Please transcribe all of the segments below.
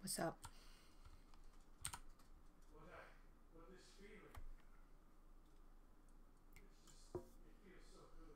What's up? What this feeling? It feels so good.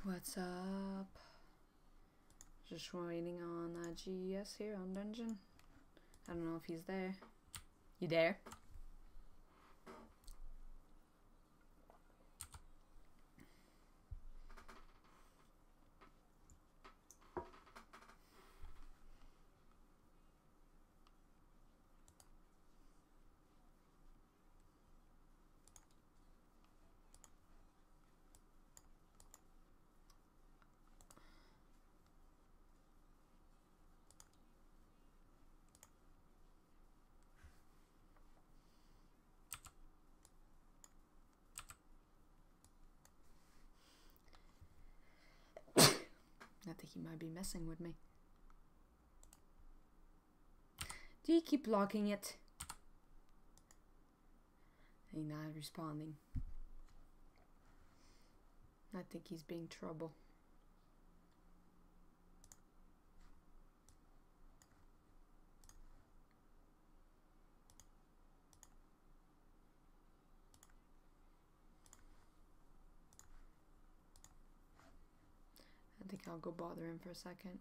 What's up? Just waiting on GES here on Dungeon. I don't know if he's there. You there? I think he might be messing with me. Do you keep blocking it? He's not responding. I think he's being trouble. I think I'll go bother him for a second.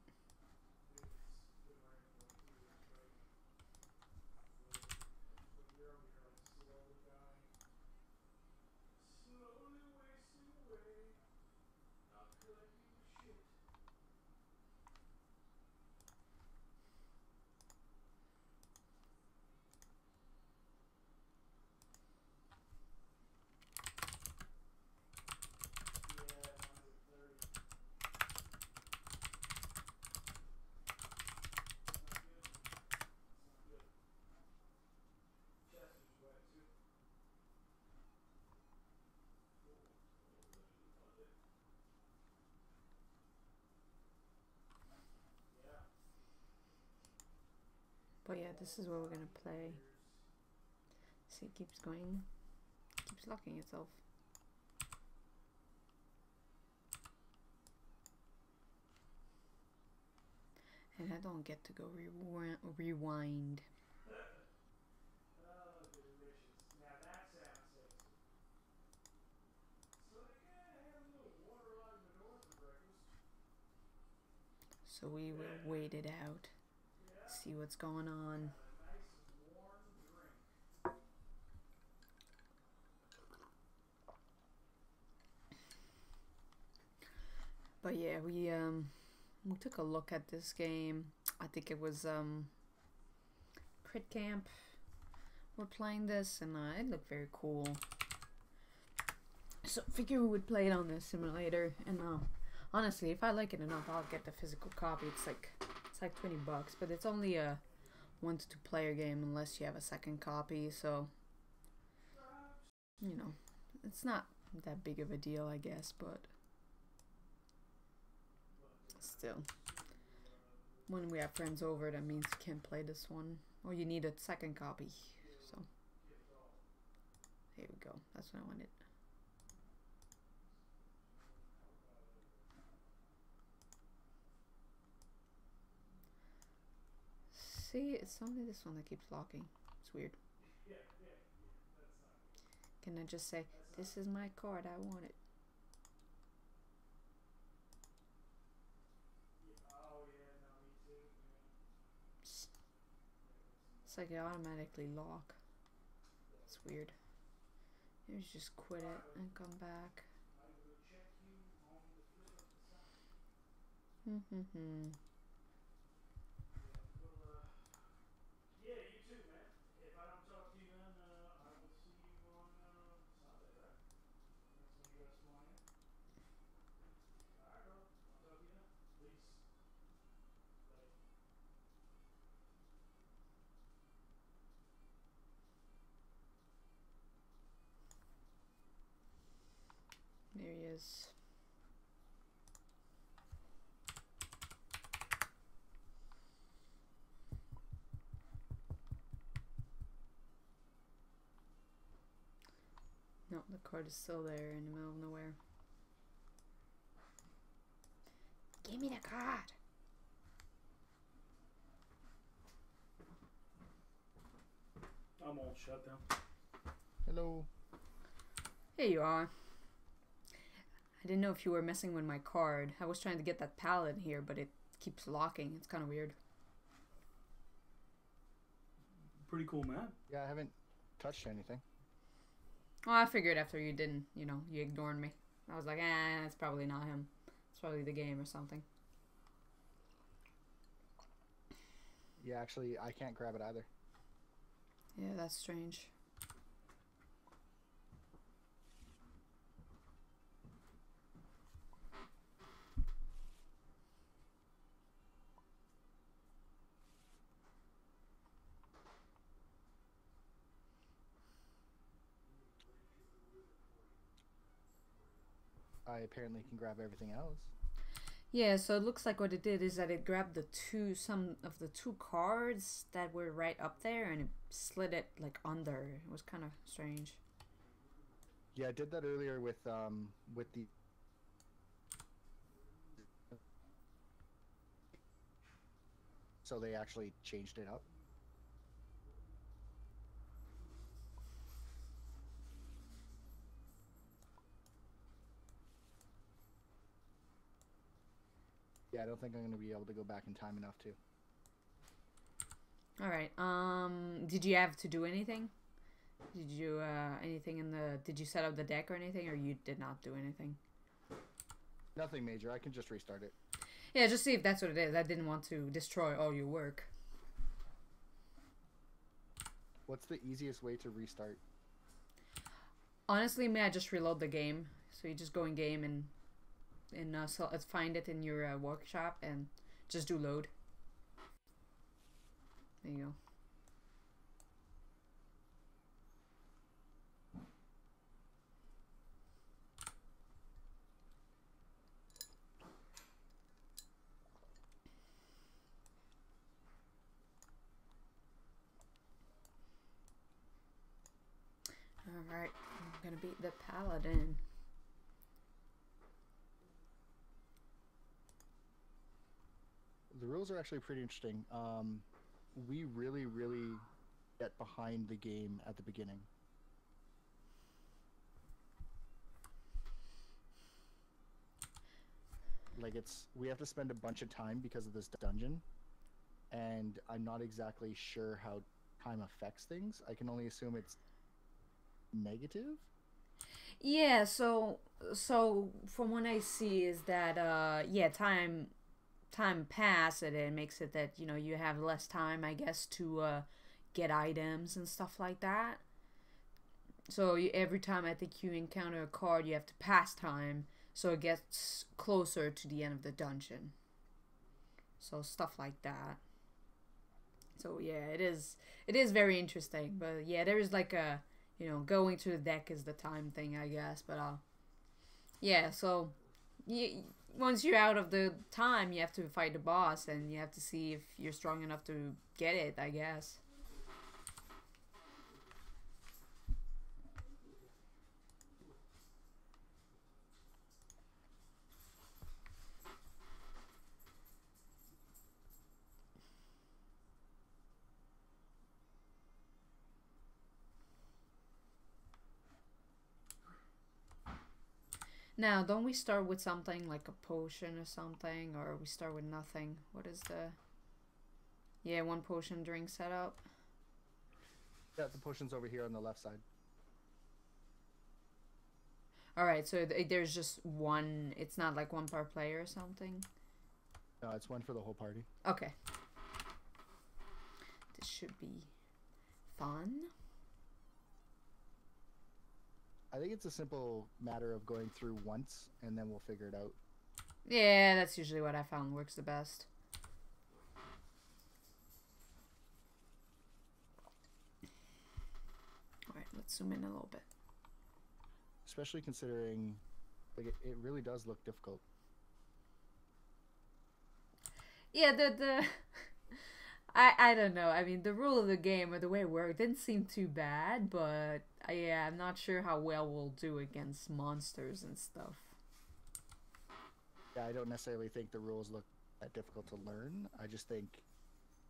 But yeah, this is what we're gonna play. See, it keeps going, keeps locking itself. And I don't get to go rewind. Oh, delicious. Now that sounds sexy. So yeah, I had a little water-logged manure for breakfast. So we will wait it out, see what's going on. A nice warm drink. But yeah, we took a look at this game. I think it was Crit Camp. We're playing this, and it looked very cool. So figure we would play it on the simulator, and honestly, if I like it enough, I'll get the physical copy. It's like $20, but it's only a 1 to 2 player game unless you have a second copy. So you know, it's not that big of a deal, I guess, but still, when we have friends over, that means you can't play this one, or you need a second copy. So here we go. That's what I wanted. See, it's only this one that keeps locking. It's weird. Can I just say, this is my card, I want it? Oh yeah, no, me too. It's like it automatically lock. It's weird. Maybe just quit it and come back. I will check you on the flip of the side. Yeah, you too, man. If I don't talk to you then, I will see you on Sunday, right? That's when you guys fly in. Alright, bro. I'll talk to you then. Peace. Later. There he is. No, the card is still there in the middle of nowhere. Give me the card! I'm all shut down. Hello. Here you are. I didn't know if you were messing with my card. I was trying to get that pallet here, but it keeps locking. It's kind of weird. Pretty cool, man. Yeah, I haven't touched anything. Well, I figured after you didn't, you ignored me. I was like, it's probably not him. It's probably the game or something. Yeah, actually, I can't grab it either. Yeah, that's strange. I apparently can grab everything else. Yeah, so it looks like what it did is that it grabbed some of the two cards that were right up there and it slid it like under. It was kind of strange. Yeah, I did that earlier with the so they actually changed it up. Yeah, I don't think I'm going to be able to go back in time enough to. All right. Did you have to do anything? Did you anything in the? Did you set up the deck or anything, or you did not do anything? Nothing major. I can just restart it. Yeah, just see if that's what it is. I didn't want to destroy all your work. What's the easiest way to restart? Honestly, may I just reload the game? So you just go in game and so let's find it in your workshop and just do load. There you go. Alright, I'm gonna beat the paladin. The rules are actually pretty interesting. We really get behind the game at the beginning. Like we have to spend a bunch of time because of this dungeon, and I'm not exactly sure how time affects things. I can only assume it's negative. Yeah, so from what I see is that yeah, time pass and it makes it that, you know, you have less time, I guess, to get items and stuff like that. So every time I think you encounter a card, you have to pass time, so it gets closer to the end of the dungeon. So stuff like that. So yeah, it is very interesting. But yeah, there is like a, you know, going to the deck is the time thing, I guess. But yeah, so once you're out of the time, you have to fight the boss, and you have to see if you're strong enough to get it, I guess. Now, don't we start with something like a potion or something, or we start with nothing? What is the... Yeah, one potion during setup. Yeah, the potion's over here on the left side. Alright, so there's just one... It's not like one per player or something? No, it's one for the whole party. Okay. This should be fun. I think it's a simple matter of going through once, and then we'll figure it out. Yeah, that's usually what I found works the best. Alright, let's zoom in a little bit. Especially considering, like, it really does look difficult. Yeah, the I don't know. I mean, the rule of the game or the way it worked didn't seem too bad, but yeah, I'm not sure how well we'll do against monsters and stuff. Yeah, I don't necessarily think the rules look that difficult to learn. I just think,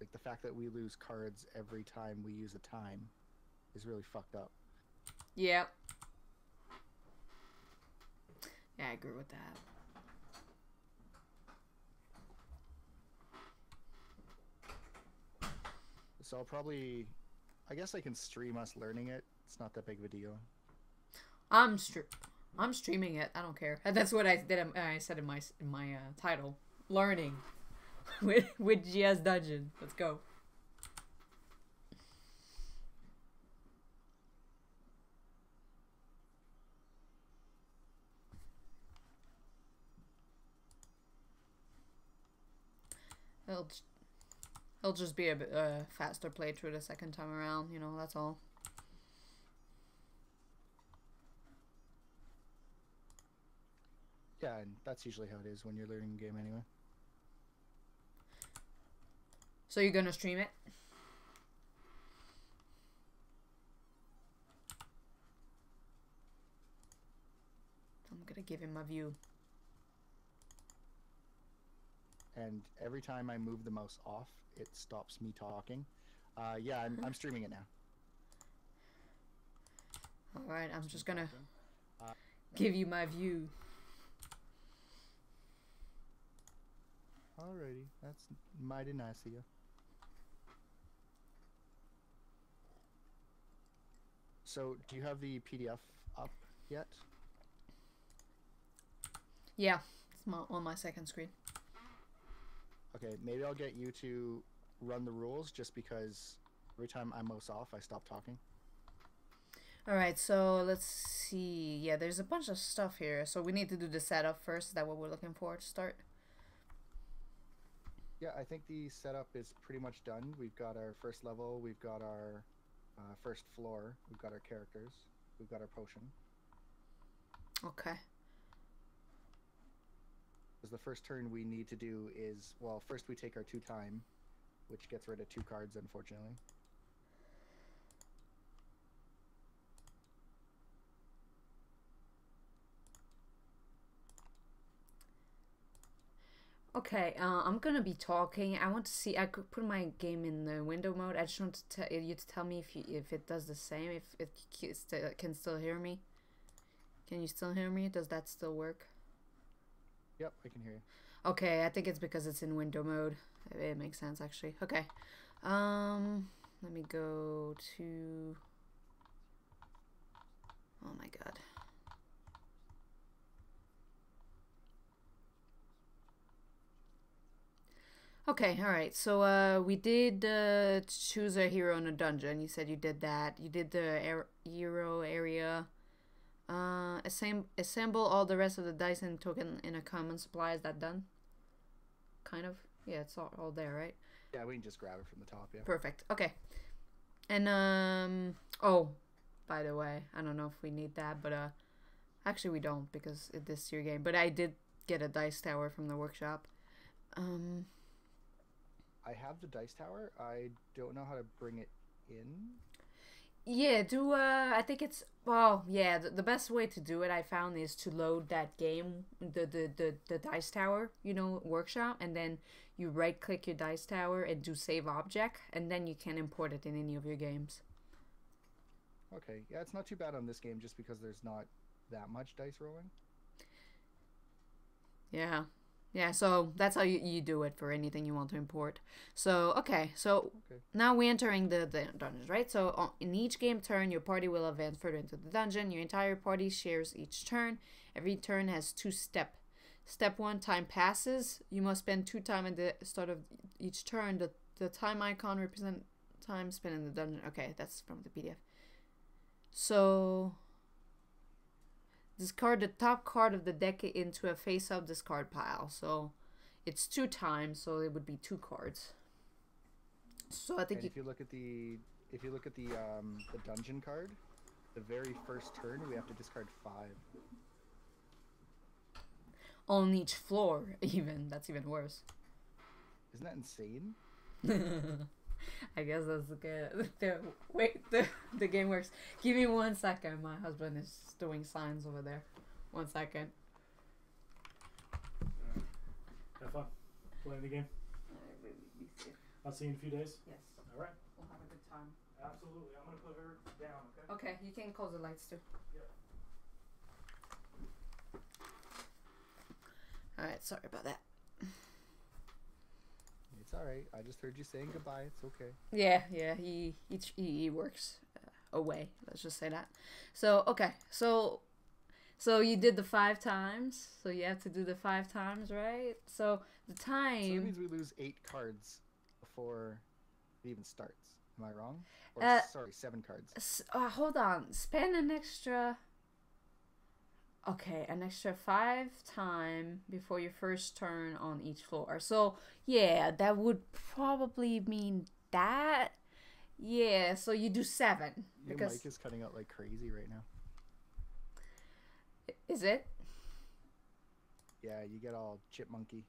like, the fact that we lose cards every time we use a time is really fucked up. Yeah. Yeah, I agree with that. So I'll probably, I guess I can stream us learning it. It's not that big of a deal. I'm streaming it. I don't care. That's what I did. I said in my title. Learning with GS Dungeon. Let's go. It'll just be a bit faster playthrough the second time around. You know, that's all. Yeah, and that's usually how it is when you're learning a game anyway. So you're gonna stream it? I'm gonna give him a view. and every time I move the mouse off, it stops me talking. Yeah, I'm streaming it now. All right, I'm just gonna Uh, give you my view. Alrighty, that's mighty nice of you. So, do you have the PDF up yet? Yeah, it's on my second screen. Okay, maybe I'll get you to run the rules just because every time I mouse off, I stop talking. All right, so let's see. Yeah, there's a bunch of stuff here. So we need to do the setup first. Is that what we're looking for to start? Yeah, I think the setup is pretty much done. We've got our first level, we've got our first floor, we've got our characters, we've got our potion. Okay. Because the first turn we need to do is, well, first we take our 2 time, which gets rid of 2 cards, unfortunately. Okay, I'm gonna be talking. I want to see. I could put my game in the window mode. I just want to tell you to tell me if it does the same. If it can still hear me. Can you still hear me? Does that still work? Yep, I can hear you. Okay, I think it's because it's in window mode. It makes sense actually. Okay. Let me go to. Oh my god. Okay, alright, so we did choose a hero in a dungeon. You said you did that. You did the hero area. Assemble all the rest of the dice and token in a common supply. Is that done? Kind of? Yeah, it's all there, right? Yeah, we can just grab it from the top, yeah. Perfect, okay. And, oh, by the way, I don't know if we need that, but, actually we don't because this is your game. But I did get a dice tower from the workshop. I have the dice tower. I don't know how to bring it in. Yeah, I think it's, well, yeah, the best way to do it I found is to load that game, the dice tower, you know, workshop, and then you right click your dice tower and do save object, and then you can import it in any of your games. Okay, yeah, it's not too bad on this game just because there's not that much dice rolling. Yeah. Yeah, so that's how you do it for anything you want to import. So, okay, so now we're entering the dungeons, right? So in each game turn, your party will advance further into the dungeon. Your entire party shares each turn. Every turn has 2 steps. Step 1, time passes. You must spend 2 time at the start of each turn. The time icon represents time spent in the dungeon. Okay, that's from the PDF. So discard the top card of the deck into a face-up discard pile. So it's 2 times, so it would be 2 cards. So I think if you look at the dungeon card, the very first turn we have to discard 5. On each floor, even. That's even worse. Isn't that insane? I guess that's good. The game works. Give me 1 second. My husband is doing signs over there. 1 second. Have fun playing the game. I'll see you in a few days. Yes. All right. We'll have a good time. Absolutely. I'm gonna put her down. Okay. Okay, you can close the lights too. Yep. Alright, sorry about that. It's all right. I just heard you saying goodbye. It's okay. Yeah, he works away. Let's just say that. So okay, so you did the 5 times. So you have to do the 5 times, right? So the time. So that means we lose 8 cards before it even starts. Am I wrong? Or, sorry, 7 cards. Hold on. Spend an extra. Okay, an extra 5 time before your first turn on each floor. So, yeah, that would probably mean that. Yeah, so you do 7. Your mic is cutting out like crazy right now. Is it? Yeah, you get all chipmunky.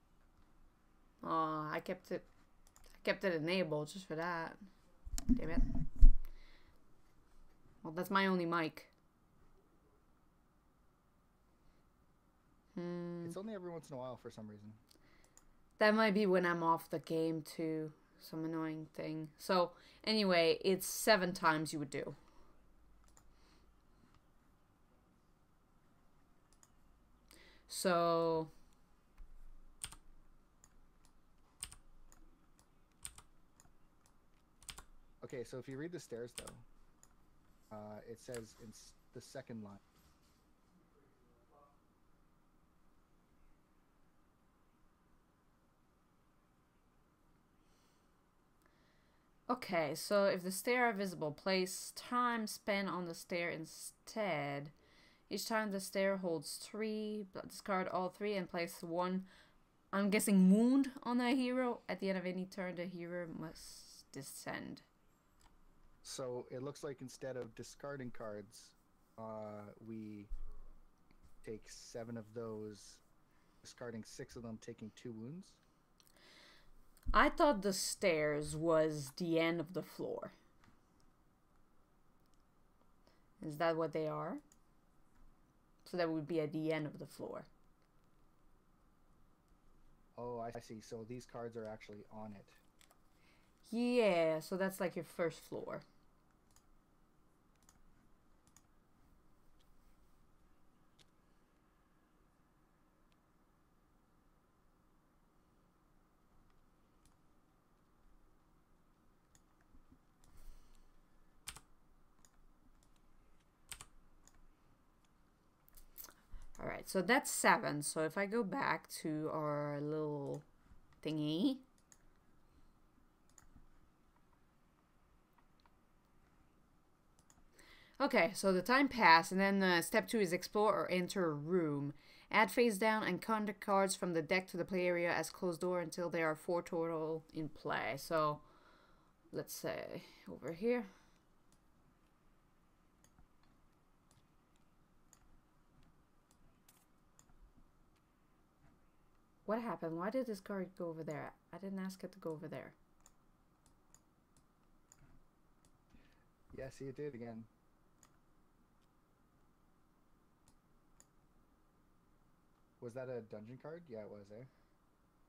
Oh, I kept it enabled just for that. Damn it. Well, that's my only mic. It's only every once in a while for some reason. That might be when I'm off the game too. Some annoying thing. So anyway, it's 7 times you would do. So okay, so if you read the stairs though, it says in the second line. okay, so if the stair are visible, place time spent on the stair instead. Each time the stair holds 3, discard all 3 and place 1, I'm guessing, wound on a hero. At the end of any turn, the hero must descend. So it looks like instead of discarding cards, we take 7 of those, discarding 6 of them, taking 2 wounds. I thought the stairs was the end of the floor. Is that what they are? So that would be at the end of the floor. Oh, I see. So these cards are actually on it. Yeah, so that's like your first floor. Alright, so that's 7. So if I go back to our little thingy. Okay, so the time passed, and then step 2 is explore or enter a room. Add face down and count the cards from the deck to the play area as closed door until there are 4 total in play. So let's say over here. What happened? Why did this card go over there? I didn't ask it to go over there. Yeah, see, it did again. Was that a dungeon card? Yeah, it was, eh?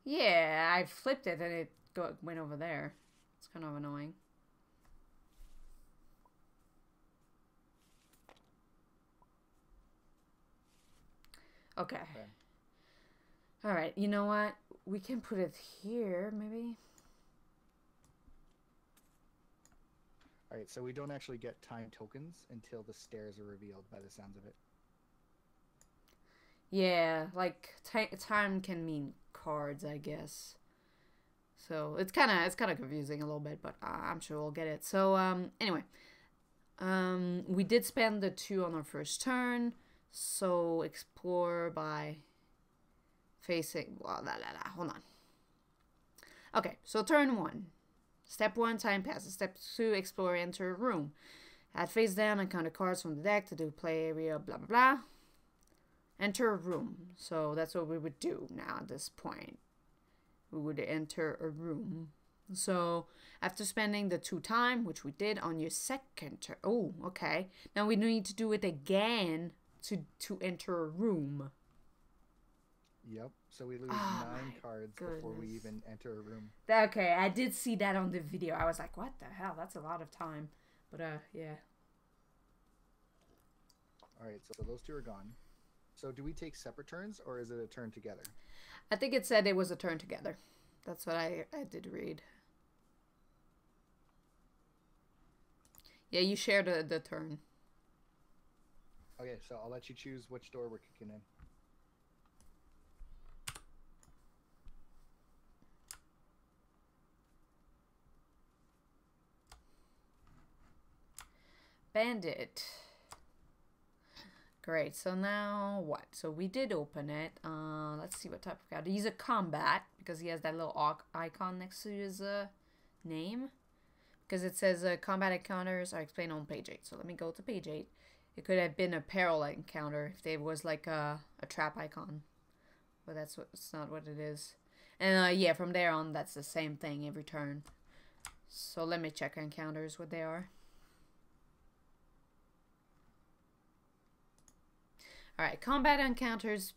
Yeah, I flipped it and it went over there. It's kind of annoying. Okay. Alright, you know what? We can put it here, maybe. Alright, so we don't actually get time tokens until the stairs are revealed by the sounds of it. Yeah, like time can mean cards, I guess. So it's kind of confusing a little bit, but I'm sure we'll get it. So anyway, we did spend the 2 on our first turn. So explore by facing. Hold on. Okay, so turn 1. Step 1, time passes. Step 2, explore, enter a room. Add face down and count the cards from the deck to do play area, blah, blah, blah. Enter a room. So that's what we would do now at this point. We would enter a room. So after spending the 2 time, which we did on your second turn. Oh, okay. Now we need to do it again to enter a room. Yep. So we lose 9 cards before we even enter a room. Okay, I did see that on the video. I was like, what the hell? That's a lot of time. But yeah. Alright, so those 2 are gone. So do we take separate turns or is it a turn together? I think it said it was a turn together. That's what I did read. Yeah, you share the turn. Okay, so I'll let you choose which door we're kicking in. Bandit. Great, so now what? So we did open it. Let's see what type of card. He's a combat because he has that little icon next to his name. Because it says combat encounters are explained on page 8. So let me go to page 8. It could have been a peril encounter if there was like a trap icon. But it's not what it is. And yeah, from there on, that's the same thing every turn. So let me check encounters, what they are. Alright, combat encounters,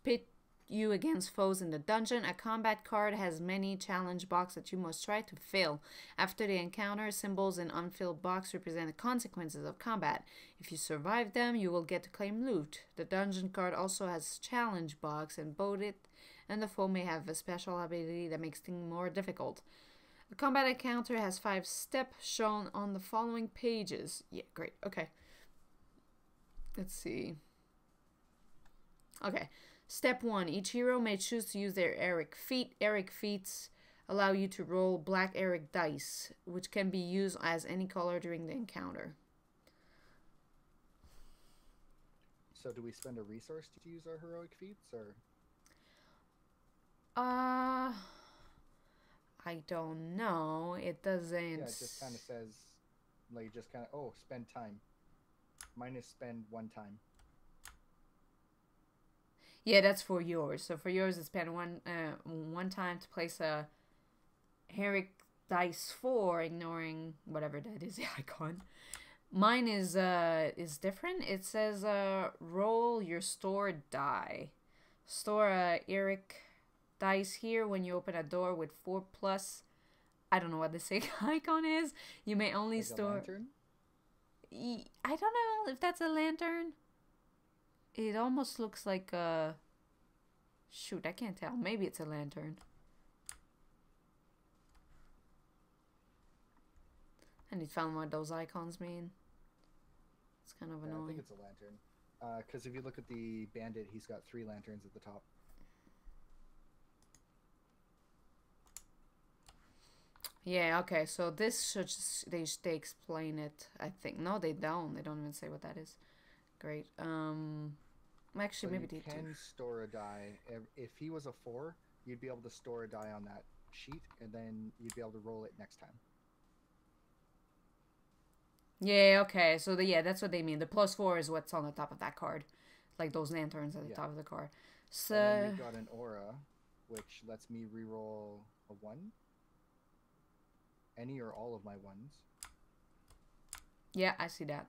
you against foes in the dungeon. A combat card has many challenge boxes that you must try to fill. After the encounter, symbols in unfilled box represent the consequences of combat. If you survive them, you will get to claim loot. The dungeon card also has challenge box, and both it and the foe may have a special ability that makes things more difficult. The combat encounter has 5 steps shown on the following pages. Yeah, great. Okay. Let's see. Okay. Step 1. Each hero may choose to use their Eric feat. Eric feats allow you to roll black Eric dice, which can be used as any color during the encounter. So do we spend a resource to use our heroic feats, or? I don't know. It doesn't. Yeah, it just kind of says, like, just kind of, oh, spend time. Mine is spend 1 time. Yeah, that's for yours. So for yours, it's spend one time to place a Herrick dice 4, ignoring whatever that is, the icon. Mine is different. It says roll your stored die. Store a Eric dice here when you open a door with 4+. I don't know what this icon is. You may only Like store. a lantern? I don't know if that's a lantern. It almost looks like a. Shoot, I can't tell. Maybe it's a lantern. I need to find what those icons mean. It's kind of Yeah, I annoying. think it's a lantern. Because if you look at the bandit, he's got 3 lanterns at the top. Yeah, okay, so this should just, they explain it, I think. No, they don't. They don't even say what that is. Great. Actually, So maybe you they do. can store a die. If he was a 4, you'd be able to store a die on that sheet, and then you'd be able to roll it next time. Yeah, okay, so yeah, that's what they mean. The +4 is what's on the top of that card. Like those lanterns at the top of the card. So... And then we've got an aura, which lets me reroll a 1. Any or all of my 1s. Yeah, I see that.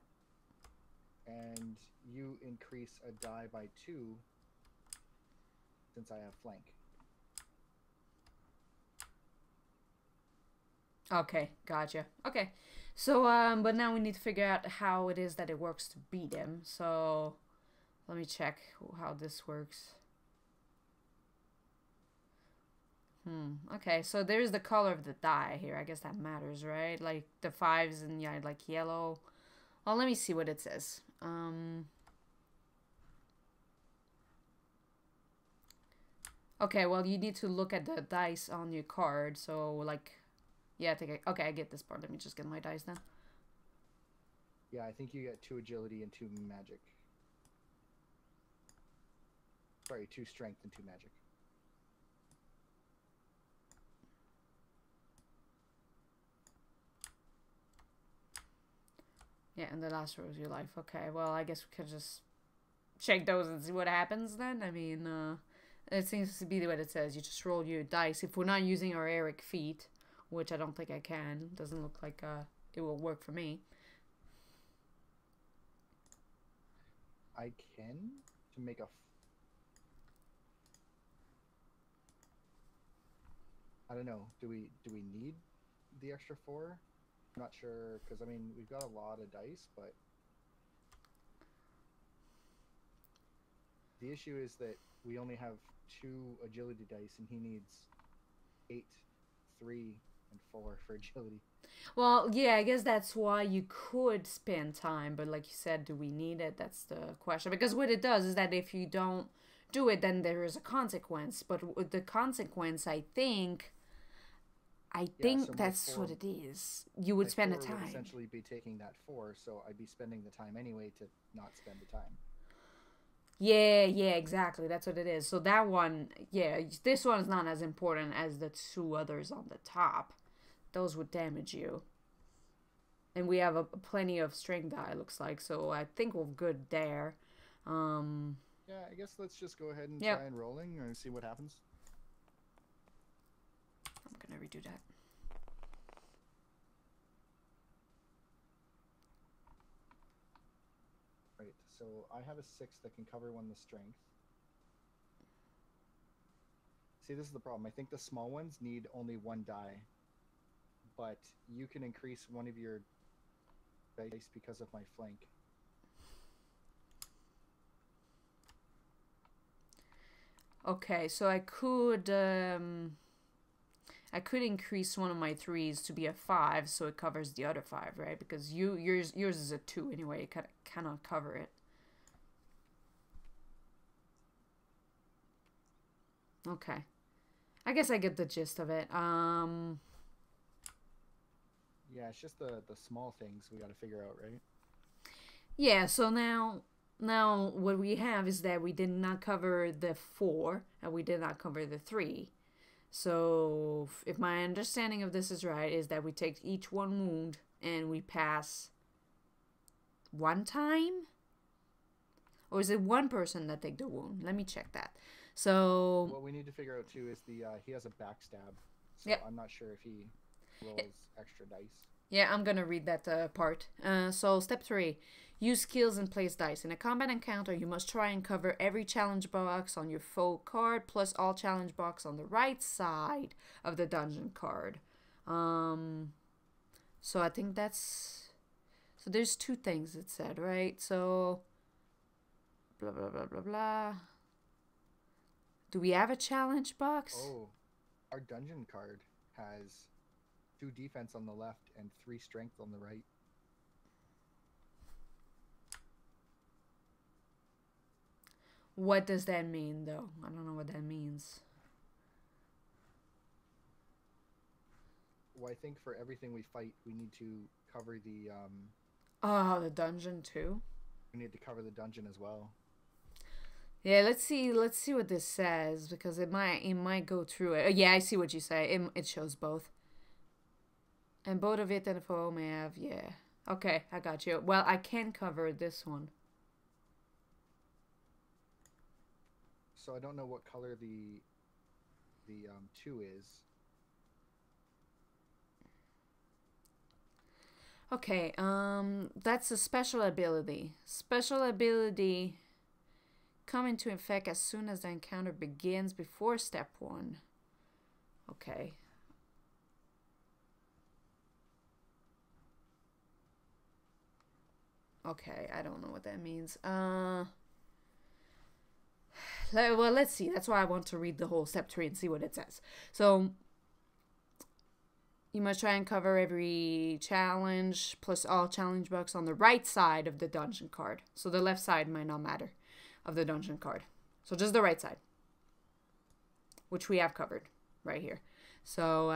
And you increase a die by 2 since I have flank. Okay, gotcha. Okay, so, but now we need to figure out how it is that it works to beat him. So, let me check how this works. Okay, so there's the color of the die here. I guess that matters, right? Like, the 5s and, yeah, like yellow. Well, let me see what it says. Okay, well, you need to look at the dice on your card. So, like, yeah, okay, I get this part. Let me just get my dice then. Yeah, I think you get 2 agility and 2 magic. Sorry, 2 strength and 2 magic. Yeah, and the last row is your life. Okay, well, I guess we could just check those and see what happens then. I mean, it seems to be what it says. You just roll your dice. If we're not using our Eric feat, which I don't think I can. Doesn't look like it will work for me. I can to make a. I don't know. Do we need the extra 4? I'm not sure because I mean we've got a lot of dice, but the issue is that we only have 2 agility dice, and he needs 8, 3, and 4 for agility. Well, yeah, I guess that's why you could spend time, but like you said, do we need it? That's the question. Because what it does is that if you don't do it, then there is a consequence. But with the consequence, I think so that's my what it is. You would spend the 4 would time. essentially be taking that 4, so I'd be spending the time anyway to not spend the time. Yeah, exactly. That's what it is. So that one, yeah, this one is not as important as the 2 others on the top. Those would damage you. And we have plenty of strength die, looks like. So I think we're good there. Yeah, I guess let's just go ahead and try and rolling and see what happens. I'm gonna redo that. Right, so I have a 6 that can cover 1 the strength. See, this is the problem. I think the small ones need only 1 die, but you can increase one of your dice because of my flank. Okay, so I could increase one of my 3s to be a 5, so it covers the other 5, right? Because yours is a 2 anyway. It cannot cover it. Okay, I guess I get the gist of it. Yeah, it's just the small things we got to figure out, right? Yeah. So now what we have is that we did not cover the 4 and we did not cover the 3. So if my understanding of this is right, is that we take each one wound and we pass 1 time? Or is it one person that take the wound? Let me check that. So what we need to figure out too is the he has a backstab. So yep. I'm not sure if he rolls extra dice. Yeah, I'm gonna read that part. So step 3. Use skills and place dice. In a combat encounter, you must try and cover every challenge box on your foe card, plus all challenge box on the right side of the dungeon card. So I think that's... So there's 2 things it said, right? So... Blah, blah, blah, blah, blah. Do we have a challenge box? Oh, our dungeon card has 2 defense on the left and 3 strength on the right. What does that mean, though? I don't know what that means. Well, I think for everything we fight, we need to cover the Oh, the dungeon too? we need to cover the dungeon as well. Yeah, let's see what this says, because it might go through it. Yeah, I see what you say. It shows both. And both of it and foe may have, yeah. Okay, I got you. Well, I can cover this one. So I don't know what color the 2 is. Okay, that's a special ability. Special ability come into effect as soon as the encounter begins before step 1. Okay. Okay, I don't know what that means. Well, let's see. That's why I want to read the whole step 3 and see what it says. So, you must try and cover every challenge plus all challenge box on the right side of the dungeon card. So the left side might not matter of the dungeon card. So just the right side, which we have covered right here. So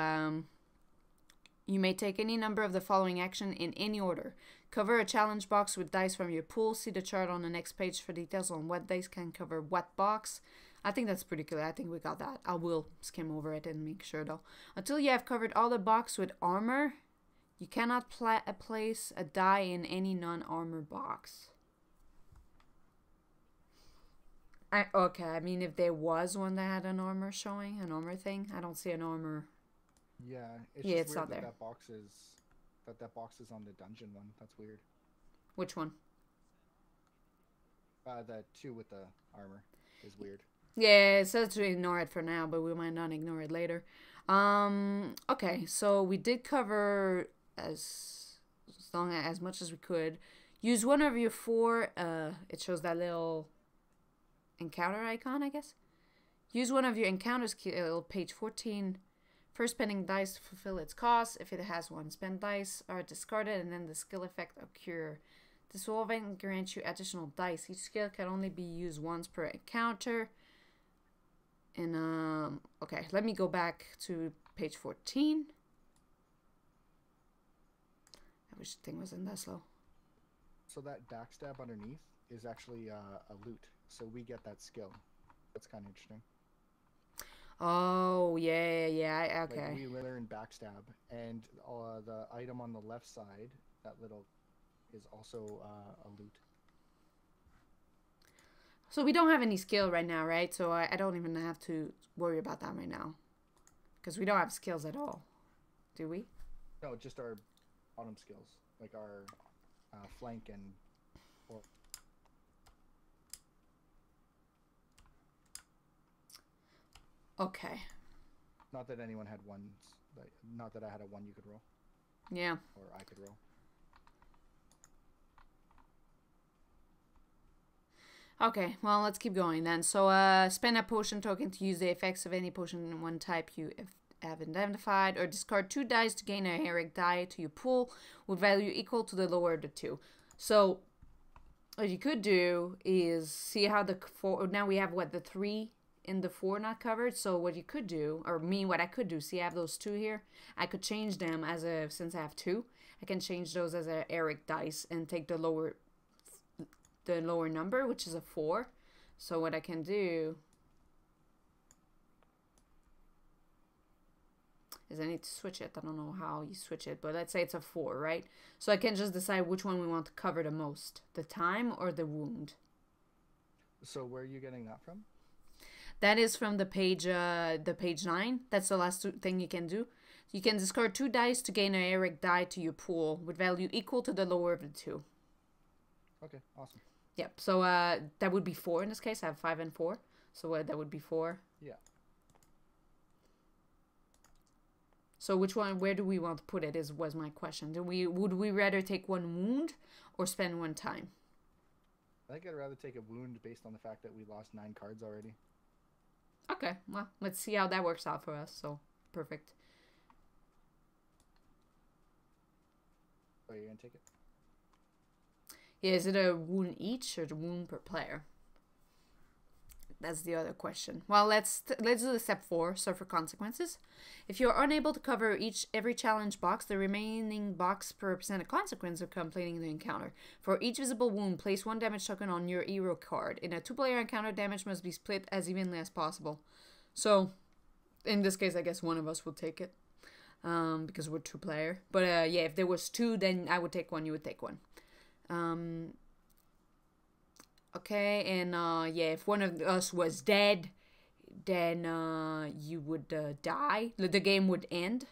you may take any number of the following action in any order. Cover a challenge box with dice from your pool. See the chart on the next page for details on what dice can cover what box. I think that's pretty clear. I think we got that. I will skim over it and make sure though. Until you have covered all the box with armor, you cannot place a die in any non-armor box. Okay, I mean if there was one that had an armor showing, an armor thing, I don't see an armor. Yeah, it's yeah, just it's weird not that there. that box is on the dungeon one. That's weird. Which one? The 2 with the armor is weird. Yeah, it says to ignore it for now, but we might not ignore it later. Okay, so we did cover as much as we could. Use one of your 4, it shows that little encounter icon, I guess. Use one of your encounter skill, page 14. First spending dice to fulfill its cost. If it has 1, spend dice are discarded and then the skill effect occur. This will then grant you additional dice. Each skill can only be used once per encounter. And okay, let me go back to page 14. I wish the thing wasn't that slow. So that backstab underneath is actually a loot. So we get that skill. That's kind of interesting. Oh, yeah, okay. Like we learn backstab, and the item on the left side, that little, is also a loot. So we don't have any skill right now, right? So I don't even have to worry about that right now. Because we don't have skills at all. Do we? No, just our bottom skills. Like our flank and... Okay. Not that anyone had ones. Not that I had a one you could roll. Yeah. Or I could roll. Okay, well, let's keep going then. So, spend a potion token to use the effects of any potion in one type you have identified, or discard 2 dice to gain a heroic die to your pool with value equal to the lower of the 2. So, what you could do is see how the 4... Now we have, what, the 3 and the 4 not covered? So, what you could do, or what I could do, see I have those 2 here? I could change them as a... Since I have 2, I can change those as a heroic dice and take the lower number, which is a 4. So what I can do is I need to switch it. I don't know how you switch it, but let's say it's a 4, right? So I can just decide which one we want to cover the most, the time or the wound. So where are you getting that from? That is from the page 9. That's the last thing you can do. You can discard 2 dice to gain a heroic die to your pool with value equal to the lower of the 2. Okay, awesome. Yep, so that would be 4 in this case. I have 5 and 4, so that would be 4. Yeah. So which one, where do we want to put it was my question. Would we rather take 1 wound or spend 1 time? I think I'd rather take a wound based on the fact that we lost 9 cards already. Okay, well, let's see how that works out for us, so perfect. Oh, you're going to take it? Yeah, is it a wound each or the wound per player? That's the other question. Well, let's do the step 4, suffer consequences. If you're unable to cover every challenge box, the remaining box per represent a consequence of completing the encounter. For each visible wound, place 1 damage token on your hero card. In a 2-player encounter, damage must be split as evenly as possible. So, in this case, I guess one of us will take it. Because we're 2-player. But yeah, if there was 2, then I would take 1, you would take 1. Okay, and yeah, if one of us was dead, then you would die. The game would end.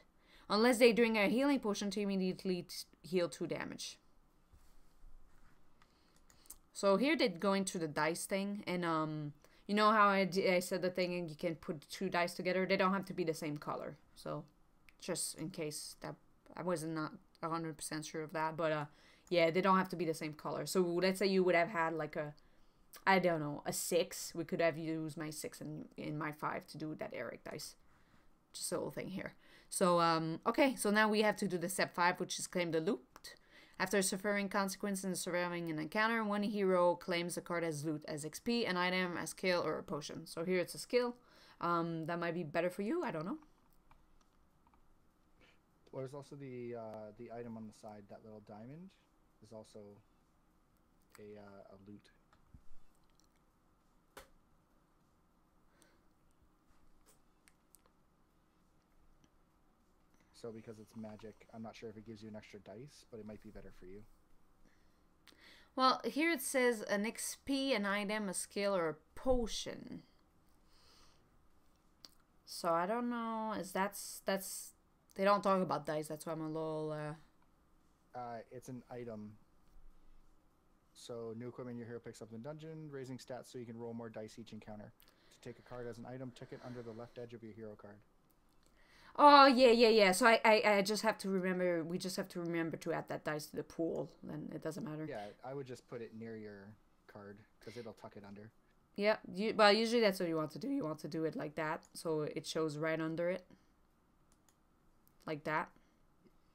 Unless they drink a healing potion to immediately heal 2 damage. So here they're going through the dice thing, and you know how I said the thing, and you can put 2 dice together? They don't have to be the same color. So, just in case that I wasn't not 100% sure of that, but yeah, they don't have to be the same color. So let's say you would have had like a, I don't know, a 6. We could have used my 6 in my 5 to do that heroic dice. Just a little thing here. So, okay, so now we have to do the step 5, which is claim the loot. After suffering consequences and surviving an encounter, 1 hero claims the card as loot, as XP, an item, a skill, or a potion. So here it's a skill. That might be better for you, I don't know. Well, there's also the item on the side, that little diamond, is also a loot. So because it's magic, I'm not sure if it gives you an extra dice, but it might be better for you. Well, here it says an XP, an item, a skill, or a potion. So I don't know. That's they don't talk about dice. That's why I'm a little. It's an item. So new equipment your hero picks up in the dungeon, raising stats so you can roll more dice each encounter. To take a card as an item, tick it under the left edge of your hero card. Oh yeah. So I just have to remember. We just have to remember to add that dice to the pool. Then it doesn't matter. Yeah, I would just put it near your card because it'll tuck it under. Yeah. Well, usually that's what you want to do. You want to do it like that, so it shows right under it. Like that.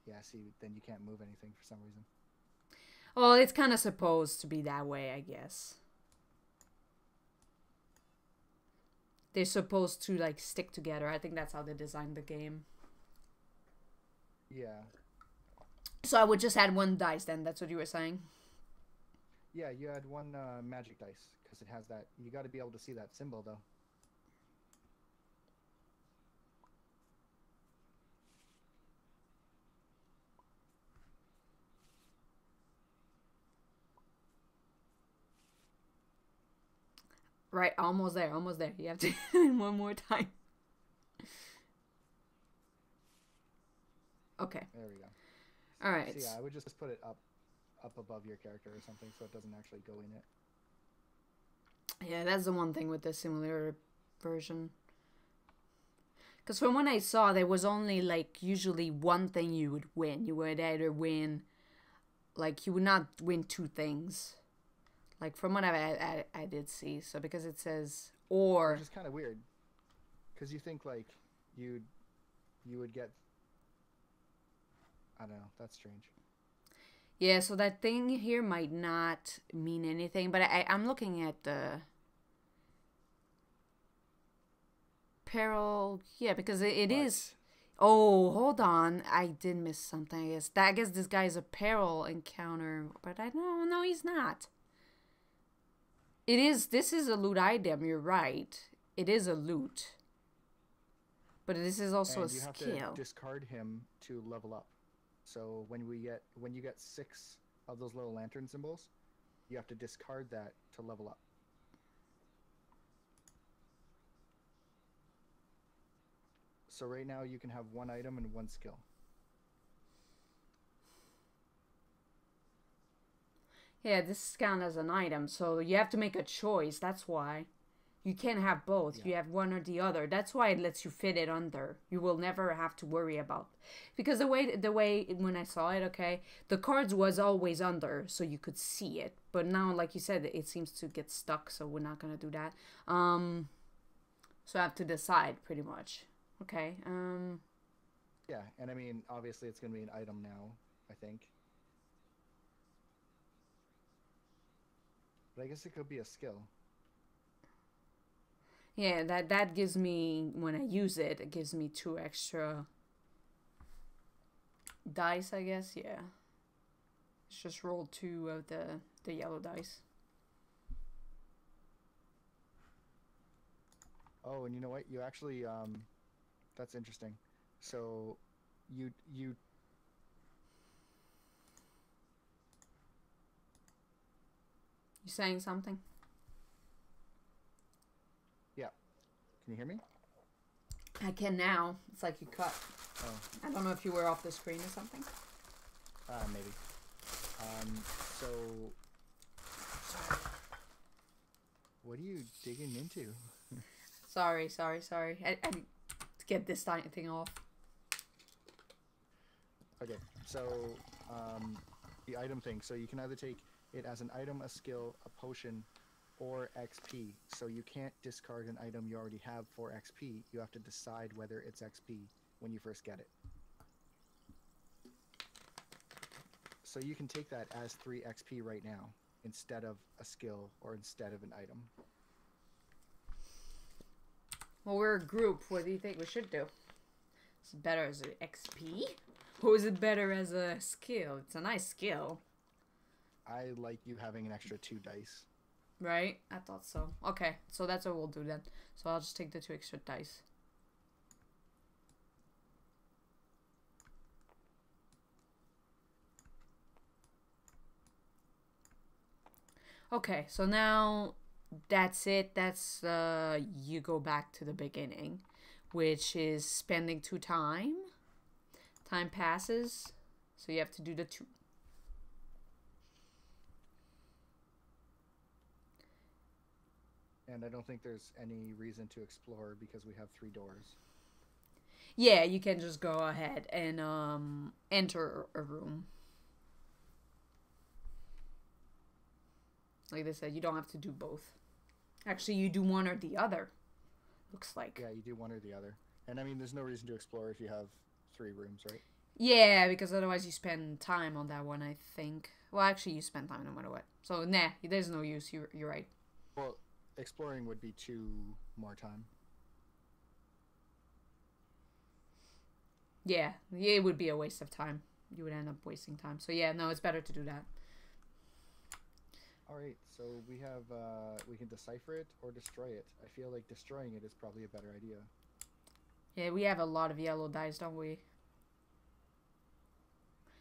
Yeah. See, then you can't move anything for some reason. Well, it's kind of supposed to be that way, I guess. They're supposed to like stick together. I think that's how they designed the game. Yeah. So I would just add 1 dice then. That's what you were saying? Yeah, you add 1 magic dice because it has that. You got to be able to see that symbol though. Right, almost there. You have to do it 1 more time. Okay. There we go. All right. So yeah, I would just put it up above your character or something so it doesn't actually go in it. Yeah, that's the one thing with the simulator version. Because from what I saw, there was only like usually one thing you would win. You would either win, like you would not win two things. Like from what I did see. So because it says or. Which is kind of weird, because you think like you would get. I don't know. That's strange. Yeah, so that thing here might not mean anything, but I'm looking at the peril. Yeah, because it is. Oh, hold on. I did miss something. I guess this guy is a peril encounter, but I don't. No, he's not. It is. This is a loot item. You're right. It is a loot, but this is also And a you skill. have to discard him to level up. So when you get 6 of those little lantern symbols, you have to discard that to level up. So right now you can have 1 item and 1 skill. Yeah, this is counted as an item, so you have to make a choice. That's why. You can't have both. Yeah. You have one or the other. That's why it lets you fit it under. You will never have to worry about. Because the way when I saw it, okay, the cards was always under, so you could see it. But now, like you said, it seems to get stuck, so we're not gonna do that. So I have to decide pretty much. Okay. Yeah, and I mean obviously it's gonna be an item now, I think. But I guess it could be a skill. Yeah, that gives me, when I use it, it gives me 2 extra dice, I guess. Yeah. Let's just roll 2 of the yellow dice. Oh, and you know what? You actually that's interesting. So you You saying something? can you hear me? I can now. It's like you cut. Oh, I don't know if you were off the screen or something. maybe. So what are you digging into? Sorry. I need to get this thing off. Okay, so the item thing. So you can either take it as an item, a skill, a potion, or XP. So you can't discard an item you already have for XP. You have to decide whether it's XP when you first get it. So you can take that as 3 XP right now instead of a skill or instead of an item. Well, we're a group. What do you think we should do? Is it better as an XP? Or is it better as a skill? It's a nice skill. I like you having an extra 2 dice. Right? I thought so. Okay, so that's what we'll do then. So I'll just take the 2 extra dice. Okay, so now that's it. That's you go back to the beginning, which is spending 2 time. Time passes, so you have to do the 2. And I don't think there's any reason to explore because we have 3 doors. Yeah, you can just go ahead and enter a room. Like they said, you don't have to do both. Actually, you do one or the other. Looks like. Yeah, you do one or the other. And I mean, there's no reason to explore if you have 3 rooms, right? Yeah, because otherwise you spend time on that one, I think. Well, actually, you spend time no matter what. So, nah, there's no use. You're right. Well, exploring would be 2 more time. Yeah, it would be a waste of time. You would end up wasting time. So, yeah, no, it's better to do that. All right, so we have we can decipher it or destroy it. I feel like destroying it is probably a better idea. Yeah, we have a lot of yellow dice, don't we?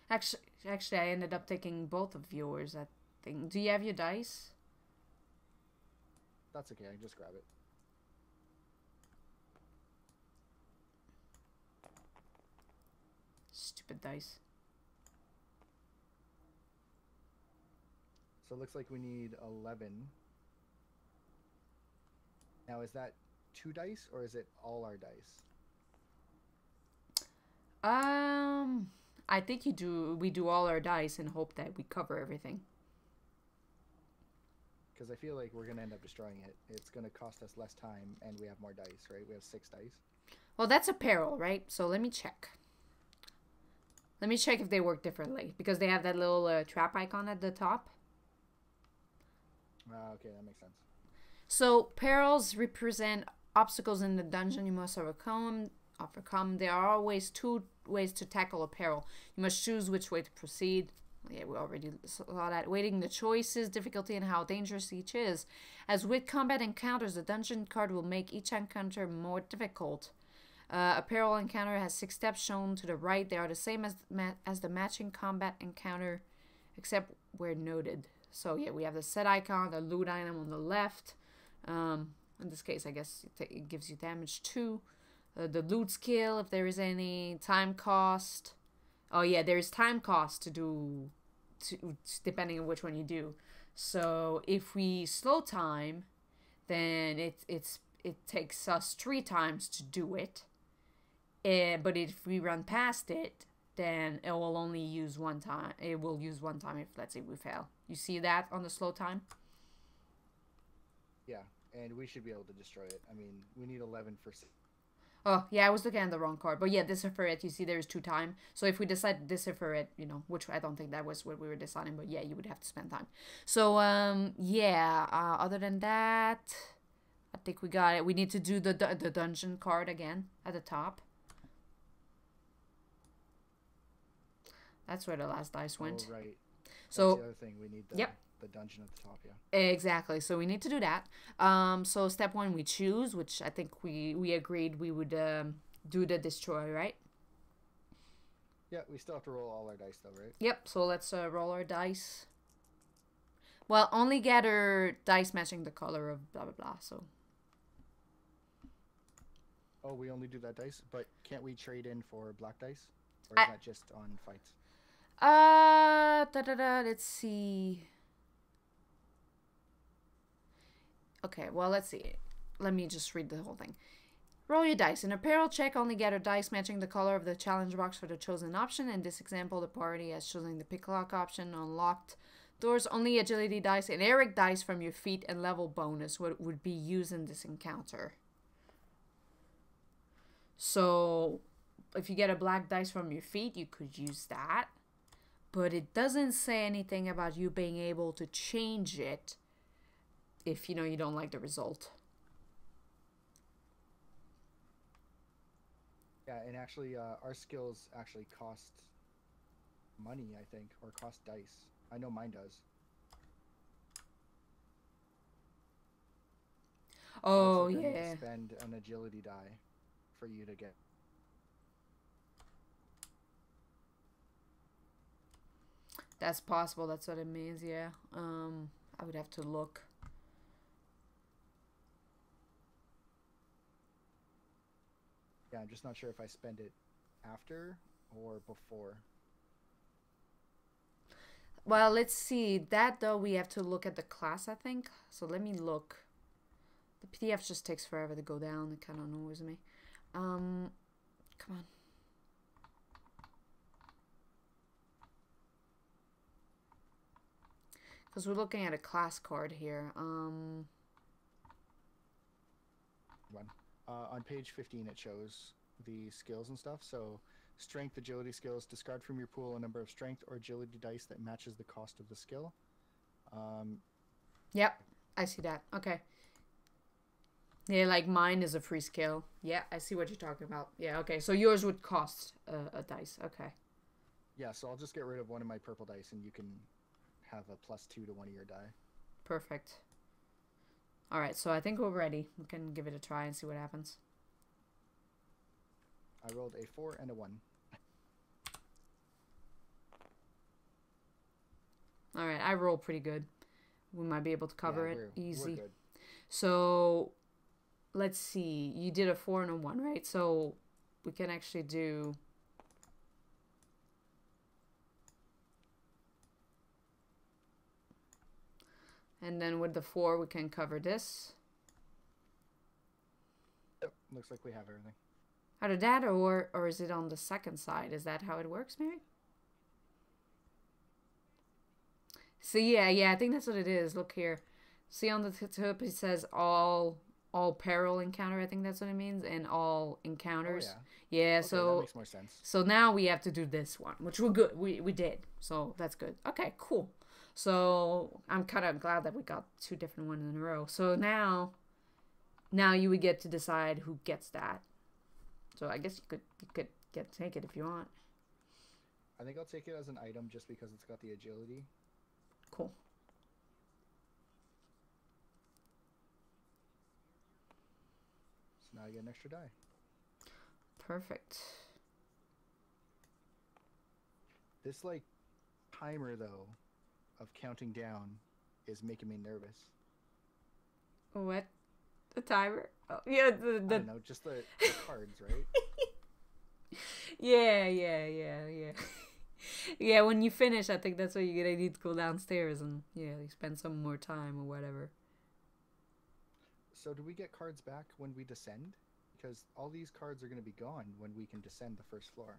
Actually, I ended up taking both of yours, I think. Do you have your dice? That's okay, I can just grab it. Stupid dice. So it looks like we need 11. Now, is that 2 dice or is it all our dice? I think you do. We do all our dice and hope that we cover everything. Because I feel like we're gonna end up destroying it. It's gonna cost us less time, and we have more dice, right? We have 6 dice. Well, that's a peril, right? So let me check. Let me check if they work differently because they have that little trap icon at the top. Okay, that makes sense. So perils represent obstacles in the dungeon you must overcome. There are always 2 ways to tackle a peril. You must choose which way to proceed. Yeah, we already saw that. Weighting the choices, difficulty, and how dangerous each is. As with combat encounters, the dungeon card will make each encounter more difficult. A peril encounter has 6 steps shown to the right. They are the same as the matching combat encounter, except where noted. So yeah, we have the set icon, the loot item on the left. In this case, I guess it gives you damage too. The loot skill, if there is any. Time cost. Oh yeah, there's time cost to do, depending on which one you do. So if we slow time, then it takes us 3 times to do it. But if we run past it, then it will only use 1 time. It will use 1 time if, let's say, we fail. You see that on the slow time? Yeah, and we should be able to destroy it. I mean, we need 11 for... Oh, yeah, I was looking at the wrong card. But yeah, decipher it. You see there's 2 time. So if we decide to decipher it, you know, which I don't think that was what we were deciding. But yeah, you would have to spend time. So, yeah, other than that, I think we got it. We need to do the dungeon card again at the top. That's where the last dice went. Oh, right. So that's the other thing. We need the dungeon at the top, yeah. Exactly. So we need to do that. So step 1, we choose, which I think we agreed we would do the destroy, right? Yeah, we still have to roll all our dice, though, right? Yep. So let's roll our dice. Well, only gather dice matching the color of blah, blah, blah. So. Oh, we only do that dice? But can't we trade in for black dice? Or is that just on fights? Let's see. Okay, well, let's see. Let me just read the whole thing. Roll your dice. In a peril check, only gather dice matching the color of the challenge box for the chosen option. In this example, the party has chosen the pick lock option. Unlocked doors, only agility dice and Eric dice from your feat and level bonus would be used in this encounter. So, if you get a black dice from your feat, you could use that. But it doesn't say anything about you being able to change it if, you know, you don't like the result. Yeah, and actually, our skills actually cost money, I think, or cost dice. I know mine does. Oh, like I need yeah. to spend an agility die for you to get. That's possible. That's what it means, yeah. I would have to look. Yeah, I'm just not sure if I spend it after or before. Well, let's see. That, though, we have to look at the class, I think. So let me look. The PDF just takes forever to go down. It kind of annoys me. Come on. Because we're looking at a class card here. One. On page 15, it shows the skills and stuff. So, strength, agility skills. Discard from your pool a number of strength or agility dice that matches the cost of the skill. Yep, I see that. Okay. Yeah, like mine is a free skill. Yeah, I see what you're talking about. Yeah, okay. So yours would cost a dice. Okay. Yeah, so I'll just get rid of one of my purple dice, and you can have a +2 to one of your die. Perfect. All right, so I think we're ready. We can give it a try and see what happens. I rolled a 4 and a 1. All right, I roll pretty good. We might be able to cover it easy. We're good. So let's see. You did a 4 and a 1, right? So we can actually do... And then with the 4, we can cover this. Yep, looks like we have everything. Either that or is it on the second side? Is that how it works, maybe? So yeah, I think that's what it is. Look here. See on the tip it says all peril encounter. I think that's what it means, and all encounters. Oh, yeah. Okay, So that makes more sense. so now we have to do this one, which we're good. We did. So that's good. Okay, cool. So I'm kind of glad that we got 2 different ones in a row. So now you would get to decide who gets that. So I guess you could take it if you want. I think I'll take it as an item just because it's got the agility. Cool. So now I get an extra die. Perfect. This like timer though of counting down is making me nervous. What? The timer? Oh, yeah, I don't know, just the cards, right? yeah. Yeah, when you finish, I think that's what you're gonna need to go downstairs and you spend some more time or whatever. So do we get cards back when we descend? Because all these cards are going to be gone when we can descend the first floor.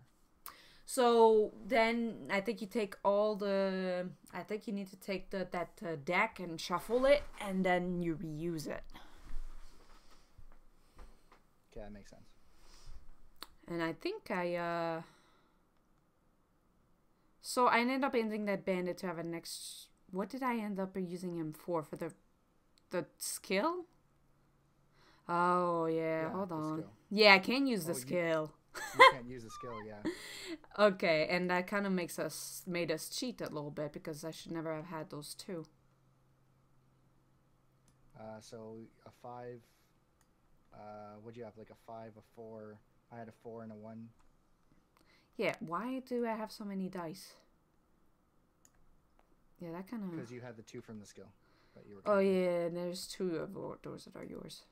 So then I think you take all the... I think you need to take that deck and shuffle it, and then you reuse it. Okay, that makes sense. And I think So I ended up ending that bandit to have a next... What did I end up using him for? For the skill? Oh, yeah, hold on. Skill. Yeah, I can use the skill. You can't use the skill, yeah. Okay, and that kind of made us cheat a little bit because I should never have had those 2. So a 5. What'd you have? Like a 5, a 4. I had a 4 and a 1. Yeah, why do I have so many dice? Yeah, that kind of... Because you had the 2 from the skill that you were Oh, yeah, and there's 2 of those that are yours.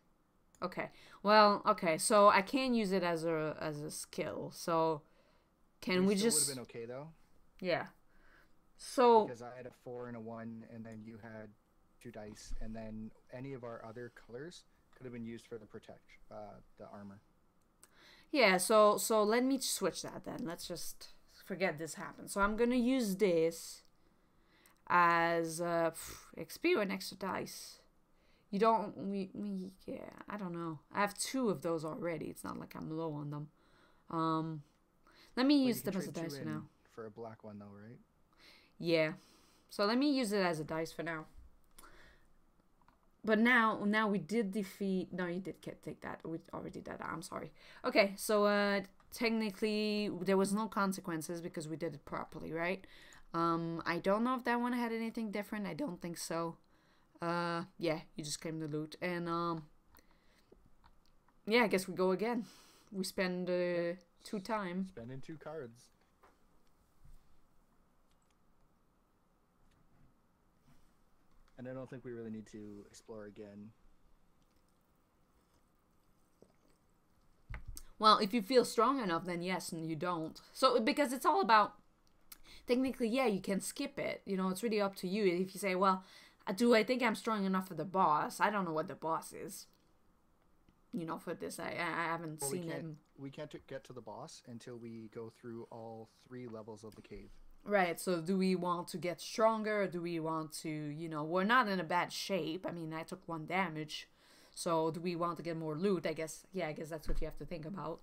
Okay, well, okay, so I can use it as a skill, so can we just... would have been okay, though. Yeah. So... Because I had a 4 and a 1, and then you had 2 dice, and then any of our other colors could have been used for the the armor. Yeah, so let me switch that then. Let's just forget this happened. So I'm gonna use this as XP or an extra dice. You don't, yeah, I don't know. I have 2 of those already. It's not like I'm low on them. Let me use them as a dice for now. For a black one though, right? Yeah. So let me use it as a dice for now. But now we did defeat... No, you did take that. We already did that. I'm sorry. Okay, so technically there was no consequences because we did it properly, right? I don't know if that one had anything different. I don't think so. Yeah, you just claim the loot. And, yeah, I guess we go again. We spend 2 time. Spending 2 cards. And I don't think we really need to explore again. Well, if you feel strong enough, then yes, and you don't. So, because it's all about... Technically, yeah, you can skip it. You know, it's really up to you. If you say, well... Do I think I'm strong enough for the boss? I don't know what the boss is. You know, for this, I haven't seen him. We can't get to the boss until we go through all 3 levels of the cave. Right, so do we want to get stronger? Or do we want to, you know, we're not in a bad shape. I mean, I took 1 damage. So do we want to get more loot? I guess, yeah, I guess that's what you have to think about.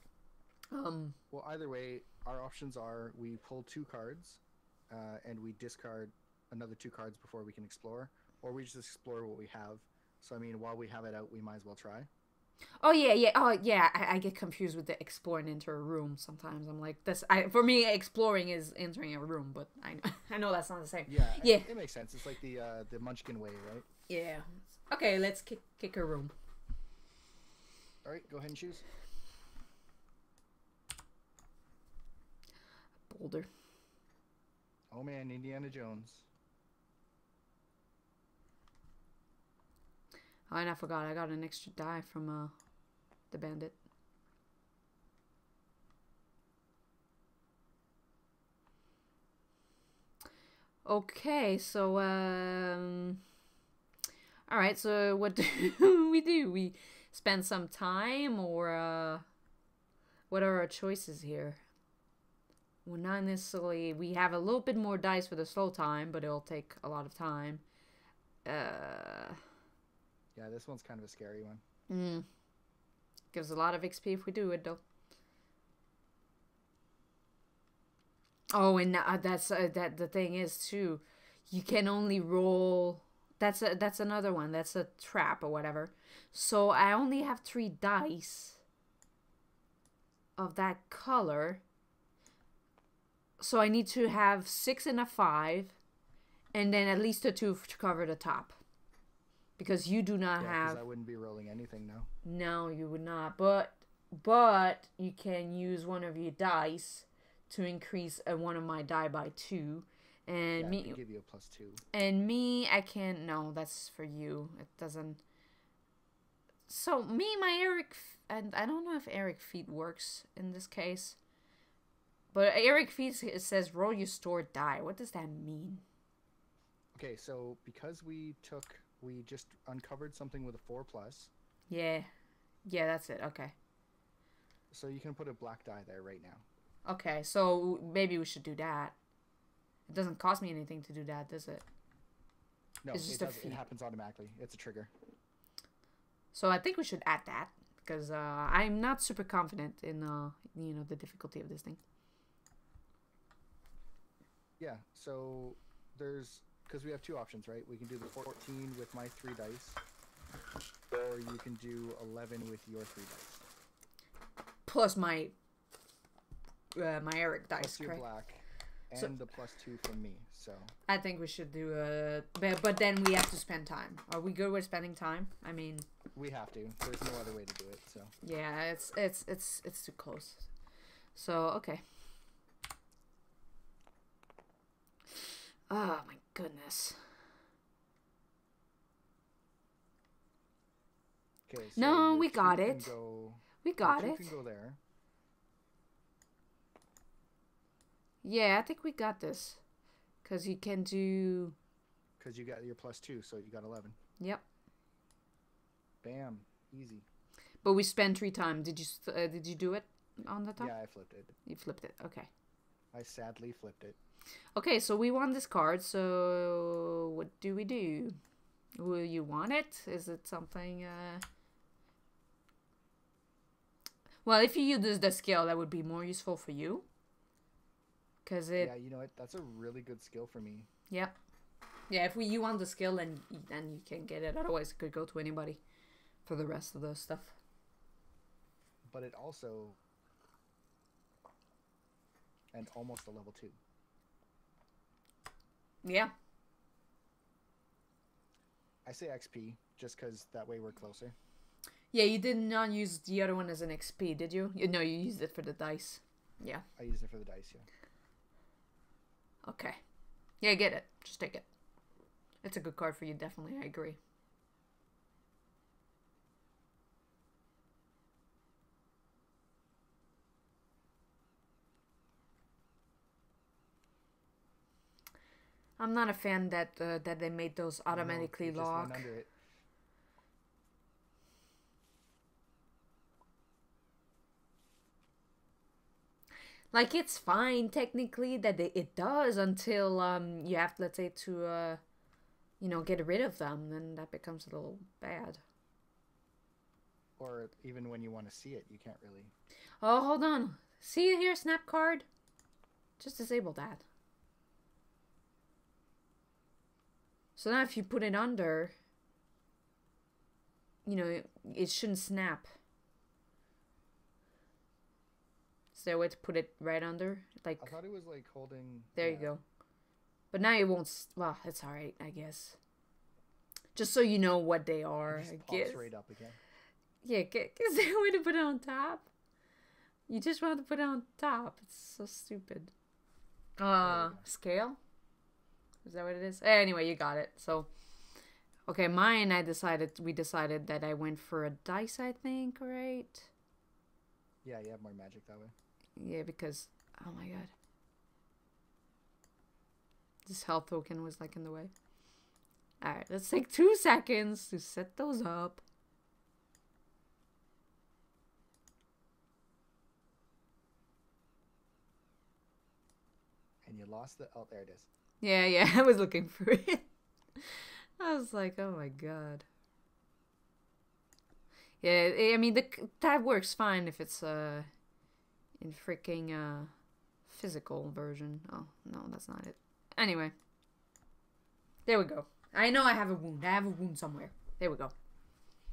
Well, either way, our options are we pull 2 cards and we discard another 2 cards before we can explore. Or we just explore what we have. So, I mean, while we have it out, we might as well try. Oh, yeah. Oh, yeah. I get confused with the exploring into a room sometimes. I'm like, for me, exploring is entering a room, but I know that's not the same. Yeah. Yeah. It makes sense. It's like the Munchkin way, right? Yeah. Okay, let's kick a room. All right, go ahead and choose. Boulder. Oh, man, Indiana Jones. Oh, and I forgot, I got an extra die from the bandit. Okay, so, alright, so what do we do? We spend some time, or, what are our choices here? Well, not necessarily. We have a little bit more dice for the slow time, but it'll take a lot of time. Yeah, this one's kind of a scary one. Gives a lot of XP if we do it, though. Oh, and that's that. The thing is too, you can only roll. That's another one. That's a trap or whatever. So I only have 3 dice of that color. So I need to have 6 and a 5, and then at least a 2 to cover the top. Because you do not have. I wouldn't be rolling anything now. No, you would not. But you can use one of your dice to increase one of my die by 2, and I me can give you a +2. And me, I can't. No, that's for you. It doesn't. So me, my Eric, and I don't know if Eric feat works in this case. But Eric feat, it says roll your stored die. What does that mean? Okay, so because we just uncovered something with a 4+. Yeah, that's it. Okay. So you can put a black die there right now. Okay, so maybe we should do that. It doesn't cost me anything to do that, does it? No, It's just it a doesn't. feat. It happens automatically. It's a trigger. So I think we should add that because I'm not super confident in the difficulty of this thing. Yeah, so because we have 2 options, right? We can do the 14 with my 3 dice, or you can do 11 with your 3 dice. Plus my Eric dice, Plus your correct? black, and So- the +2 from me. So I think we should do but then we have to spend time. Are we good with spending time? I mean, we have to. There's no other way to do it. So yeah, it's too close. So okay. Oh my goodness. okay. So No, your we 2 got can it. Go, We your got 2 it. can go there. Yeah, I think we got this. Cause you can do. Because you got your +2, so you got 11. Yep. Bam, easy. But we spent 3 times. Did you do it on the top? Yeah, I flipped it. You flipped it. Okay. I sadly flipped it. Okay, so we won this card. So what do we do? Will you want it? Is it something? Well, if you use the skill, that would be more useful for you. Cause it. Yeah, you know what? That's a really good skill for me. Yep. Yeah, if you want the skill, then you can get it. Otherwise, it could go to anybody for the rest of the stuff. But it also... And almost a level 2. Yeah. I say XP, just because that way we're closer. Yeah, you did not use the other one as an XP, did you? No, you used it for the dice. Yeah. I used it for the dice, yeah. Okay. Yeah, get it. Just take it. It's a good card for you, definitely. I agree. I'm not a fan that they made those automatically No, you just lock. went under it. Like, it's fine technically that it does until you have, let's say, to get rid of them. Then that becomes a little bad. Or even when you want to see it, you can't really. Oh, hold on. See here, snap card. Just disable that. So now if you put it under, it shouldn't snap. Is there a way to put it right under? Like, I thought it was like holding. there you go. But now it won't. Well, it's alright, I guess. Just so you know what they are, It I just pops guess. right up again. Yeah, is there a way to put it on top? You just want to put it on top. It's so stupid. we go. Scale? Is that what it is? Anyway, you got it. So, okay, mine, we decided that I went for a dice, I think, right? Yeah, you have more magic that way. Yeah, because, oh my god. This health token was like in the way. Alright, let's take 2 seconds to set those up. lost the. Oh, there it is. Yeah, yeah. I was looking for it. I was like, oh my god. Yeah, I mean that works fine if it's in freaking physical version. Oh no, that's not it. Anyway, there we go. I know I have a wound. I have a wound somewhere. There we go.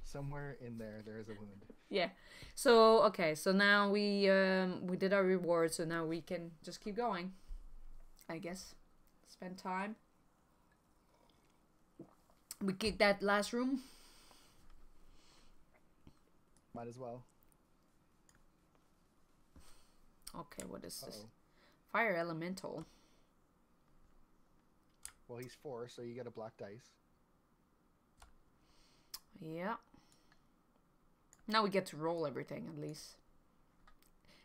Somewhere in there is a wound. Yeah. So okay. So now we did our reward. So now we can just keep going. I guess. Spend time. We kicked that last room. Might as well. Okay, what is this? Uh-oh. Fire elemental. Well, he's 4, so you get a black dice. Yeah. Now we get to roll everything at least.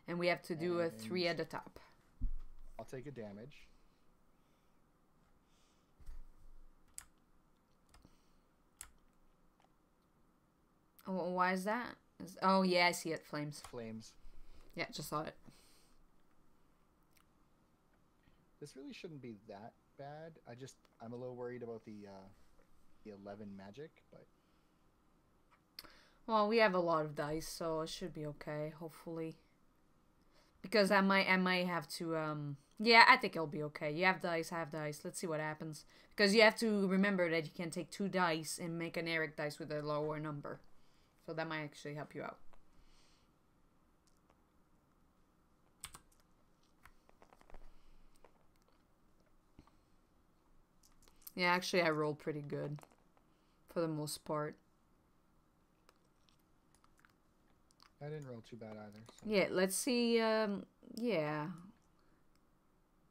And we have to do a 3 at the top. I'll take a damage. Oh, why is that? Oh, yeah, I see it. Flames. Flames. Yeah, just saw it. This really shouldn't be that bad. I'm a little worried about the 11 magic, but Well, we have a lot of dice, so it should be okay, hopefully. Because I might have to, yeah, I think it'll be okay. You have dice, I have dice. Let's see what happens. Because you have to remember that you can take 2 dice and make an Eric dice with a lower number. So that might actually help you out. Yeah, actually I rolled pretty good. For the most part. I didn't roll too bad either. So. Yeah, let's see, yeah.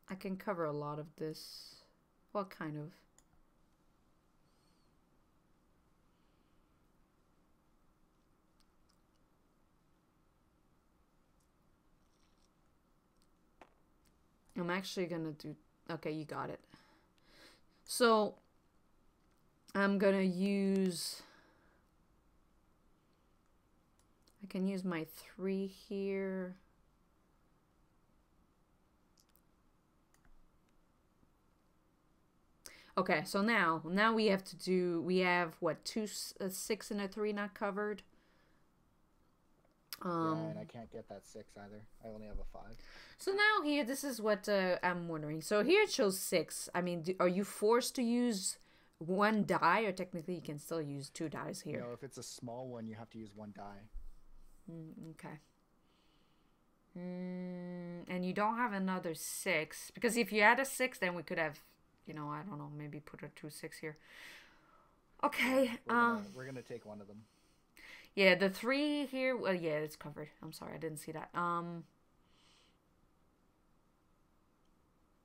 I can cover a lot of this. Well, kind of. I'm actually gonna do... Okay, you got it. So, I'm gonna use... I can use my 3 here. Okay, so now we have to do... We have, what, 2, 6 and a 3 not covered? Yeah, and I can't get that 6 either. I only have a 5. So now here, this is what I'm wondering. So here it shows 6. I mean, are you forced to use 1 die, or technically you can still use 2 dice here? No, if it's a small one, you have to use 1 die. Okay. And you don't have another 6, because if you had a 6, then we could have, you know, I don't know, maybe put a 2-6 here. Okay. We're gonna take one of them. Yeah, the 3 here. Well, yeah, it's covered. I'm sorry, I didn't see that.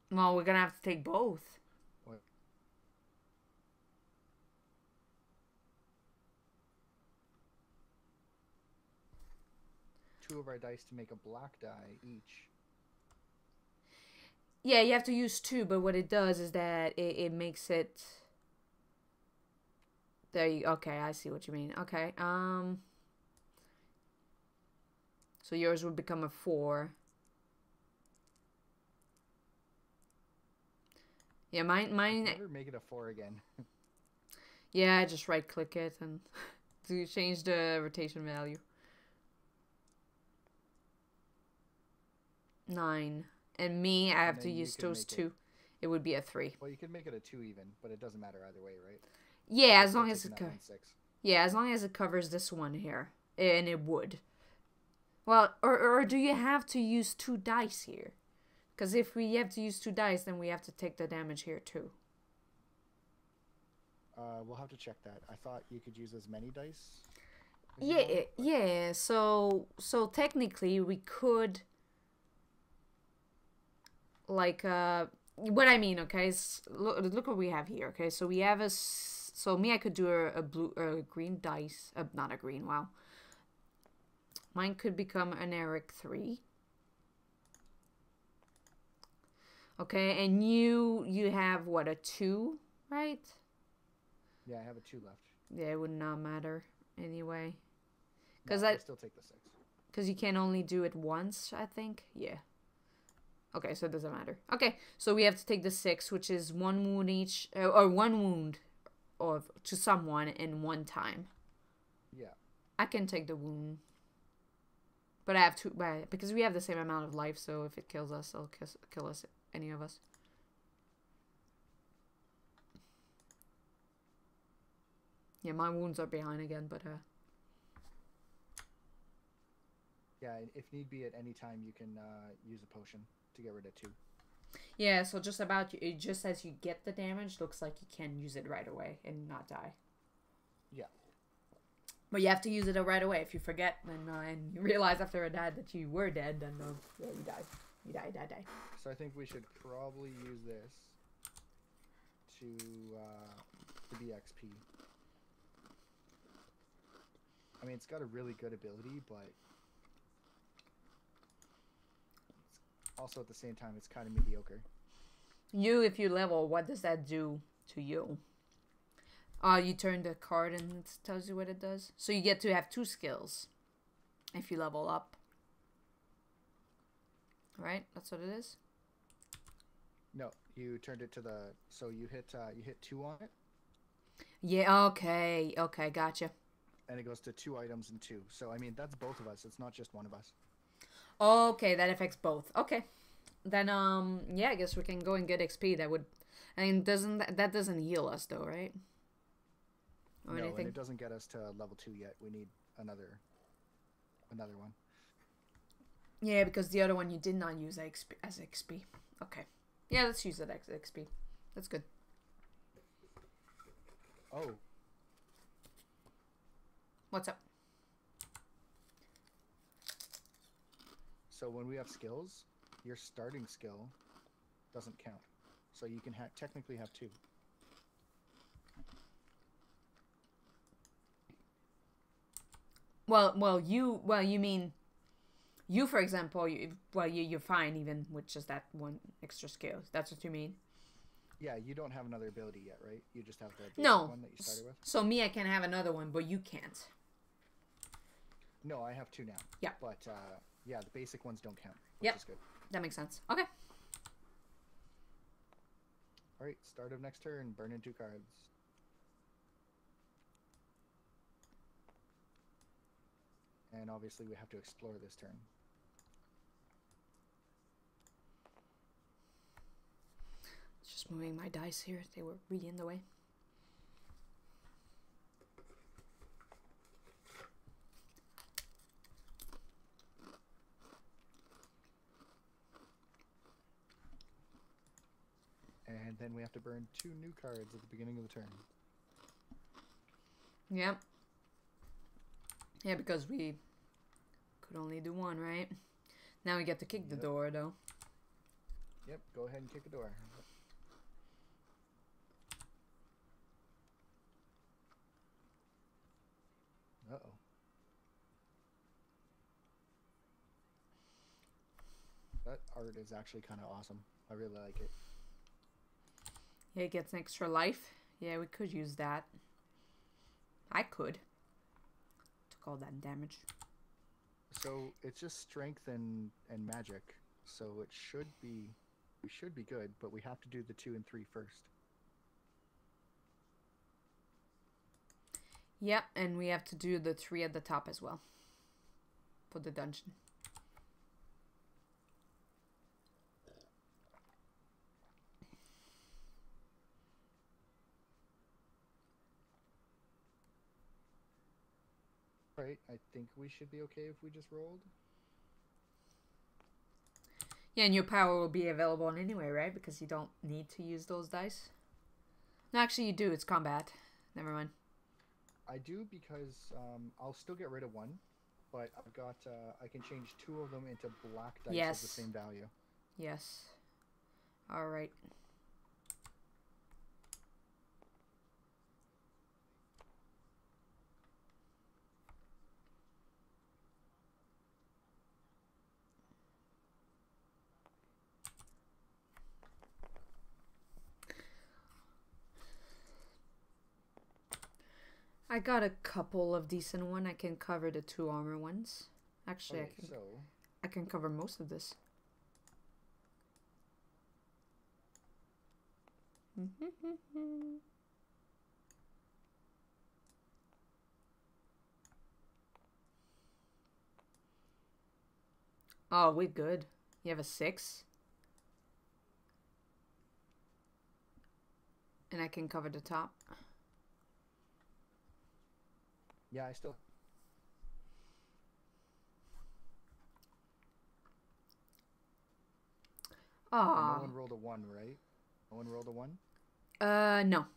Well, we're gonna have to take both. What? Two of our dice to make a black die each. Yeah, you have to use 2, but what it does is that it makes it... There you... Okay, I see what you mean. Okay, so yours would become a 4. Yeah, mine... Never make it a 4 again. Yeah, just right-click it and to change the rotation value. 9. And me, I have to use those 2. It would be a 3. Well, you could make it a 2 even, but it doesn't matter either way, right? Yeah, as long as it yeah, as long as it covers this one here, and it would. Well, or do you have to use 2 dice here? Because if we have to use 2 dice, then we have to take the damage here too. We'll have to check that. I thought you could use as many dice. Yeah, yeah. So technically we could. Like what I mean, okay, is look what we have here. Okay, so we have so me, I could do a green dice, not a green, wow. Mine could become an Eric 3. Okay, and you have what, a 2, right? Yeah, I have a 2 left. Yeah, it would not matter anyway. Because I still take the 6. Because you can only do it once, I think. Yeah. Okay, so it doesn't matter. Okay, so we have to take the 6, which is 1 wound each, or 1 wound of to someone in 1 time. Yeah. I can take the wound. But I have to, because we have the same amount of life, so if it kills us, it'll kill us, any of us. Yeah, my wounds are behind again, but Yeah, and if need be at any time, you can use a potion to get rid of 2. yeah, so just about, it just as you get the damage, looks like you can use it right away and not die. Yeah. But you have to use it right away. If you forget and you realize after a dead that you were dead, then yeah, you die. You die. So I think we should probably use this to be XP. I mean, it's got a really good ability, but it's also at the same time, it's kind of mediocre. If you level, what does that do to you? You turn the card and it tells you what it does. So you get to have 2 skills if you level up. Right? That's what it is? No, you turned it to the... So you hit 2 on it. Yeah, okay. Okay, gotcha. And it goes to 2 items and 2. So, I mean, that's both of us. It's not just one of us. Okay, that affects both. Okay. Then, yeah, I guess we can go and get XP. That would... I mean, that doesn't heal us, though, right? Or no, anything? and it doesn't get us to level 2 yet. We need another one. Yeah, because the other one you did not use as XP. Okay. Yeah, let's use it as XP. That's good. Oh. What's up? So when we have skills, your starting skill doesn't count. So you can technically have 2. Well, you mean, you, for example, you're fine even with just that 1 extra skill. That's what you mean? Yeah, you don't have another ability yet, right? You just have the basic one that you started with? So me, I can have another one, but you can't. No, I have 2 now. Yeah. But, yeah, the basic ones don't count, which Yep. is good. That makes sense. Okay. Alright, start of next turn, burn in 2 cards. And obviously we have to explore this turn. Just moving my dice here. They were really in the way. And then we have to burn 2 new cards at the beginning of the turn. Yep. Yeah, because we could only do 1, right? Now we get to kick the door, though. Yep, go ahead and kick the door. Uh-oh. That art is actually kind of awesome. I really like it. Yeah, it gets an extra life. Yeah, we could use that. I could. Took all that damage. So it's just strength and magic. So it should be, we should be good, but we have to do the 2 and 3 first. Yep, and we have to do the 3 at the top as well. For the dungeon. Right, I think we should be okay if we just rolled. Yeah, and your power will be available anyway, right? Because you don't need to use those dice. No, actually you do. It's combat. Never mind. I do because I'll still get rid of 1, but I've got I can change 2 of them into black dice of the same value. Yes. All right. I got a couple of decent ones. I can cover the 2 armor ones. Actually, Okay, I can cover most of this. Oh, we're good. You have a 6. And I can cover the top. Yeah, I still. And no Oh. one rolled a 1, right? No one rolled a 1? No.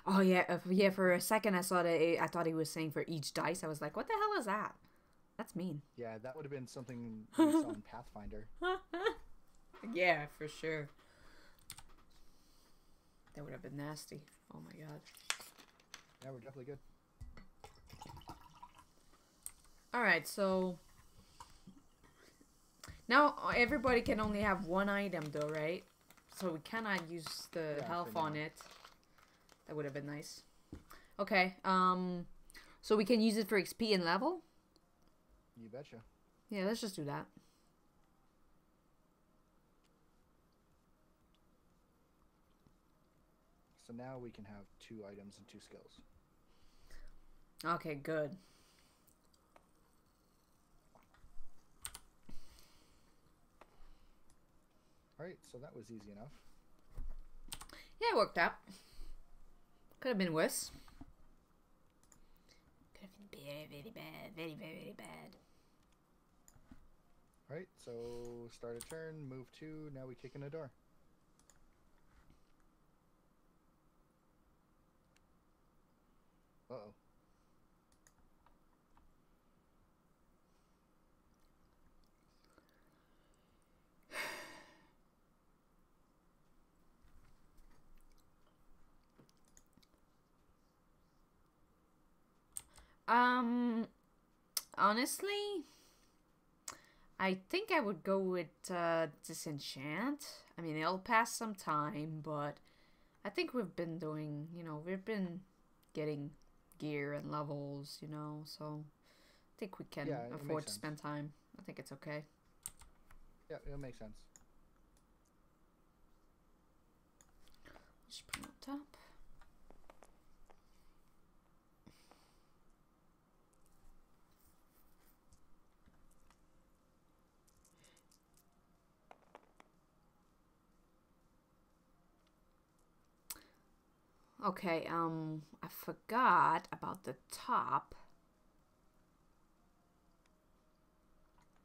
Oh, yeah. Yeah, for a second I saw that. I thought he was saying for each dice. I was like, what the hell is that? That's mean. Yeah, that would have been something we saw in Pathfinder. Yeah, for sure. That would have been nasty. Oh my god. Yeah, we're definitely good. Alright, so... Now, everybody can only have one item though, right? So we cannot use the Yeah, health for on now. it. That would have been nice. Okay, so we can use it for XP and level? You betcha. Yeah, let's just do that. So now we can have 2 items and 2 skills. Okay, good. Alright, so that was easy enough. Yeah, it worked out. Could have been worse. Could have been very, very bad. Very, very, very bad. Alright, so start a turn, move 2, now we kick in a door. Uh-oh. Honestly, I think I would go with Disenchant. I mean, it'll pass some time, but I think we've been doing, we've been getting gear and levels, so I think we can Yeah, it afford makes to sense. spend time. I think it's okay. Yeah, it makes sense. Just put it on top. Okay, I forgot about the top.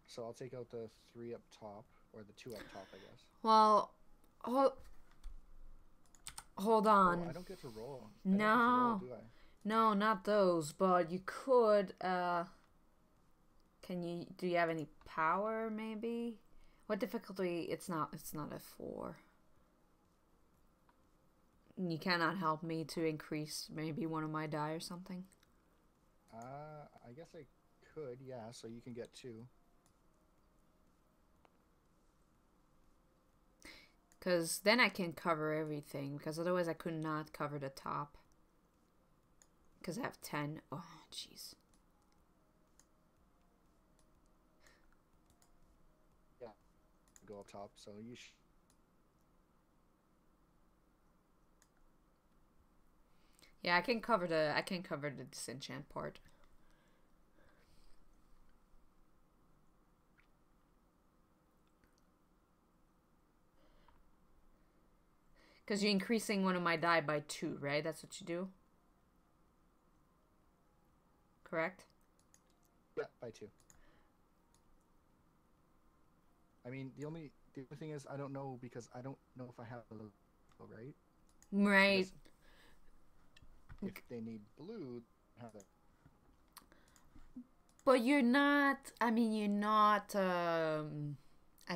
So I'll take out the 3 up top, or the 2 up top, I guess. Well, hold on. Oh, I don't get to roll. I don't get to roll, do I? No, not those, but you could, do you have any power, maybe? What difficulty? It's not a 4. You cannot help me to increase maybe one of my die or something? I guess I could, yeah, so you can get 2. Because then I can cover everything, because otherwise I could not cover the top. Because I have 10. Oh, jeez. Yeah, go up top, so you Yeah, I can cover the disenchant part. Because you're increasing one of my die by 2, right? That's what you do? Correct? Yeah, by 2. I mean, the only thing is, I don't know, because I don't know if I have the logo, right? Right. If they need blue, have it. But you're not, I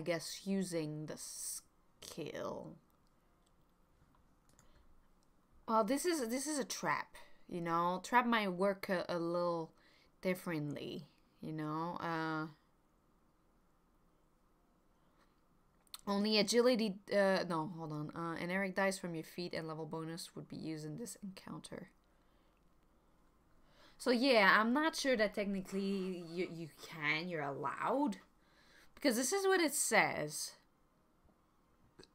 guess, using the skill. Well, this is a trap, Trap might work a little differently, Only agility, no, hold on. An Eric dice from your feet and level bonus would be used in this encounter. So yeah, I'm not sure that technically you're allowed. Because this is what it says.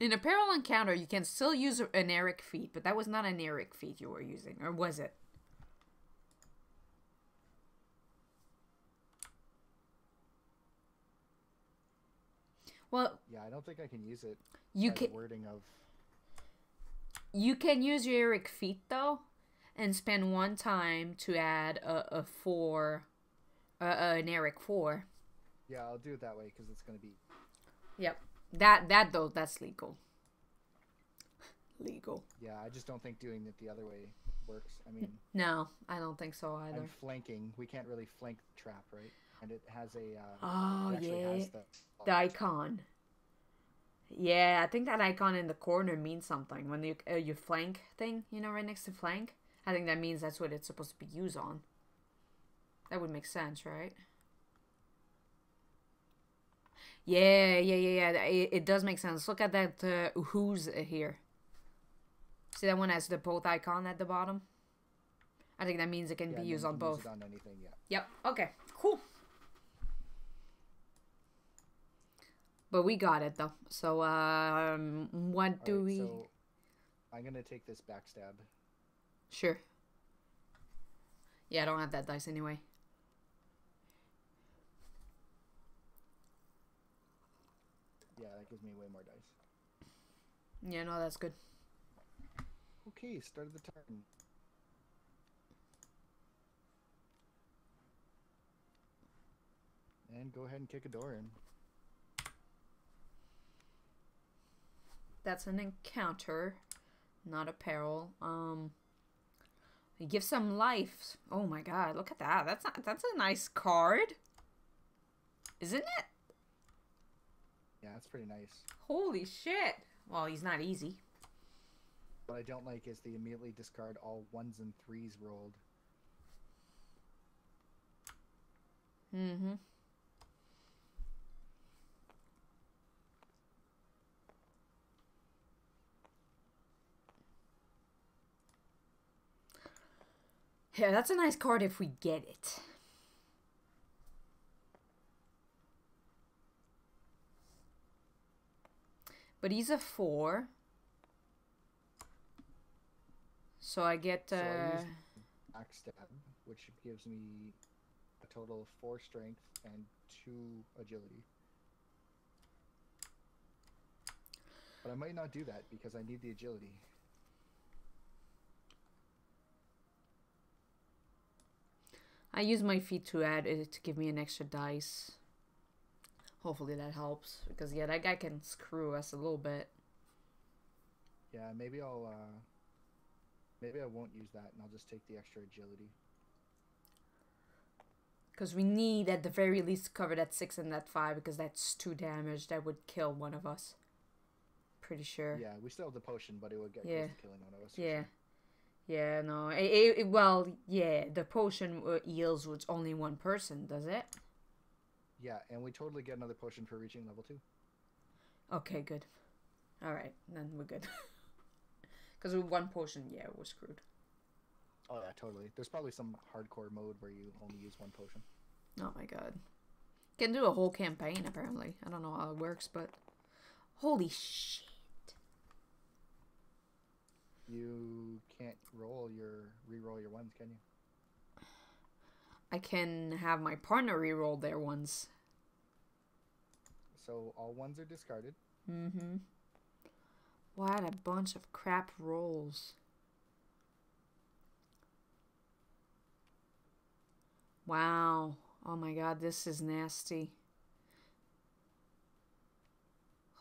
In a parallel encounter, you can still use an Eric feat, but that was not an Eric feat you were using, or was it? Well, Yeah, I don't think I can use it. you by can the wording of. use your Eric feat though, and spend one time to add a 4, an Eric 4. Yeah, I'll do it that way because it's gonna be. Yep. That though, that's legal. Legal. Yeah, I just don't think doing it the other way works. I mean, No, I don't think so either. I'm flanking. We can't really flank the trap, right? And it has a. Oh, it actually yeah. has The icon. Yeah, I think that icon in the corner means something. When you flank thing, you know, right next to flank. I think that means that's what it's supposed to be used on. That would make sense, right? Yeah. It does make sense. Look at that who's here. See that one has the both icon at the bottom? I think that means it can be used on both. Use it on anything, yeah. Yep. Okay. Cool. But we got it though. So what do Alright, we? So I'm gonna take this backstab. Sure. Yeah, I don't have that dice anyway. Yeah, that gives me way more dice. Yeah, no, that's good. Okay, start of the turn. And go ahead and kick a door in. That's an encounter, not a peril. You give some life. Oh my god, look at that. That's a nice card. Isn't it? Yeah, that's pretty nice. Holy shit. Well, he's not easy. What I don't like is they immediately discard all 1s and 3s rolled. Mm-hmm. Yeah, that's a nice card if we get it. But he's a 4. So I get So I use backstab, which gives me a total of 4 strength and 2 agility. But I might not do that because I need the agility. I use my feet to add it to give me an extra dice. Hopefully that helps. Because, yeah, that guy can screw us a little bit. Yeah, maybe I won't use that and I'll just take the extra agility. Because we need, at the very least, cover that 6 and that 5. Because that's 2 damage. That would kill one of us. Pretty sure. Yeah, we still have the potion, but it would get Yeah. close to killing one of us. for Yeah. sure. Yeah, no. Well, yeah, the potion heals with only one person, does it? Yeah, and we totally get another potion for reaching level 2. Okay, good. Alright, then we're good. Because with one potion, yeah, we're screwed. Oh yeah, totally. There's probably some hardcore mode where you only use 1 potion. Oh my god. Can do a whole campaign, apparently. I don't know how it works, but... Holy shit. You can't re-roll your 1s, can you? I can have my partner reroll their ones. So all 1s are discarded. Mm-hmm. What a bunch of crap rolls. Wow. Oh my god, this is nasty.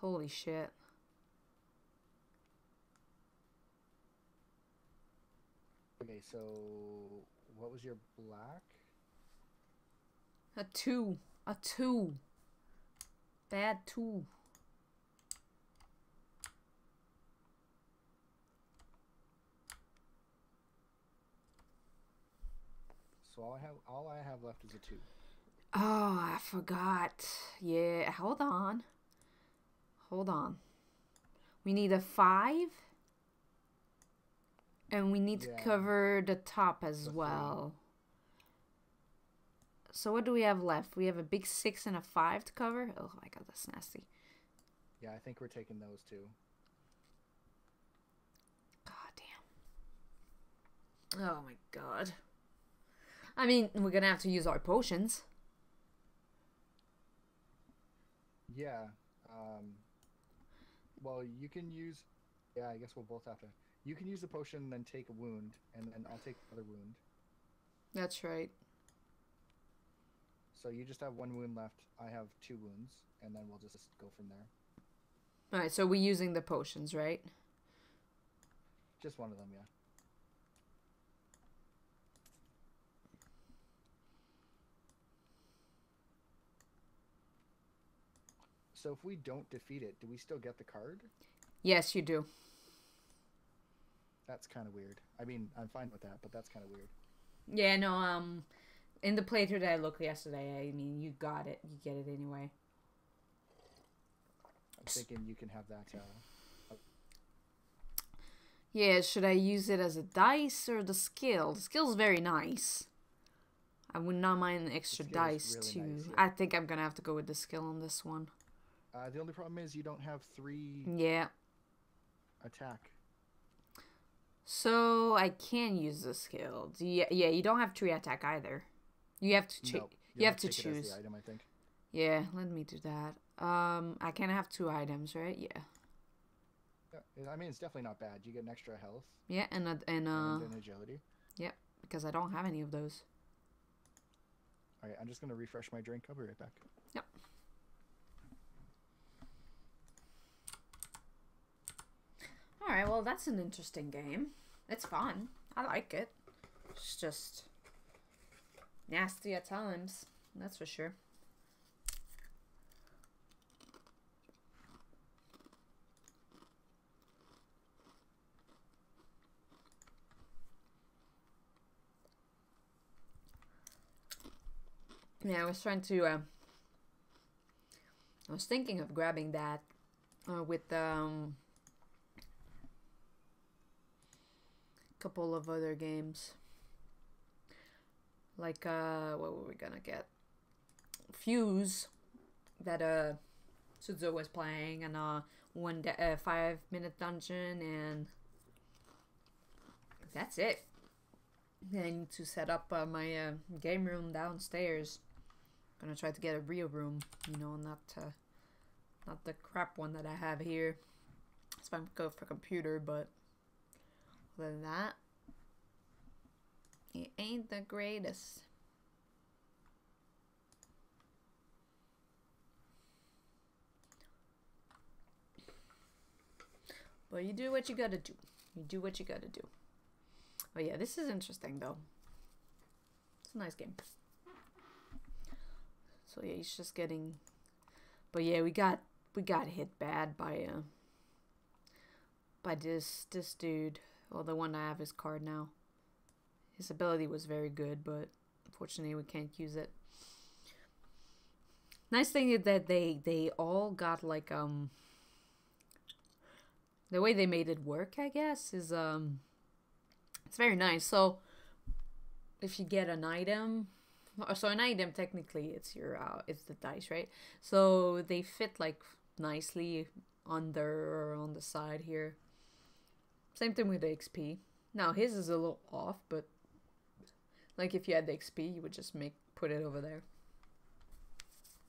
Holy shit. Okay, so what was your black? A 2. A 2. Bad 2. So all I have left is a 2. Oh, I forgot. Yeah, hold on. Hold on. We need a 5. And we need to Yeah. cover the top as The 3. well. So what do we have left? We have a big 6 and a 5 to cover. Oh my god, that's nasty. Yeah, I think we're taking those 2. Oh my god. I mean, we're gonna have to use our potions. Yeah. Well, you can use. Yeah, I guess we'll both have to. You can use the potion and then take a wound, and then I'll take another wound. That's right. So you just have 1 wound left. I have 2 wounds, and then we'll just go from there. Alright, so we're using the potions, right? Just one of them, yeah. So if we don't defeat it, do we still get the card? Yes, you do. That's kind of weird. I mean, I'm fine with that, but that's kind of weird. Yeah, no, in the playthrough that I looked yesterday, I mean, you got it. You get it anyway. I'm thinking you can have that. Yeah, should I use it as a dice or the skill? The skill's very nice. I would not mind an extra skill is dice really too. nice, yeah. I think I'm gonna have to go with the skill on this one. The only problem is you don't have 3 Yeah. attack. So I can use the skill. Yeah, you don't have 3 attack either. You have to No, you have to take it as choose. the item, I think. Yeah, let me do that. I can have 2 items, right? Yeah. Yeah, I mean, it's definitely not bad. You get an extra health Yeah, and and an agility. yeah, because I don't have any of those. All right, I'm just gonna refresh my drink. I'll be right back. Yep. All right, well, that's an interesting game. It's fun. I like it. It's just nasty at times. That's for sure. Yeah, I was trying to. I was thinking of grabbing that with couple of other games. Like what were we gonna get? Fuse that Sudzo was playing, and 5-minute dungeon, and that's it. Then I need to set up my game room downstairs. Gonna try to get a real room, you know, not the crap one that I have here. So I'm go for computer, but other than that, it ain't the greatest. But you do what you gotta do. You do what you gotta do. Oh yeah, this is interesting though. It's a nice game. So yeah, he's just getting. But yeah, we got hit bad by this dude. Well, the one I have his card now. His ability was very good, but unfortunately we can't use it. Nice thing is that they all got like the way they made it work, I guess, is it's very nice. So if you get an item, so an item technically it's your it's the dice, right? So they fit like nicely under or on the side here. Same thing with the XP. Now his is a little off, but like if you had the XP, you would just put it over there.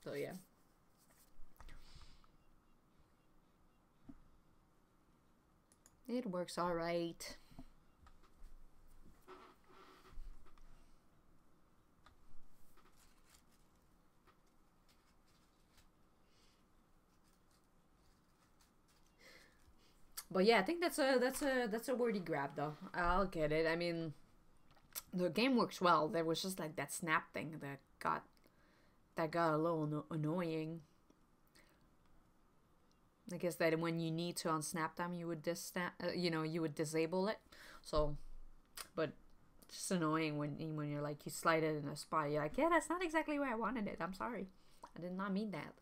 So yeah. It works all right. But yeah, I think that's a worthy grab though. I'll get it. I mean, the game works well. There was just like that snap thing that got a little annoying. I guess that when you need to unsnap them, you would you would disable it. So, but it's just annoying when you're like you slide it in a spot. You're like, yeah, that's not exactly where I wanted it. I'm sorry, I did not mean that.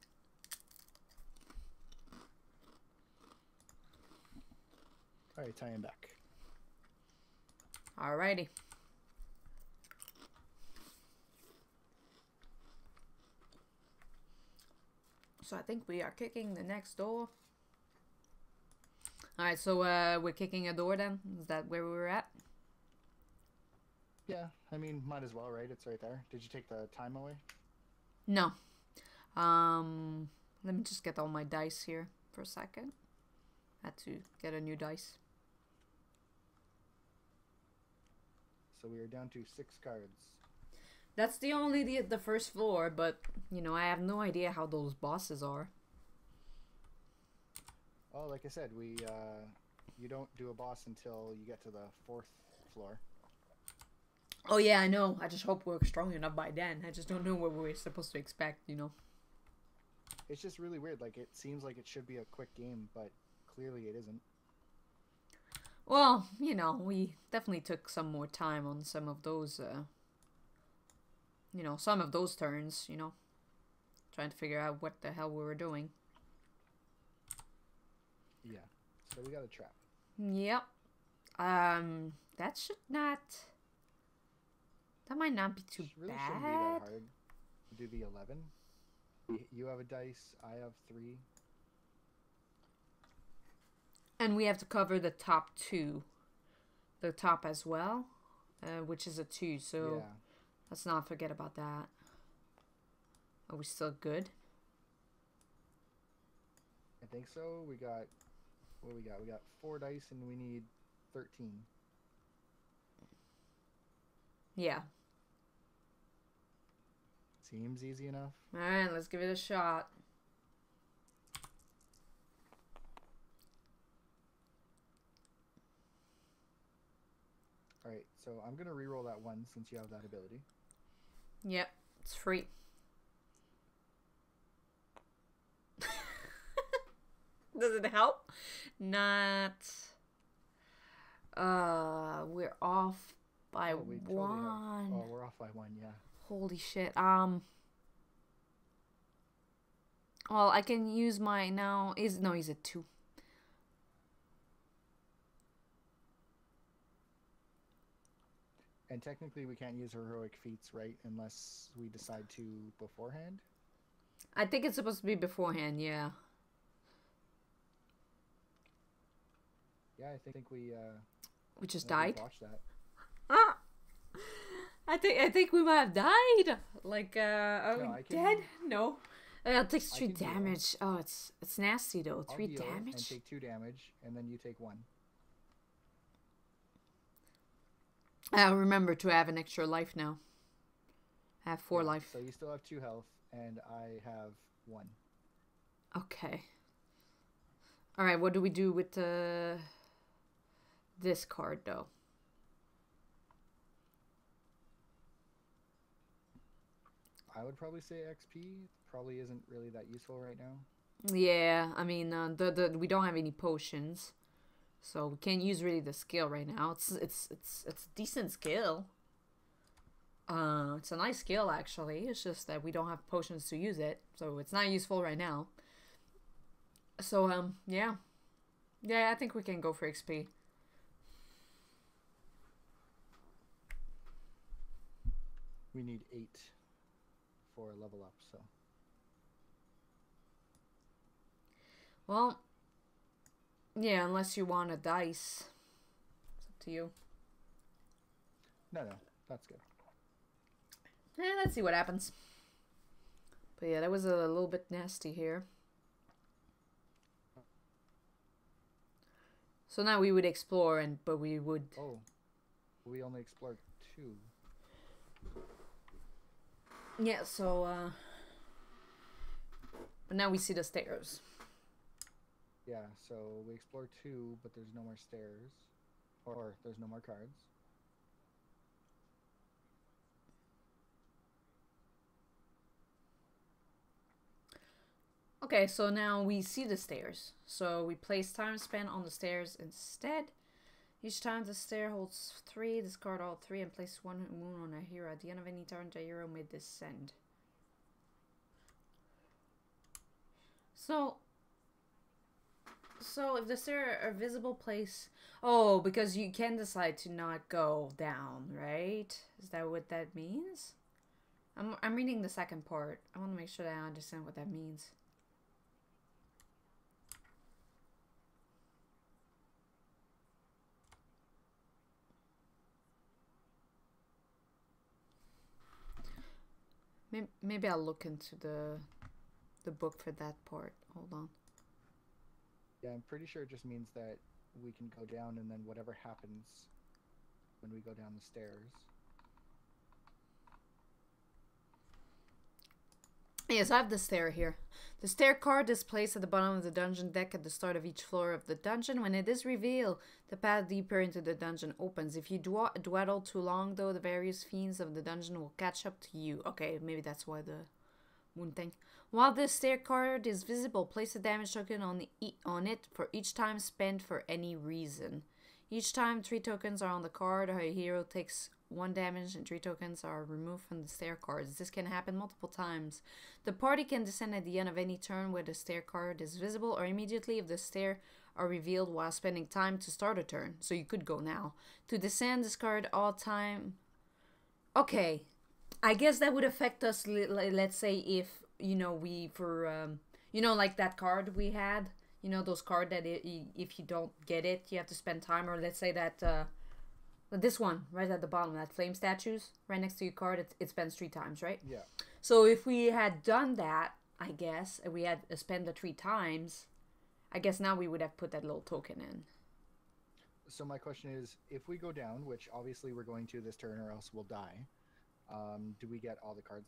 All right, tie him back. Alrighty. So I think we are kicking the next door. Alright, so we're kicking a door then? Is that where we were at? Yeah, I mean, might as well, right? It's right there. Did you take the time away? No. Let me just get all my dice here for a second. Had to get a new dice. So we are down to 6 cards. That's the first floor, but you know I have no idea how those bosses are. Oh, like I said, you don't do a boss until you get to the 4th floor. Oh yeah, I know. I just hope we're strong enough by then. I just don't know what we're supposed to expect, you know. It's just really weird. Like, it seems like it should be a quick game, but clearly it isn't. Well, you know, we definitely took some more time on some of those, you know, some of those turns, you know. Trying to figure out what the hell we were doing. Yeah. So we got a trap. Yep. That should not... That might not be too Really bad. shouldn't be that hard. Do the 11. You have a dice. I have 3. And we have to cover the top 2. The top as well. Which is a 2, so Yeah. let's not forget about that. Are we still good? I think so. We got... What do we got? We got 4 dice and we need 13. Yeah. Seems easy enough. Alright, let's give it a shot. Alright, so I'm going to reroll that 1 since you have that ability. Yep, it's free. Does it help? Not. We're off by Oh, we totally one. have... Oh, we're off by 1, yeah. Holy shit. Well, I can use my now. No, he's at 2. And technically we can't use heroic feats, right? Unless we decide to beforehand. I think it's supposed to be beforehand, yeah. Yeah, I think we just I think died. we've watched that. Ah! I think we might have died. Like, are No, we I can- dead? No. It takes I 3 can heal. damage. Oh, it's nasty though. I'll 3 heal and damage. take 2 damage, and then you take 1. Remember to have an extra life now. I have 4 Yeah, life. So you still have 2 health, and I have 1. Okay. Alright, what do we do with this card though? I would probably say XP probably isn't really that useful right now. Yeah, I mean, we don't have any potions, so we can't use really the skill right now. It's a decent skill. It's a nice skill actually. It's just that we don't have potions to use it, so it's not useful right now. So yeah, I think we can go for XP. We need 8 for a level up, so. Well, yeah, unless you want a dice, it's up to you. No, that's good. Let's see what happens. But yeah, that was a little bit nasty here. So now we would explore, but we would... Oh, we only explored 2. Yeah, so, but now we see the stairs. Yeah, so we explored 2, but there's no more stairs. Or there's no more cards. Okay, so now we see the stairs. So we place time spent on the stairs instead. Each time the stair holds 3, discard all 3 and place 1 moon on a hero. At the end of any turn, the hero may descend. So if the stairs are visible, place... Oh, because you can decide to not go down, right? Is that what that means? I'm reading the second part. I want to make sure that I understand what that means. Maybe I'll look into the book for that part. Hold on. Yeah, I'm pretty sure it just means that we can go down and then whatever happens when we go down the stairs. Yes, I have the stair here. The stair card is placed at the bottom of the dungeon deck at the start of each floor of the dungeon. When it is revealed, the path deeper into the dungeon opens. If you dawdle too long, though, the various fiends of the dungeon will catch up to you. Okay, maybe that's why the moon thing. While the stair card is visible, place a damage token on it for each time spent for any reason. Each time 3 tokens are on the card, a hero takes 1 damage and 3 tokens are removed from the stair cards. This can happen multiple times. The party can descend at the end of any turn where the stair card is visible, or immediately if the stair are revealed while spending time to start a turn. So you could go now. To descend, discard all time. Okay, I guess that would affect us. Let's say if like that card we had. You know, those cards that if you don't get it, you have to spend time. Or let's say that this one right at the bottom, that flame statues right next to your card, it spends 3 times, right? Yeah. So if we had done that, I guess, and we had spent the 3 times, I guess now we would have put that little token in. So my question is, if we go down, which obviously we're going to this turn or else we'll die, do we get all the cards?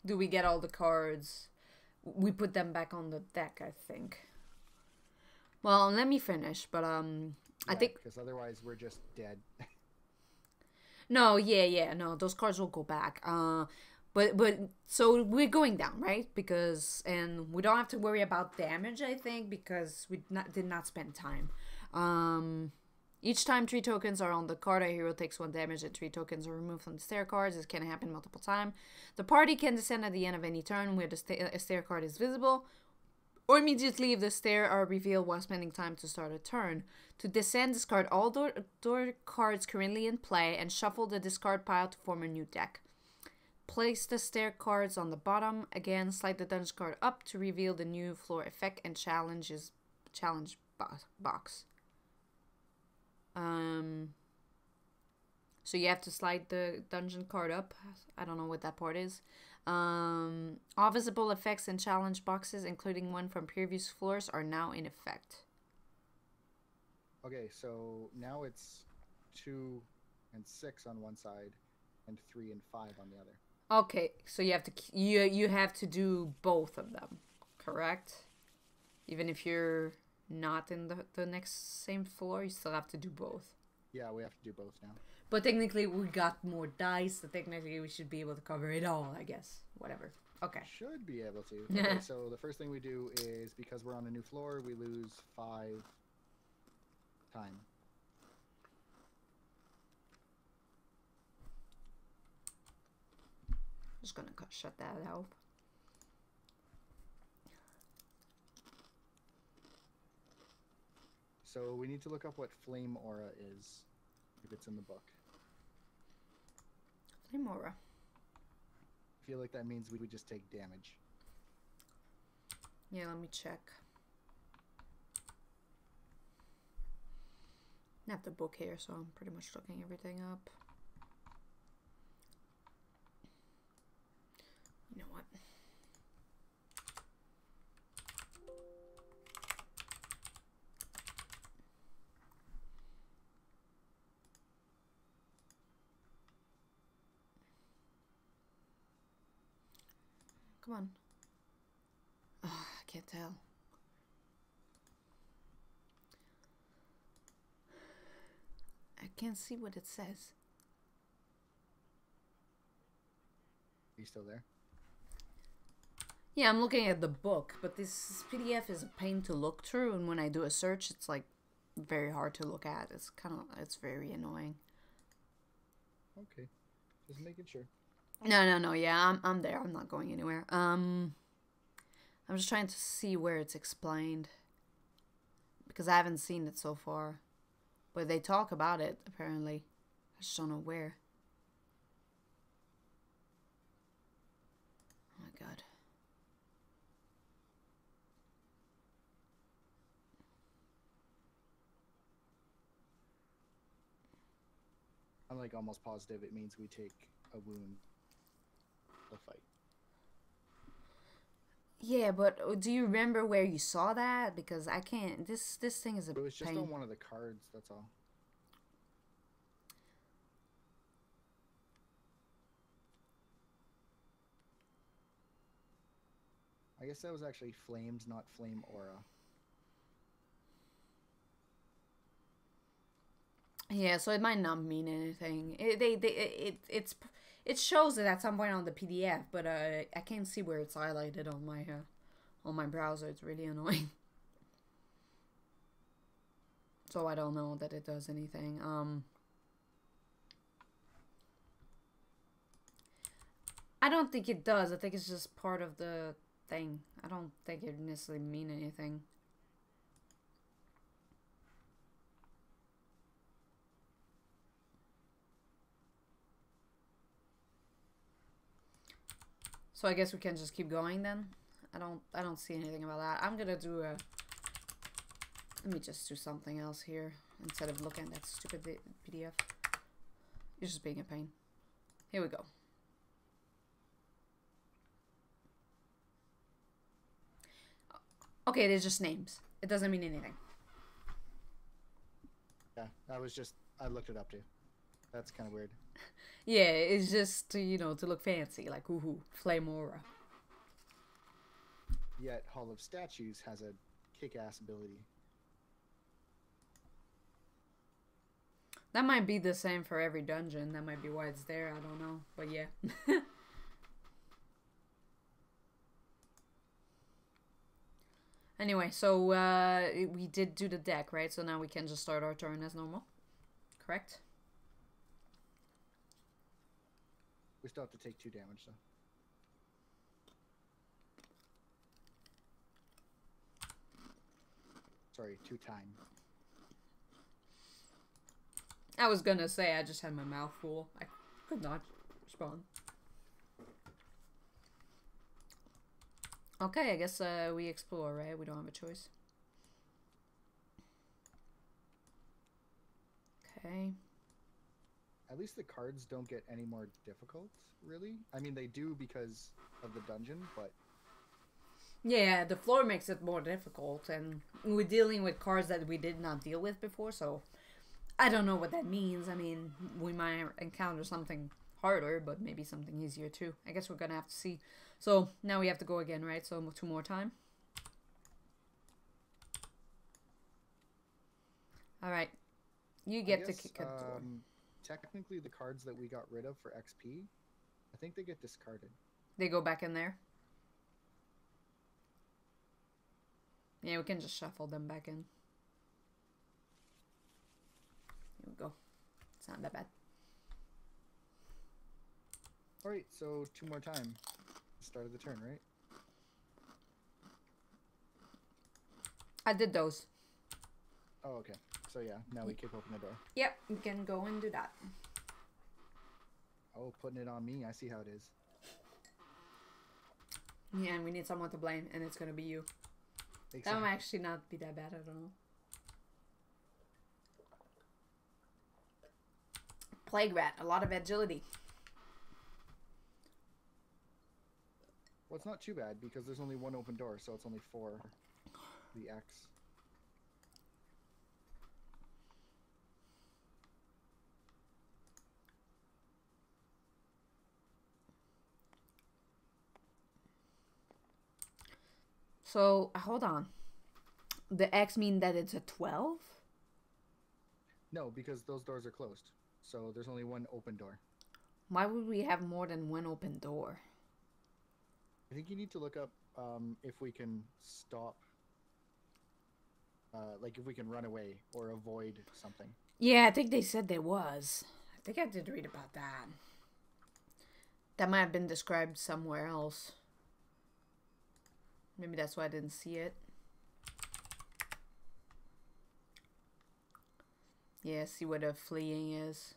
Do we get all the cards? We put them back on the deck, I think. Well, let me finish, but I think because otherwise we're just dead. No, no, those cards will go back. But so we're going down, right? And we don't have to worry about damage, I think, because we did not spend time. Each time 3 tokens are on the card, a hero takes 1 damage and 3 tokens are removed from the stair cards. This can happen multiple times. The party can descend at the end of any turn where a stair card is visible, or immediately if the stair are revealed while spending time to start a turn. To descend, discard all door cards currently in play and shuffle the discard pile to form a new deck. Place the stair cards on the bottom. Again, slide the dungeon card up to reveal the new floor effect and challenge box. So you have to slide the dungeon card up. I don't know what that part is. All visible effects and challenge boxes, including one from previous floors, are now in effect. Okay, so now it's 2 and 6 on one side, and 3 and 5 on the other. Okay, so you have to do both of them, correct? Even if you're not in the next same floor, you still have to do both. Yeah, we have to do both now. But technically, we got more dice, so technically we should be able to cover it all, I guess. Whatever. Okay. Should be able to. Okay, so the first thing we do is, because we're on a new floor, we lose 5 time. Just gonna shut that out. So we need to look up what flame aura is, if it's in the book. Flame aura. I feel like that means we would just take damage. Yeah, let me check. I have the book here, so I'm pretty much looking everything up. You know what? Come on. Oh, I can't tell. I can't see what it says. Are you still there? Yeah, I'm looking at the book, but this PDF is a pain to look through, and when I do a search, it's like very hard to look at. It's very annoying. Okay, just making sure. No. Yeah, I'm there. I'm not going anywhere. I'm just trying to see where it's explained, because I haven't seen it so far, but they talk about it apparently. I just don't know where. Oh my god. I'm like almost positive it means we take a wound the fight. Yeah, but do you remember where you saw that? Because I can't. This thing is a It was just pain. on one of the cards, that's all. I guess that was actually flames, not flame aura. Yeah, so it might not mean anything. It shows it at some point on the PDF, but I can't see where it's highlighted on my browser. It's really annoying. So I don't know that it does anything. I don't think it does. I think it's just part of the thing. I don't think it necessarily mean anything. So I guess we can just keep going then. I don't see anything about that. I'm gonna do a. Let me just do something else here instead of looking at that stupid PDF. You're just being a pain. Here we go. Okay, they're just names. It doesn't mean anything. Yeah, I looked it up too. That's kind of weird. Yeah, it's just to, you know, to look fancy, like woohoo, flame aura. Yet Hall of Statues has a kick-ass ability. That might be the same for every dungeon. That might be why it's there. I don't know, but yeah. Anyway, so we did do the deck, right? So now we can just start our turn as normal, correct? We still have to take 2 damage, though. Sorry, 2 time. I was gonna say I just had my mouth full. I could not respond. Okay, I guess we explore, right? We don't have a choice. Okay. At least the cards don't get any more difficult, really. I mean, they do because of the dungeon, but... Yeah, the floor makes it more difficult, and we're dealing with cards that we did not deal with before, so... I don't know what that means. I mean, we might encounter something harder, but maybe something easier too. I guess we're gonna have to see. So, now we have to go again, right? So, 2 more time. Alright. You get to kick a door. Technically, the cards that we got rid of for XP, I think they get discarded. They go back in there? Yeah, we can just shuffle them back in. Here we go. It's not that bad. Alright, so 2 more time. Start of the turn, right? I did those. Oh, okay. So yeah, now we kick open the door. Yep, you can go and do that. Oh, putting it on me. I see how it is. Yeah, and we need someone to blame, and it's gonna be you. Exactly. That might actually not be that bad, I don't know. Plague Rat, a lot of agility. Well, it's not too bad because there's only 1 open door, so it's only 4 the X. So, hold on. The X mean that it's a 12? No, because those doors are closed. So there's only 1 open door. Why would we have more than 1 open door? I think you need to look up if we can stop, like if we can run away or avoid something. Yeah, I think they said there was. I think I did read about that. That might have been described somewhere else. Maybe that's why I didn't see it. Yeah, see what a fleeing is.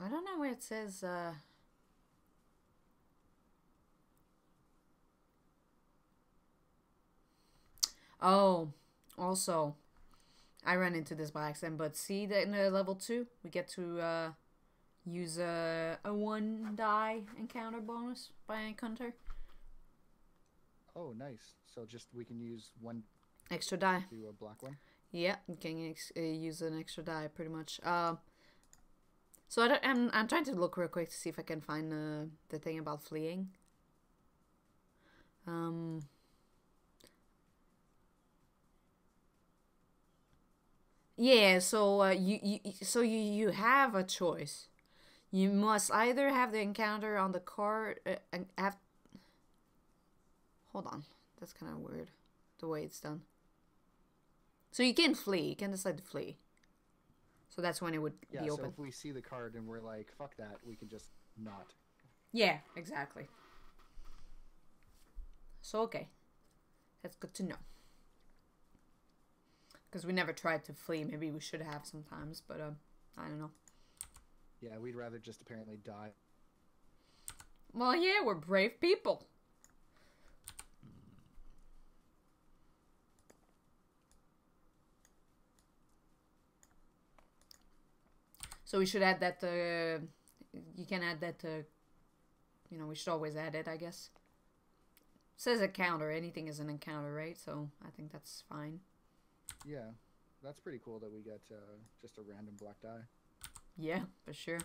I don't know where it says Oh, also, I ran into this by accident, but see that in the level 2, we get to use a 1 die encounter bonus by encounter. Oh, nice. So just we can use one Extra die. to a black one. Yeah, you can use an extra die pretty much. So I'm trying to look real quick to see if I can find the thing about fleeing. Yeah, so you have a choice. You must either have the encounter on the card and have. Hold on, that's kind of weird, the way it's done. So you can flee. You can decide to flee. So that's when it would Yeah, be so open. if we see the card and we're like, fuck that, we can just not. Yeah, exactly. So okay, that's good to know. Because we never tried to flee. Maybe we should have sometimes, but I don't know. Yeah, we'd rather just apparently die. Well, yeah, we're brave people. So we should add that. You can add that. You know, we should always add it, I guess. It says encounter. Anything is an encounter, right? So I think that's fine. Yeah, that's pretty cool that we get just a random black die. Yeah, for sure.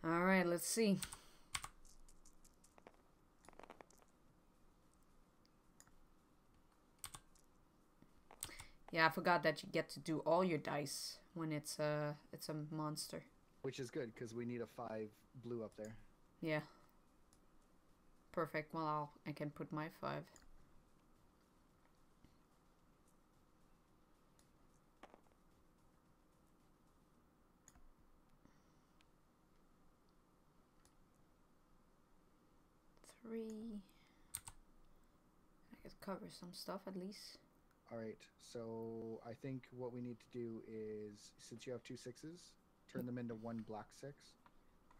All right, let's see. Yeah, I forgot that you get to do all your dice when it's a monster. Which is good, because we need a 5 blue up there. Yeah. Perfect. Well, I can put my 5. Three. I could cover some stuff at least. Alright, so I think what we need to do is, since you have 2 6s, turn them into 1 black 6.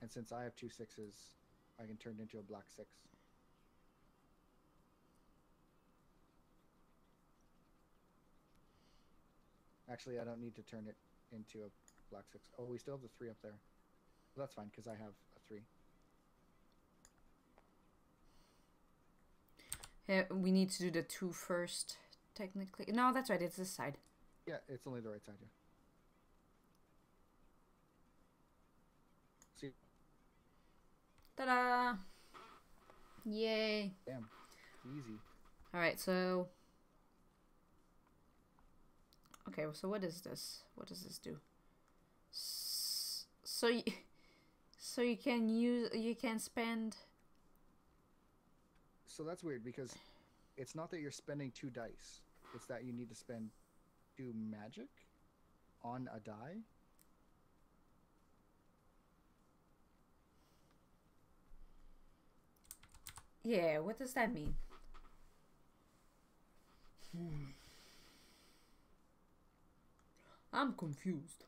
And since I have 2 6s, I can turn it into a black 6. Actually, I don't need to turn it into a black 6. Oh, we still have the 3 up there. Well, that's fine, because I have a 3. Yeah, we need to do the 2 first, technically. No, that's right. It's this side. Yeah, it's only the right side, yeah. See? Ta-da! Yay! Damn. Easy. Alright, so... Okay, so what is this? What does this do? So you can spend... So that's weird, because it's not that you're spending 2 dice. It's that you need to spend 2 magic on a die. Yeah, what does that mean? I'm confused.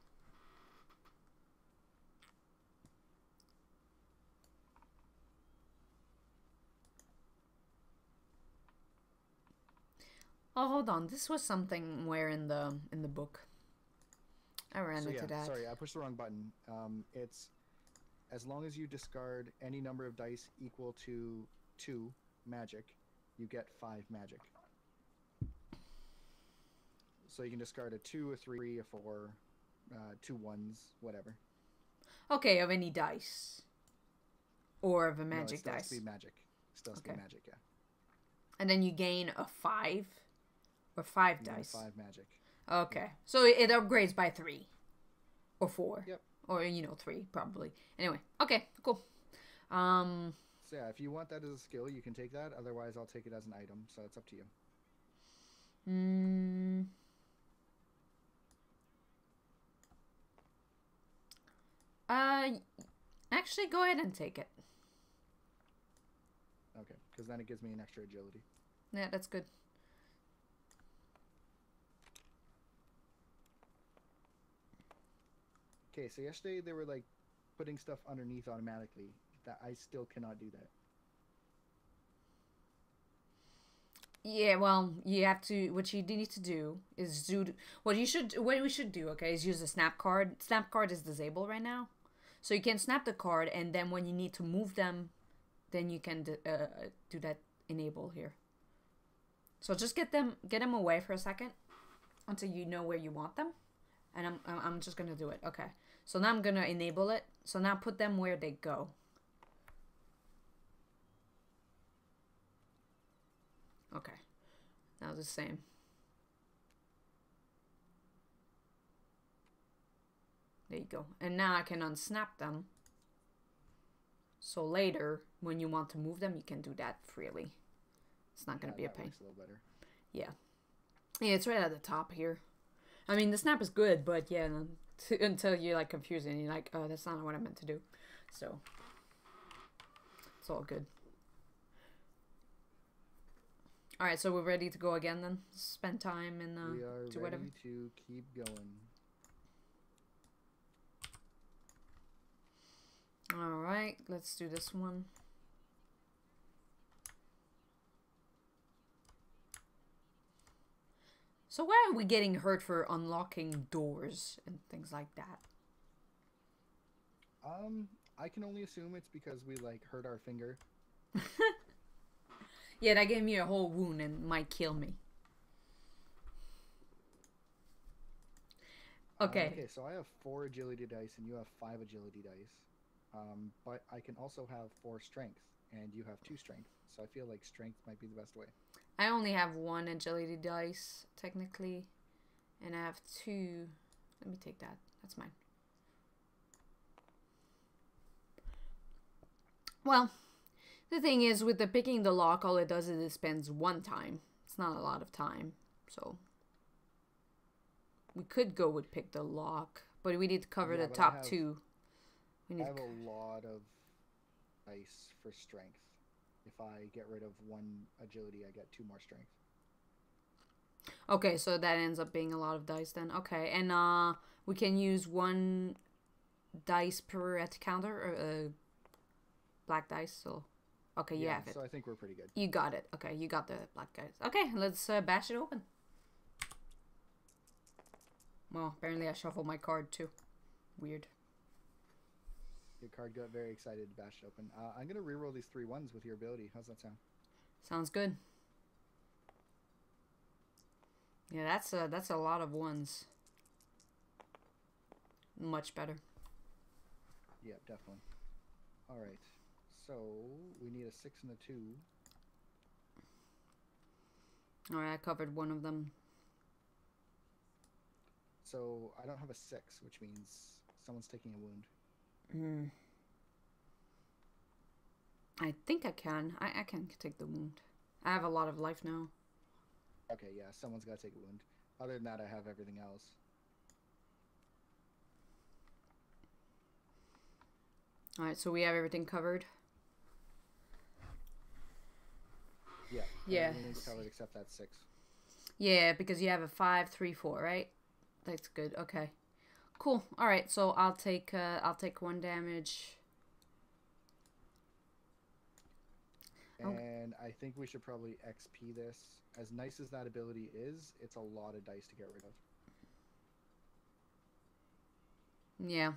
Oh, hold on. This was something where in the book. I ran into that. Sorry, I pushed the wrong button. It's as long as you discard any number of dice equal to 2 magic, you get 5 magic. So you can discard a 2, a 3, a 4, 2 1s, whatever. Okay, of any dice. Or of a No, it magic still has dice. to be magic. Still has to be Okay. magic, yeah. And then you gain a 5? Or 5 You get dice? 5 magic. Okay. So it upgrades by 3. Or 4. Yep. Or, 3, probably. Anyway. Okay, cool. So yeah, if you want that as a skill, you can take that. Otherwise, I'll take it as an item, so it's up to you. Actually, go ahead and take it. Okay, because then it gives me an extra agility. Yeah, that's good. Okay, so yesterday they were like putting stuff underneath automatically. That I still cannot do that. Yeah, well, you have to. What you need to do is do. What we should do, okay, is use a snap card. Snap card is disabled right now, so you can snap the card, and then when you need to move them, then you can do that enable here. So just get them away for a second until you know where you want them, and I'm just gonna do it. Okay, so now I'm gonna enable it. So now put them where they go. Okay, now the same. There you go. And now I can unsnap them. So later, when you want to move them, you can do that freely. It's not going to be a pain. Works a little better. Yeah. Yeah, it's right at the top here. I mean, the snap is good, but yeah, until you're like confused and you're like, oh, that's not what I meant to do. So, it's all good. Alright, so we're ready to go again then? Spend time and we are do ready whatever. to keep going. Alright, let's do this one. So why are we getting hurt for unlocking doors and things like that? I can only assume it's because we like hurt our finger. Yeah, that gave me a whole wound and might kill me. Okay. Okay, so I have 4 agility dice and you have 5 agility dice. But I can also have 4 strength and you have 2 strength. So I feel like strength might be the best way. I only have 1 agility dice, technically. And I have 2. Let me take that. That's mine. Well, the thing is, with the picking the lock, all it does is it spends 1 time. It's not a lot of time. So, we could go with pick the lock. But we need to cover the top 2. I have a lot of dice for strength. If I get rid of 1 agility, I get 2 more strength. Okay, so that ends up being a lot of dice then. Okay, and we can use 1 dice per encounter, or black dice, so... Okay, you have it. So I think we're pretty good. You got it. Okay, you got the black dice. Okay, let's bash it open. Well, apparently I shuffled my card too. Weird. Your card got very excited to bash it open. I'm going to reroll these 3 ones with your ability. How's that sound? Sounds good. Yeah, that's a lot of 1s. Much better. Yeah, definitely. All right. So we need a 6 and a 2. Alright, I covered 1 of them. So I don't have a 6, which means someone's taking a wound. I think I can. I can take the wound. I have a lot of life now. Okay, yeah, someone's got to take a wound. Other than that, I have everything else. Alright, so we have everything covered. Yeah. Yeah. Everything's covered except that 6. Yeah, because you have a 5, 3, 4, right? That's good. Okay. Cool. Alright, so I'll take 1 damage. And I think we should probably XP this. As nice as that ability is, it's a lot of dice to get rid of. Yeah.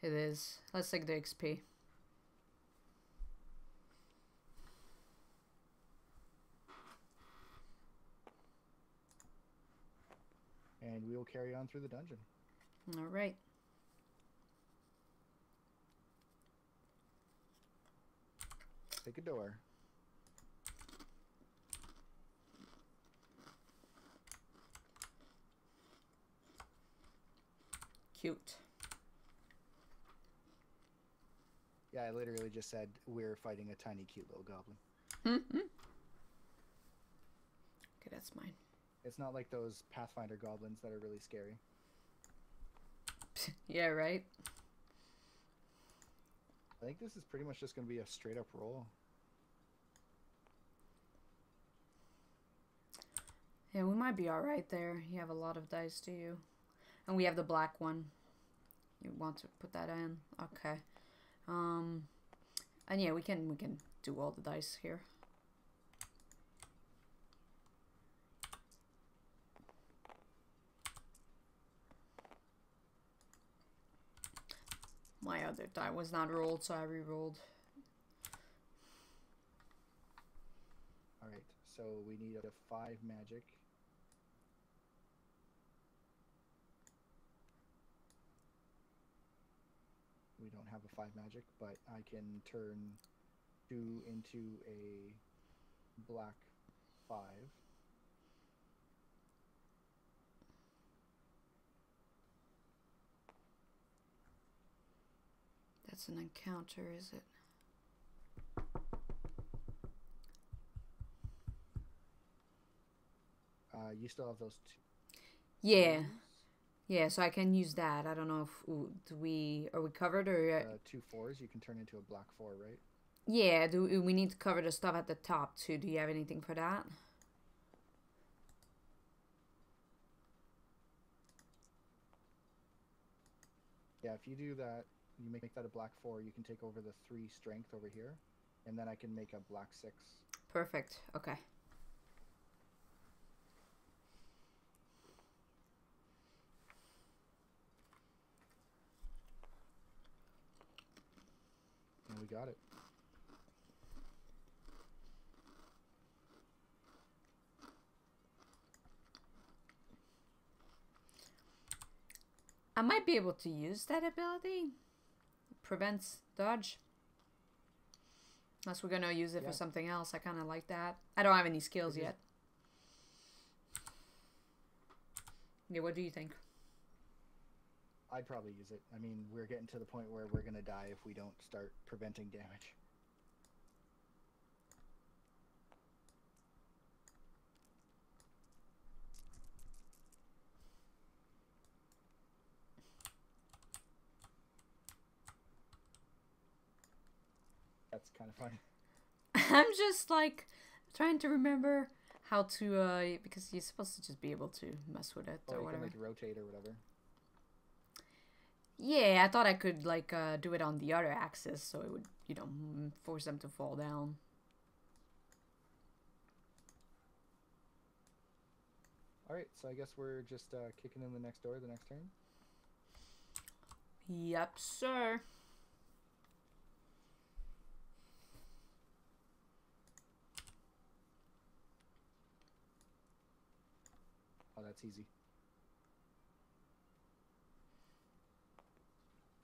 It is. Let's take the XP. And we will carry on through the dungeon. Alright. Take a door. Cute. Yeah, I literally just said we're fighting a tiny, cute little goblin. Okay, that's mine. It's not like those Pathfinder goblins that are really scary. Yeah, right? I think this is pretty much just going to be a straight up roll. Yeah, we might be alright there. You have a lot of dice, do you? And we have the black one. You want to put that in? Okay. And yeah, we can do all the dice here. My other die was not rolled, so I re-rolled. Alright, so we need a 5 magic. We don't have a 5 magic, but I can turn 2 into a black 5. That's an encounter, is it? You still have those 2. Yeah. Yeah, so I can use that. I don't know if are we covered or 2 4s, you can turn into a black 4, right? yeah, do we need to cover the stuff at the top too? Do you have anything for that? Yeah, if you do that, you make that a black 4, you can take over the 3 strength over here, and then I can make a black 6. Perfect. Okay. And we got it. I might be able to use that ability. Prevents dodge. Unless we're gonna use it for something else. I kind of like that. I don't have any skills yet. Yeah, what do you think? I'd probably use it. I mean, we're getting to the point where we're gonna die if we don't start preventing damage. That's kind of funny. I'm just like trying to remember how to because you're supposed to just be able to mess with it or you whatever. can like rotate or whatever. Yeah, I thought I could like do it on the other axis so it would, you know, force them to fall down. Alright, so I guess we're just kicking in the next door the next turn. Yep, sir. Oh, that's easy.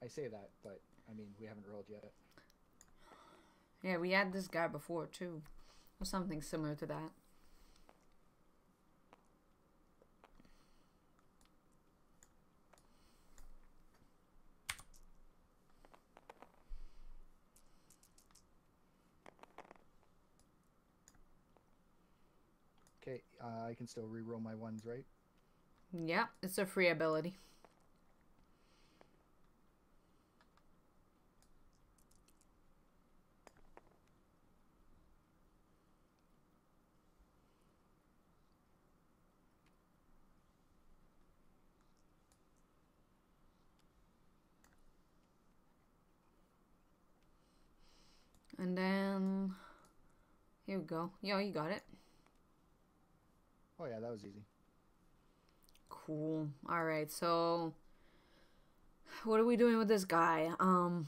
I say that, but I mean, we haven't rolled yet. Yeah, we had this guy before too. Or something similar to that. Okay, I can still re-roll my ones, right? Yeah, it's a free ability. And then here we go. Yo, you got it. Oh yeah, that was easy. Cool. All right, so what are we doing with this guy? I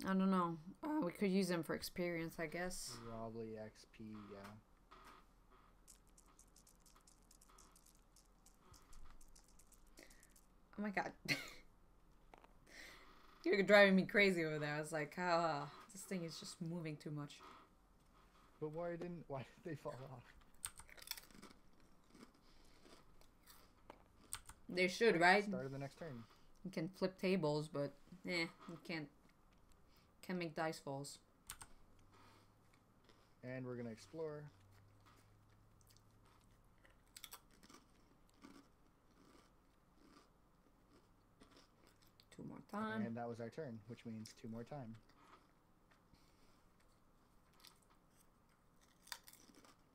don't know. We could use him for experience, I guess. Probably XP, yeah. Oh my god. You're driving me crazy over there. I was like, this thing is just moving too much. But why did they fall off? They should, right? Start of the next turn. You can flip tables, but you can't make dice falls. And we're gonna explore. Two more time. And that was our turn, which means 2 more time.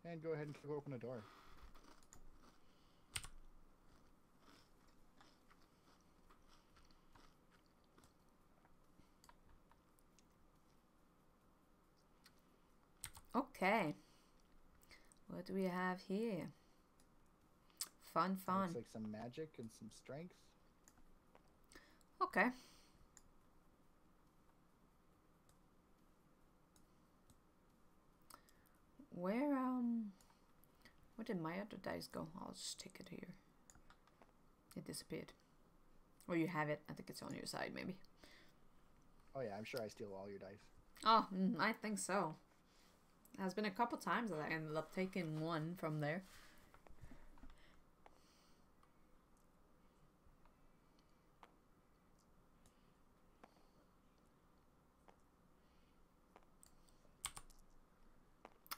And go ahead and open a door. Okay. What do we have here? Fun. Looks like some magic and some strength. Okay. Where did my other dice go? I'll just take it here. It disappeared. Or you have it. I think it's on your side, maybe. Oh yeah, I'm sure I steal all your dice. Oh, I think so. There's been a couple times that I ended up taking one from there.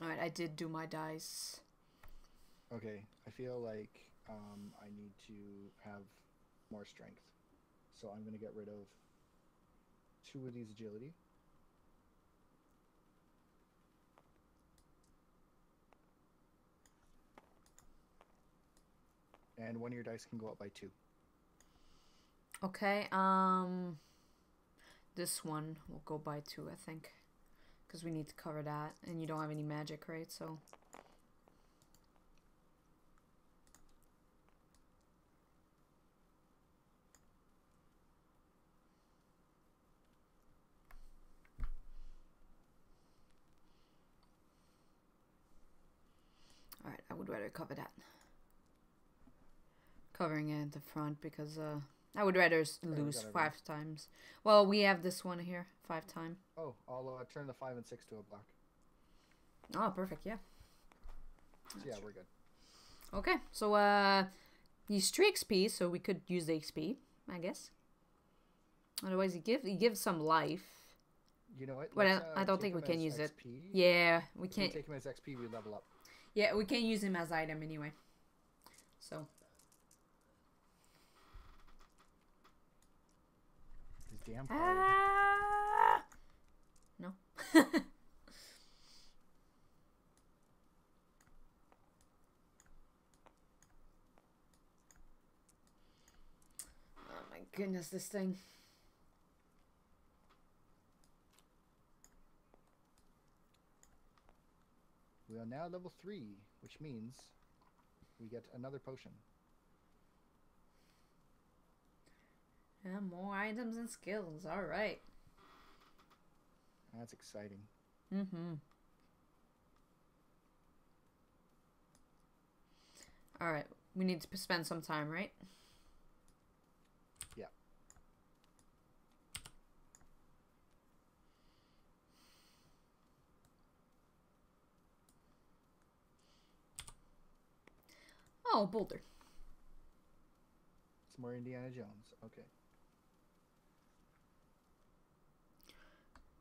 Alright, I did do my dice. Okay, I feel like I need to have more strength. So I'm going to get rid of 2 of these agility. And 1 of your dice can go up by 2. Okay, this one will go by 2, I think. Because we need to cover that. And you don't have any magic, right? So... Alright, I would rather cover that. Covering it at the front because I would rather lose 5 times. Well, we have this one here, 5 times. Oh, I'll turn the 5 and 6 to a block. Oh, perfect, yeah. So yeah, we're good. Okay, so he's 3 XP, so we could use the XP, I guess. Otherwise, he gives some life. You know what? But I don't think we can use it. XP. Yeah, we If can't. we take him as XP, we level up. Yeah, we can't use him as item anyway. So. His damn card. No. Oh my goodness, this thing. We are now level 3, which means we get another potion. Yeah, more items and skills. All right. That's exciting. Mm-hmm. All right. We need to spend some time, right? Yeah. Oh, boulder. It's more Indiana Jones. Okay.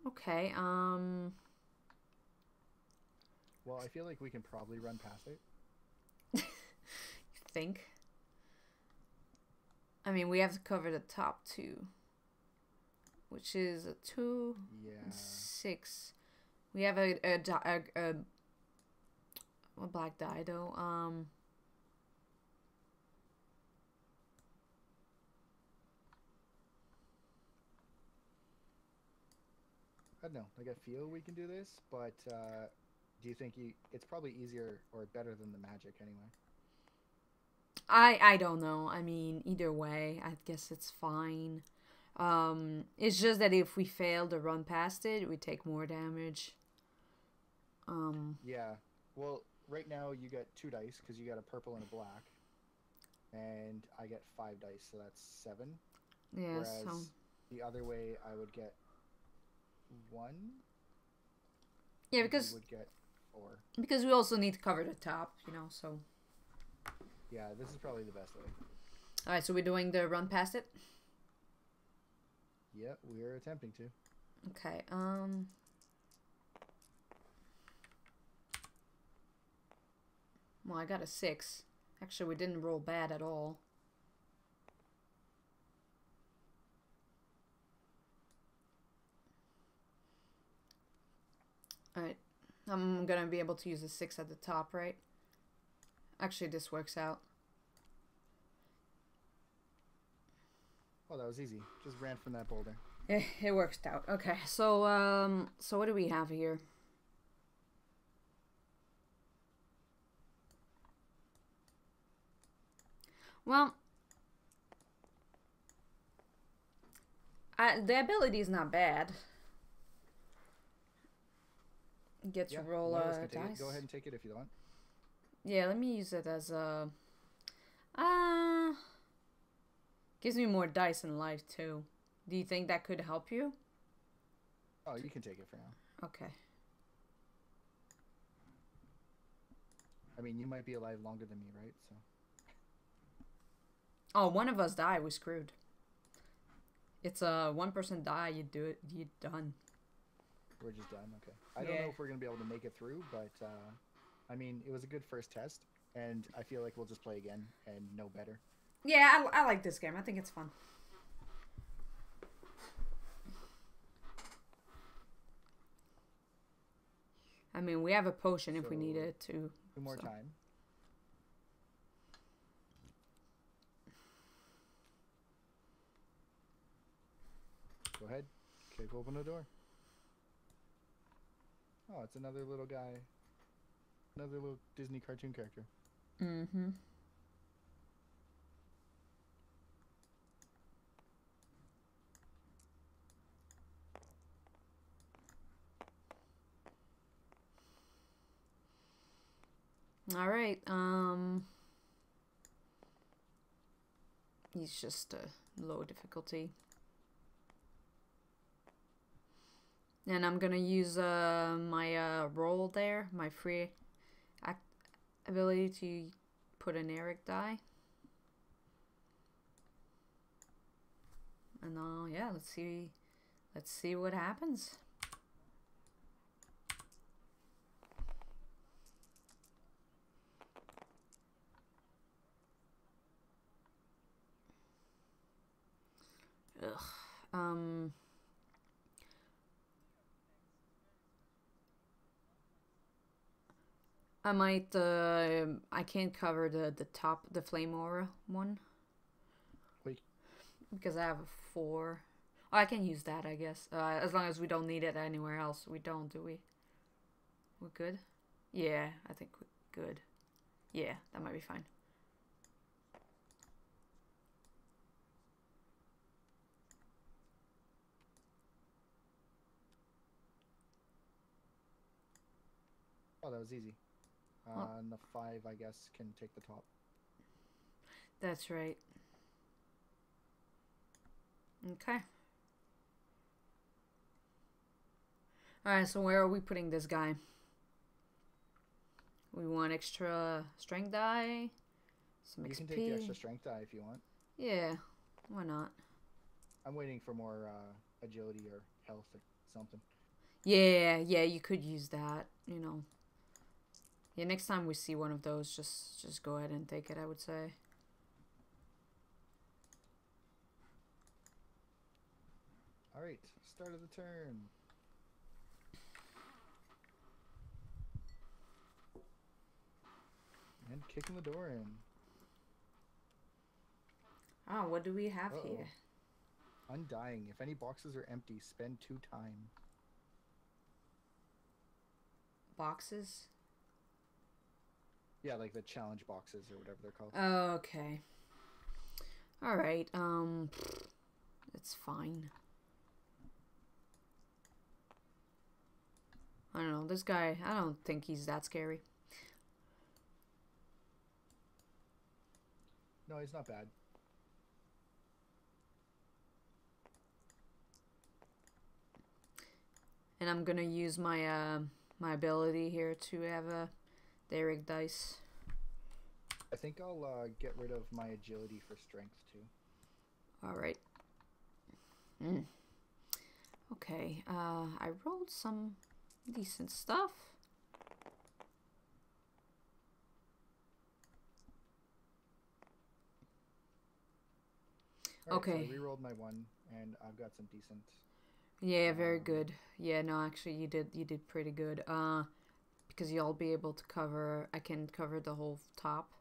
Okay, Well, I feel like we can probably run past it. you think? I mean, we have to cover the top 2. Which is a 2 and 6. We have a black die, though. I don't know. Like, I feel we can do this, but do you think it's probably easier or better than the magic anyway? I don't know. I mean, either way, I guess it's fine. It's just that if we fail to run past it, we take more damage. Yeah. Well, right now you get 2 dice because you got a purple and a black, and I get 5 dice, so that's 7. Yeah. Whereas So the other way, I would get 1. yeah, and because you would get 4. because we also need to cover the top, you know. So Yeah, this is probably the best way. all right. So we're doing the run past it. Yep, we are attempting to. Okay. Well, I got a 6. Actually, we didn't roll bad at all. Alright. I'm gonna be able to use a 6 at the top, right? Actually, this works out. Oh, that was easy. Just ran from that boulder. It works out. Okay, so, so what do we have here? Well, The ability is not bad. You get to Yeah, roll one of us can take dice. it. Go ahead and take it if you want. Yeah, let me use it as a. Gives me more dice in life too. Do you think that could help you? Oh, you can take it for now. Okay. I mean, you might be alive longer than me, right? So. Oh, one of us die. We screwed. It's a 1% die. You do it. You done. We're just done. Okay. I don't know if we're gonna be able to make it through, but I mean, it was a good first test, and I feel like we'll just play again and know better. Yeah, I like this game. I think it's fun. I mean, we have a potion if we need So, it too. Two more time. Go ahead. Kick open the door. Oh, it's another little guy. Another little Disney cartoon character. Mm-hmm. All right. He's just low difficulty. And I'm gonna use my roll there, my free ability to put an Eric die. And yeah, let's see what happens. Ugh. I might, I can't cover the top, the flame aura one. Wait. Because I have a 4. Oh, I can use that, I guess. As long as we don't need it anywhere else. We don't, do we? We're good? Yeah, I think we're good. Yeah, that might be fine. Oh, that was easy. And the 5, I guess, can take the top. That's right. Okay. Alright, so where are we putting this guy? We want extra strength die. Some XP. You can take the extra strength die if you want. Yeah, why not? I'm waiting for more agility or health or something. Yeah, you could use that, you know. Yeah, next time we see one of those, just go ahead and take it, I would say. Alright, start of the turn. And kicking the door in. Oh, what do we have here? Undying. If any boxes are empty, spend 2 time. Boxes? Yeah, like the challenge boxes or whatever they're called. Oh, okay. Alright, it's fine. I don't know, this guy, I don't think he's that scary. No, he's not bad. And I'm gonna use my my ability here to have a Derek dice. I think I'll get rid of my agility for strength too. Alright. Okay, I rolled some decent stuff. Right, Okay. So I rerolled my 1 and I've got some decent. Yeah, very good. Yeah, no, actually you did pretty good. Because you'll be able to cover, I can cover the whole top.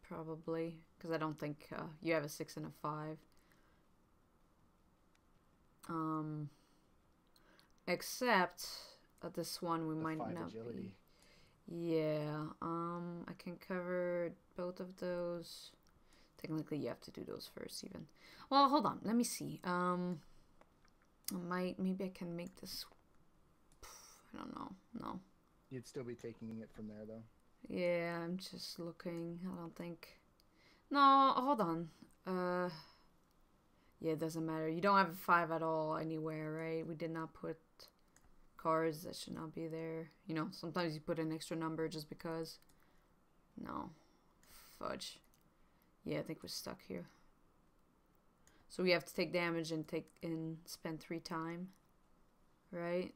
Probably. Because I don't think, you have a 6 and a 5. Except, this one we might 5 not agility. be. Yeah, I can cover both of those. Technically, you have to do those first, even. Well, hold on. Let me see. Maybe I can make this. I don't know. No. You'd still be taking it from there, though. Yeah, I'm just looking. I don't think. No, hold on. Yeah, it doesn't matter. You don't have a 5 at all anywhere, right? We did not put cards that should not be there. You know, sometimes you put an extra number just because. No. Fudge. Yeah, I think we're stuck here. So we have to take damage and spend 3 time, right?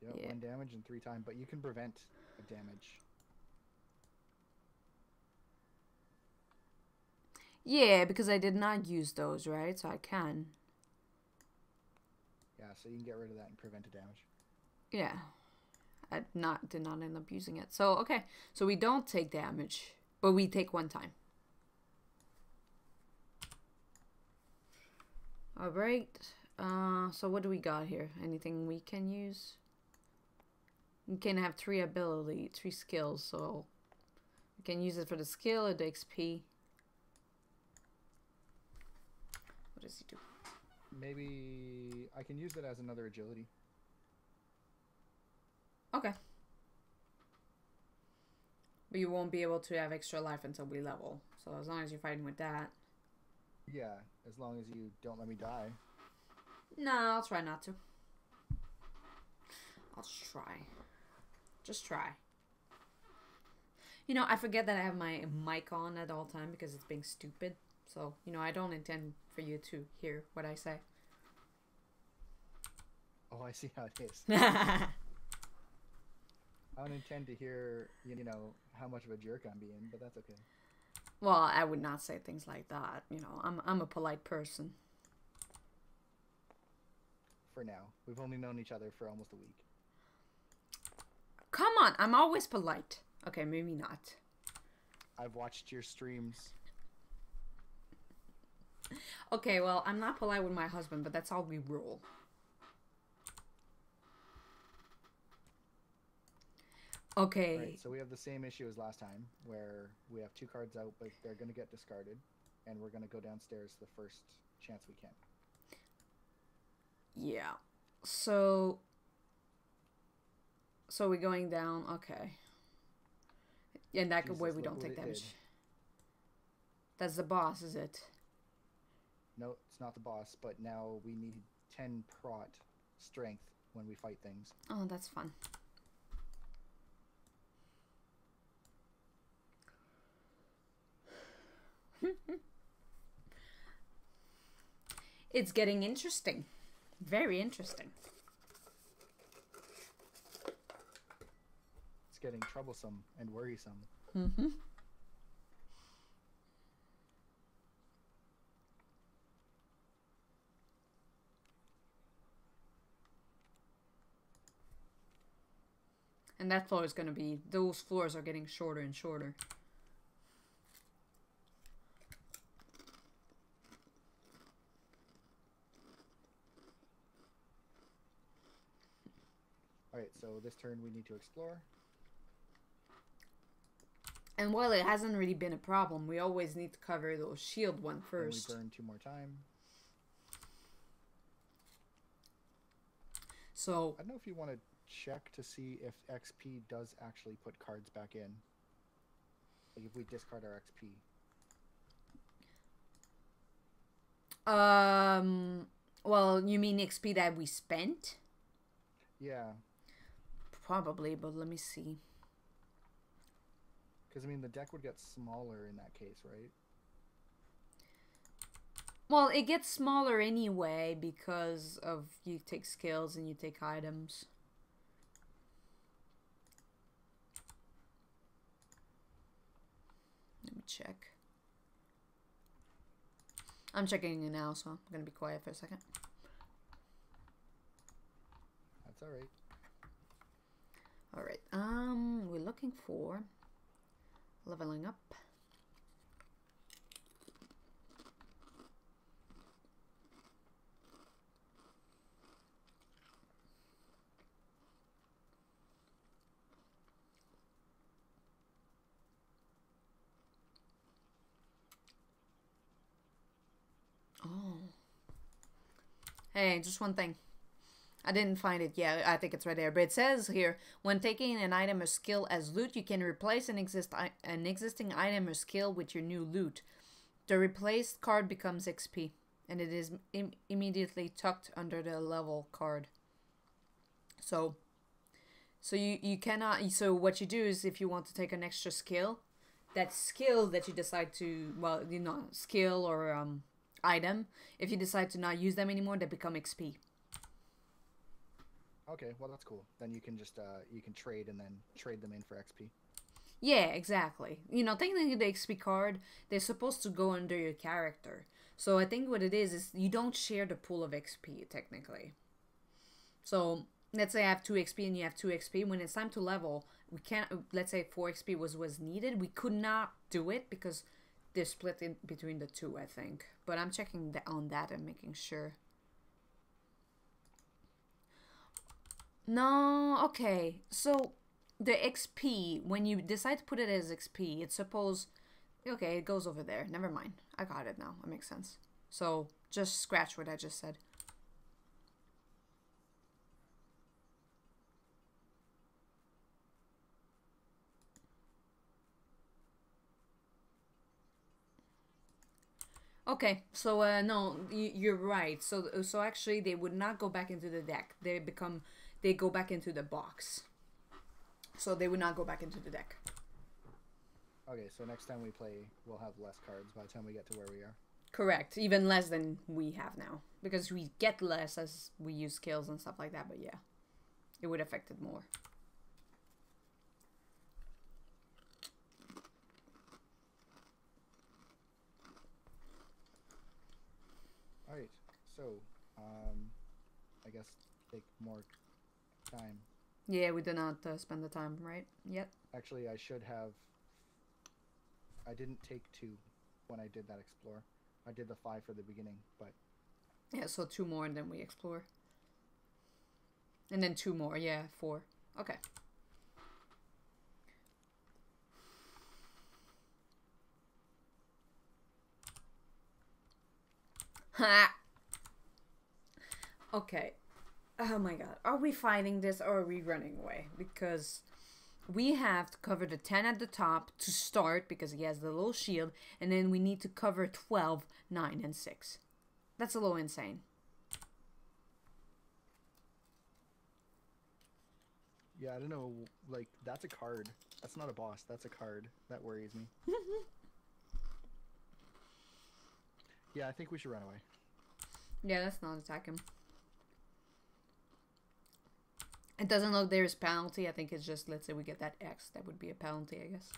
Yep, Yeah. 1 damage and 3 time, but you can prevent a damage. Yeah, because I did not use those, right? So I can. Yeah, so you can get rid of that and prevent a damage. Yeah. I did not end up using it. So, okay. So we don't take damage, but we take 1 time. Alright. So what do we got here? Anything we can use? We can have 3 skills, so we can use it for the skill or the XP. What does he do? Maybe I can use it as another agility. Okay. But you won't be able to have extra life until we level. So as long as you're fighting with that. Yeah, as long as you don't let me die. No, I'll try not to. I'll try. Just try. You know, I forget that I have my mic on at all time because it's being stupid. So, you know, I don't intend for you to hear what I say. Oh, I see how it is. I don't intend to hear, you know, how much of a jerk I'm being, but that's okay. Well, I would not say things like that. You know, I'm a polite person. For now. We've only known each other for almost a week. Come on, I'm always polite. Okay, maybe not. I've watched your streams. Okay, well, I'm not polite with my husband, but that's how we roll. Okay. Right, so we have the same issue as last time, where we have 2 cards out, but they're going to get discarded, and we're going to go downstairs the first chance we can. Yeah. So we're going down. Okay. In that Jesus, way, we look don't what take it damage. did. That's the boss, is it? No, it's not the boss, but now we need 10 prot strength when we fight things. Oh, that's fun. It's getting interesting. Very interesting. It's getting troublesome and worrisome. Mm-hmm. And that floor is going to be... Those floors are getting shorter and shorter. Alright, so this turn we need to explore. And while it hasn't really been a problem, we always need to cover those shield one first. Then we burn 2 more time. So... I don't know if you want to check to see if XP does actually put cards back in. Like if we discard our XP. Well, you mean XP that we spent? Yeah. Probably, but let me see. Because, I mean, the deck would get smaller in that case, right? Well, it gets smaller anyway because of you take skills and you take items. Let me check. I'm checking it now, so I'm going to be quiet for a second. That's alright. Alright, we're looking for leveling up. Hey, just one thing. I didn't find it yet. I think it's right there. But it says here, when taking an item or skill as loot, you can replace an existing item or skill with your new loot. The replaced card becomes XP, and it is immediately tucked under the level card. So you cannot. So what you do is, if you want to take an extra skill, that skill that you decide to, well, you know, skill or item, if you decide to not use them anymore, they become XP. Okay, well that's cool. Then you can just you can trade and then trade them in for XP. Yeah, exactly. You know, technically the XP card, they're supposed to go under your character. So I think what it is you don't share the pool of XP, technically. So, let's say I have 2 XP and you have 2 XP. When it's time to level, we can't, let's say 4 XP was needed. We could not do it because they're split in between the 2, I think. But I'm checking on that and making sure. No, okay. So, the XP, when you decide to put it as XP, it's supposed... Okay, it goes over there. Never mind. I got it now. It makes sense. So, just scratch what I just said. Okay, so no, you're right. So actually, they would not go back into the deck. They go back into the box. So they would not go back into the deck. Okay, so next time we play, we'll have less cards by the time we get to where we are. Correct, even less than we have now, because we get less as we use skills and stuff like that. But yeah, it would affect it more. Alright, so, I guess take more time. Yeah, we did not spend the time, right? Yet. Actually, I should have... I didn't take 2 when I did that explore. I did the 5 for the beginning, but... Yeah, so 2 more and then we explore. And then 2 more, yeah, 4. Okay. Ha! Okay. Oh my god. Are we fighting this or are we running away? Because we have to cover the 10 at the top to start because he has the little shield. And then we need to cover 12, 9, and 6. That's a little insane. Yeah, I don't know, like, that's a card. That's not a boss, that's a card. That worries me. Yeah, I think we should run away. Yeah, let's not attack him. It doesn't look there's penalty. I think it's just, let's say we get that X. That would be a penalty, I guess.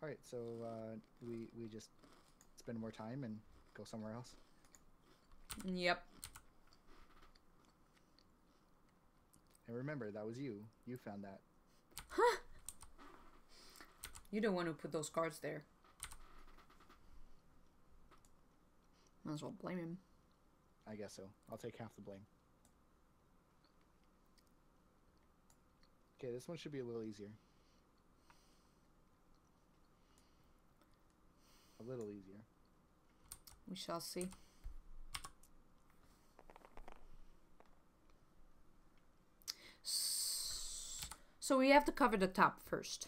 Alright, so we just spend more time and go somewhere else. Yep. And remember, that was you. You found that. Huh? You're the one who put those cards there. Might as well blame him. I guess so. I'll take half the blame. Okay, this one should be a little easier. A little easier. We shall see. So we have to cover the top first.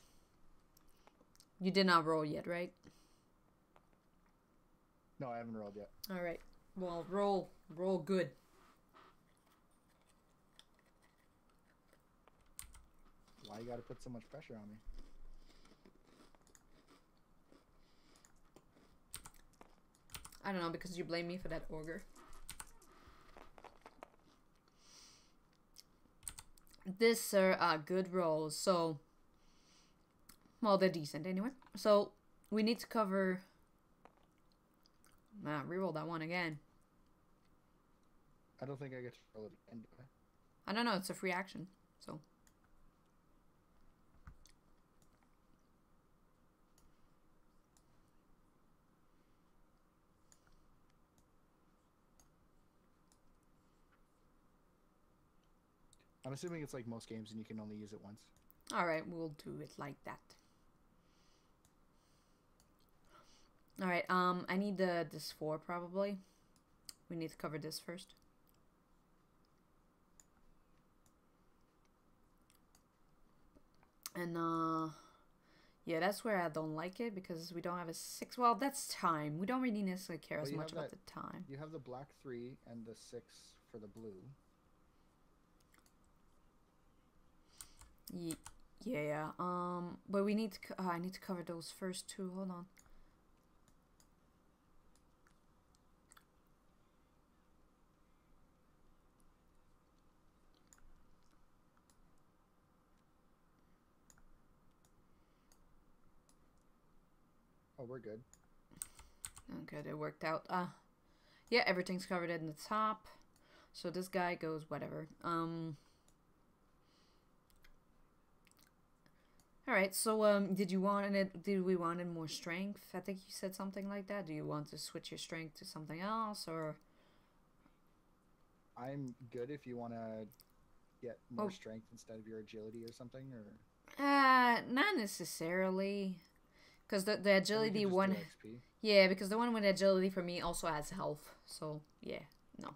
You did not roll yet, right? No, I haven't rolled yet. Alright. Well, roll good. Why you gotta put so much pressure on me? I don't know, because you blame me for that ogre. This are good rolls, so... Well, they're decent anyway. So, we need to cover... reroll that one again. I don't think I get to roll it again, do I? I don't know, it's a free action, so... I'm assuming it's like most games and you can only use it once. Alright, we'll do it like that. All right. I need this 4 probably. We need to cover this first. And yeah, that's where I don't like it because we don't have a 6. Well, that's time. We don't really necessarily care as you much have about that- the time. You have the black 3 and the 6 for the blue. Yeah. But we need to. I need to cover those first 2. Hold on. Oh, we're good. Okay, it worked out. Yeah, everything's covered in the top. So this guy goes whatever. All right. So did you want it? Did we wanted more strength? I think you said something like that. Do you want to switch your strength to something else, or? I'm good if you want to get more Oh. strength instead of your agility or something, or Not necessarily. Because the or we could agility just do one, XP. yeah, because the one with agility for me also has health. So yeah, no.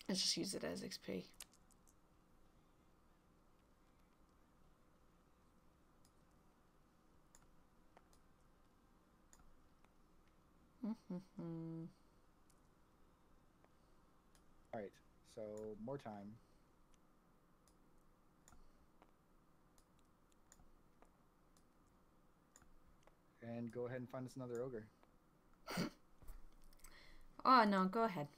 Let's just use it as XP. All right, so more time. And go ahead and find us another ogre. Oh no, go ahead.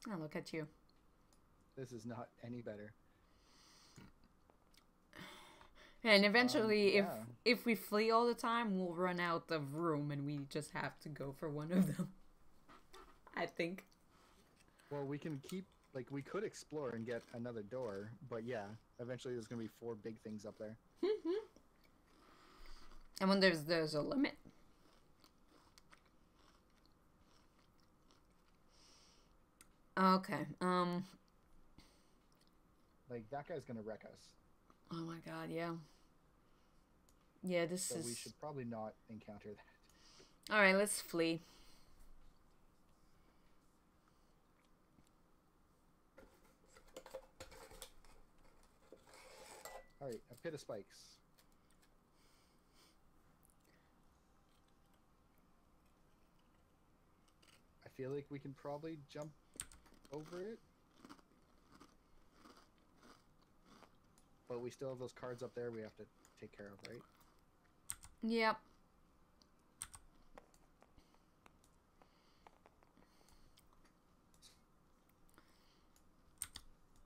Oh, look at you. This is not any better. And eventually, yeah. if we flee all the time, we'll run out of room, and we just have to go for one of them. I think. Well, we can keep, like, we could explore and get another door, but yeah, eventually there's going to be 4 big things up there. And when there's a limit. Okay. Like, that guy's going to wreck us. Oh my god, yeah. Yeah, this So is... we should probably not encounter that. Alright, let's flee. Alright, a pit of spikes. I feel like we can probably jump over it. But we still have those cards up there we have to take care of, right? Yep.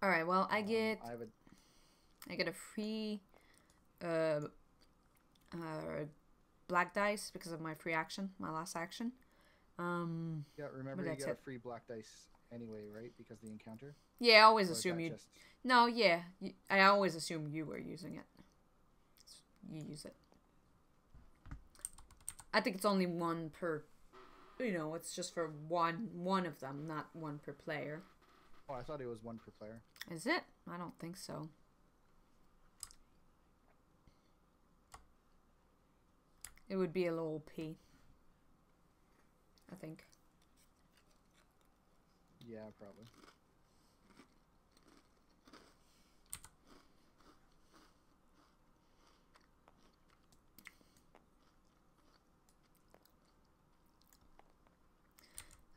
Alright, well, I get a free black dice because of my free action, my last action. Yeah, remember you that's got it. a free black dice anyway, right? Because of the encounter? Yeah, I always Or is assume that you... just- No, yeah. I always assume you were using it. You use it. I think it's only 1 per... You know, it's just for one of them, not 1 per player. Oh, I thought it was 1 per player. Is it? I don't think so. It would be a little OP. I think. Yeah, probably.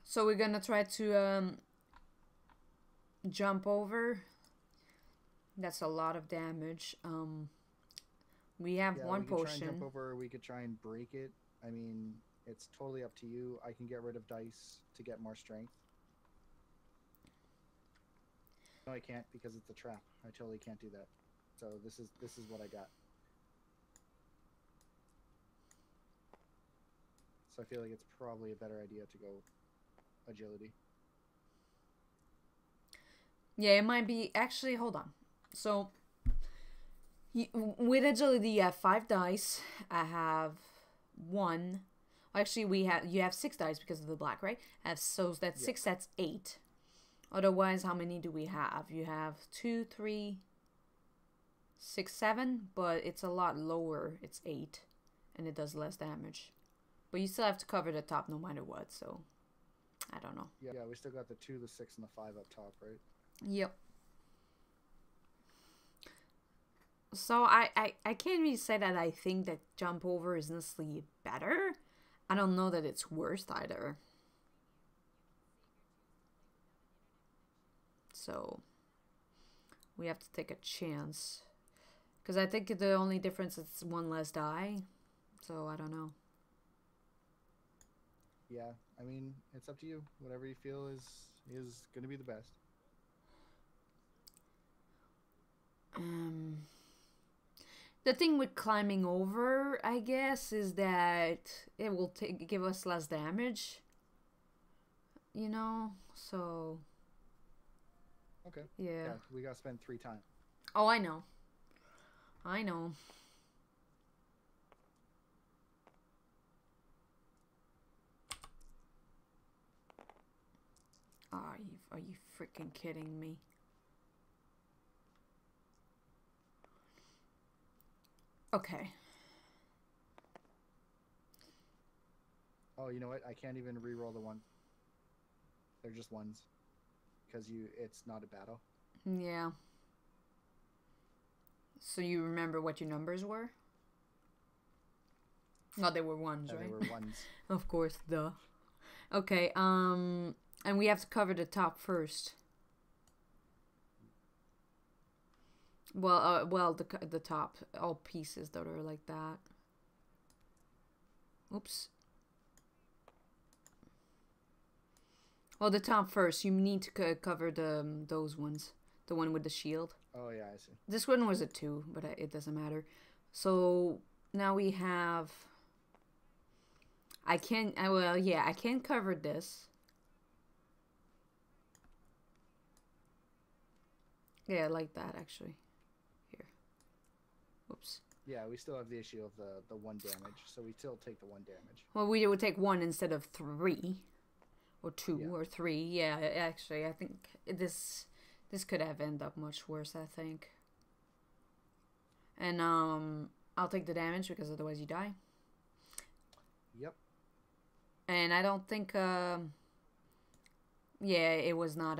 So we're gonna try to jump over. That's a lot of damage. We have Yeah, one we could try and potion. jump over, we could try and break it. I mean, it's totally up to you. I can get rid of dice to get more strength. No, I can't because it's a trap. I totally can't do that. So this is what I got. So I feel like it's probably a better idea to go agility. Yeah, it might be. Actually, hold on. So, with agility, you have 5 dice. I have 1. Actually, you have 6 dice because of the black, right? So that's 6. That's 8. Otherwise, how many do we have? You have 2, 3, 6, 7, but it's a lot lower. It's 8, and it does less damage. But you still have to cover the top no matter what, so I don't know. Yeah, we still got the 2, the 6, and the 5 up top, right? Yep. So I can't really say that I think that jump over is necessarily better. I don't know that it's worse either. So we have to take a chance. Because I think the only difference is one less die. So I don't know. Yeah, I mean, it's up to you. Whatever you feel is going to be the best. The thing with climbing over, I guess, is that it will give us less damage. You know, so... Okay. Yeah. We got to spend 3 times. Oh, I know. I know. Are you freaking kidding me? Okay. Oh, you know what? I can't even re-roll the one. They're just ones. Because it's not a battle. Yeah. So you remember what your numbers were? No, they were ones, right? They were ones. Of course, duh. Okay, and we have to cover the top first. Well, the top, all pieces that are like that. Oops. Well, the top first. You need to cover those ones. The one with the shield. Oh yeah, I see. This one was a 2, but it doesn't matter. So now we have. I can cover this. Yeah, I like that actually. Here. Oops. Yeah, we still have the issue of the 1 damage, so we still take the 1 damage. Well, we would take 1 instead of 3, or 2, Yeah. or 3. Yeah, actually, I think this could have ended up much worse. I think. And I'll take the damage because otherwise you die. Yep. And I don't think yeah, it was not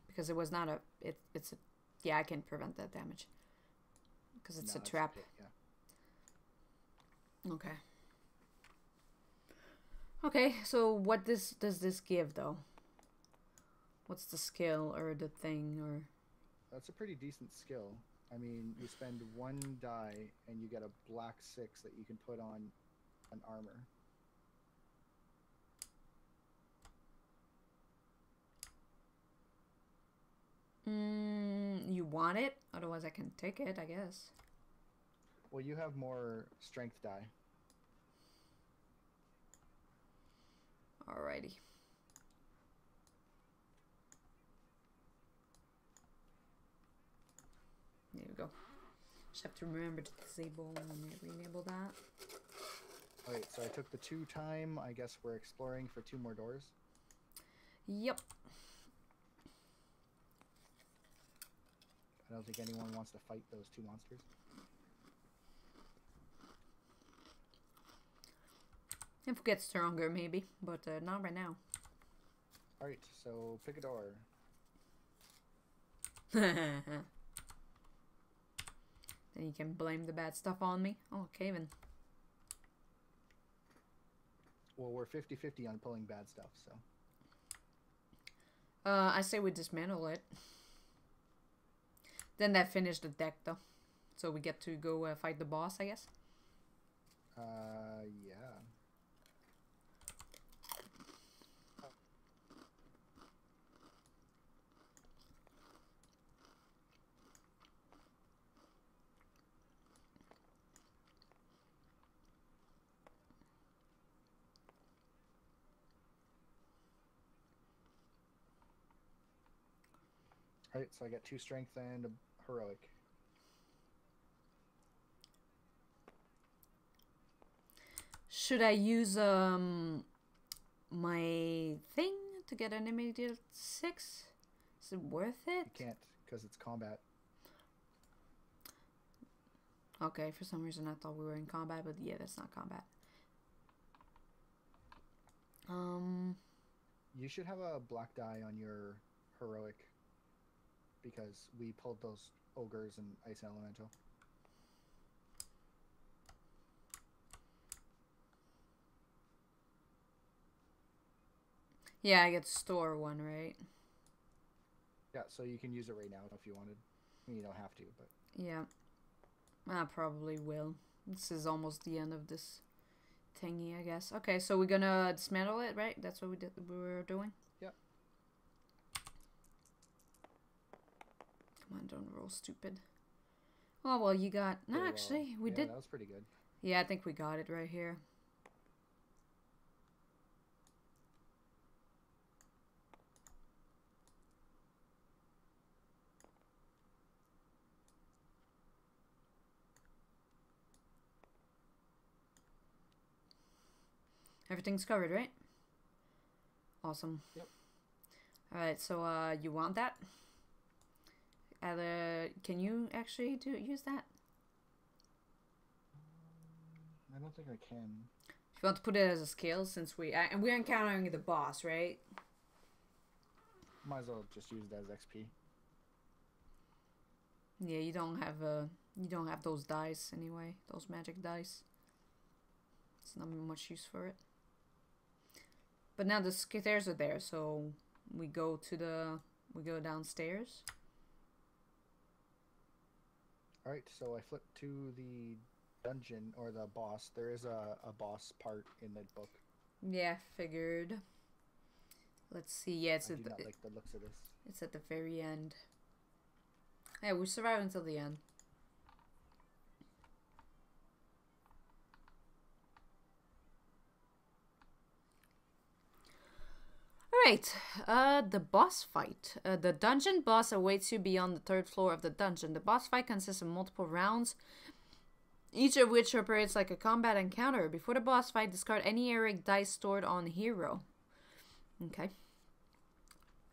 because it was not a it's a yeah, I can prevent that damage because it's a trap. Okay, yeah. Okay. Okay, so what does this give though? What's the skill or the thing or? That's a pretty decent skill. I mean, you spend 1 die and you get a black 6 that you can put on an armor. You want it? Otherwise, I can take it, I guess. Well, you have more strength die. Alrighty. There we go. Just have to remember to disable and re-enable that. Alright, so I took the 2 time. I guess we're exploring for 2 more doors. Yep. I don't think anyone wants to fight those 2 monsters. If we get stronger, maybe, but not right now. Alright, so pick a door. Then you can blame the bad stuff on me. Oh, Caven. Well, we're 50-50 on pulling bad stuff, so. I say we dismantle it. Then that finished the deck, though. So we get to go fight the boss, I guess. Yeah. Alright, so I got 2 strength and a heroic. Should I use my thing to get an immediate 6? Is it worth it? You can't, because it's combat. Okay, for some reason I thought we were in combat, but yeah, that's not combat. You should have a black die on your heroic because we pulled those ogres and ice elemental. Yeah, I get to store one, right? Yeah, so you can use it right now if you wanted. I mean, you don't have to, but Yeah. I probably will. This is almost the end of this thingy, I guess. Okay, so we're gonna dismantle it, right? That's what we were doing? Yep. Come on, don't roll stupid. Oh, well, you got... No, very actually, well. we Yeah, did... that was pretty good. Yeah, I think we got it right here. Everything's covered, right? Awesome. Yep. Alright, so you want that? Can you actually use that? I don't think I can. If you want to put it as a skill, since and we're encountering the boss, right? Might as well just use it as XP. Yeah, you don't have those dice anyway. Those magic dice. It's not much use for it. But now the stairs are there, so we go downstairs. Alright, so I flipped to the dungeon, or the boss. There is a boss part in the book. Yeah, figured. Let's see. Yeah, I do not like the looks of this. it's at the very end. Yeah, we survived until the end. Alright, the boss fight. The dungeon boss awaits you beyond the 3rd floor of the dungeon. The boss fight consists of multiple rounds, each of which operates like a combat encounter. Before the boss fight, discard any heroic dice stored on hero. Okay.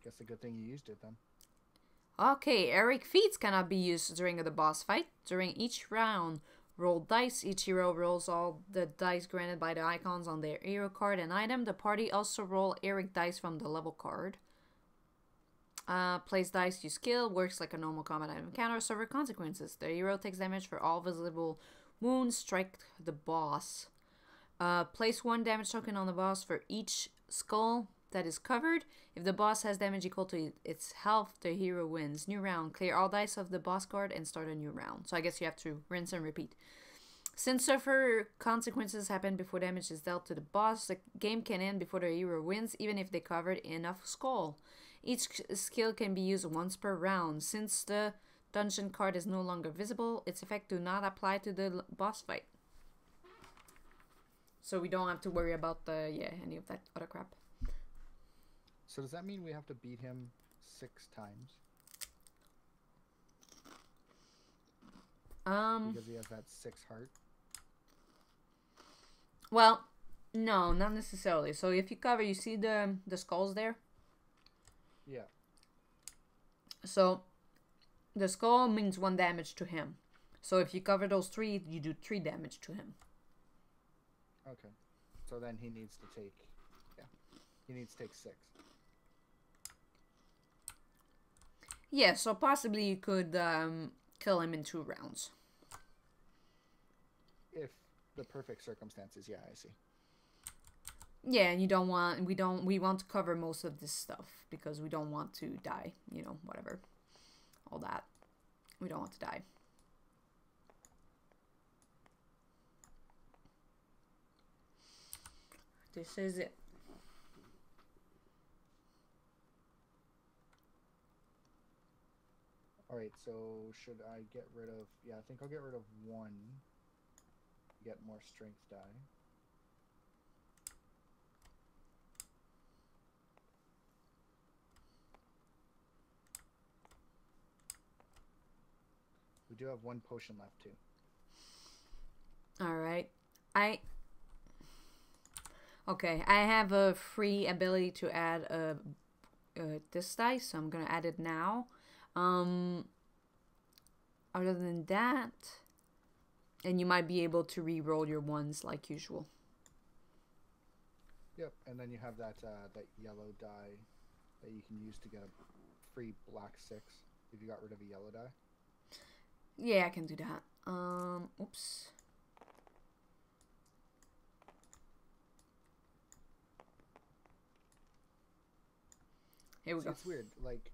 Guess a good thing you used it then. Okay, heroic feats cannot be used during the boss fight. During each round, roll dice. Each hero rolls all the dice granted by the icons on their hero card and item. The party also roll heroic dice from the level card. Place dice, use skill, works like a normal combat item encounter, suffer consequences. The hero takes damage for all visible wounds, strike the boss. Place 1 damage token on the boss for each skull that is covered. If the boss has damage equal to its health, the hero wins. New round. Clear all dice of the boss card and start a new round. So I guess you have to rinse and repeat. Since suffer consequences happen before damage is dealt to the boss, the game can end before the hero wins, even if they covered enough skull. Each skill can be used once per round. Since the dungeon card is no longer visible, its effect do not apply to the boss fight. So we don't have to worry about any of that other crap. So does that mean we have to beat him 6 times? Because he has that 6 heart? Well, no, not necessarily. So if you cover, you see the skulls there? Yeah. So the skull means 1 damage to him. So if you cover those 3, you do 3 damage to him. Okay. So then he needs to take... Yeah. He needs to take 6. Yeah, so possibly you could kill him in 2 rounds. If the perfect circumstances, yeah, I see. Yeah, and we want to cover most of this stuff because we don't want to die, whatever. All that. We don't want to die. This is it. Alright, so should I get rid of... Yeah, I think I'll get rid of 1. Get more strength die. We do have 1 potion left too. Alright. Okay, I have a free ability to add this dice, so I'm gonna add it now. Other than that, And you might be able to re-roll your ones like usual. Yep, and then you have that that yellow die that you can use to get a free black 6 if you got rid of a yellow die. Yeah, I can do that. Oops. Here we go. It's weird. Like,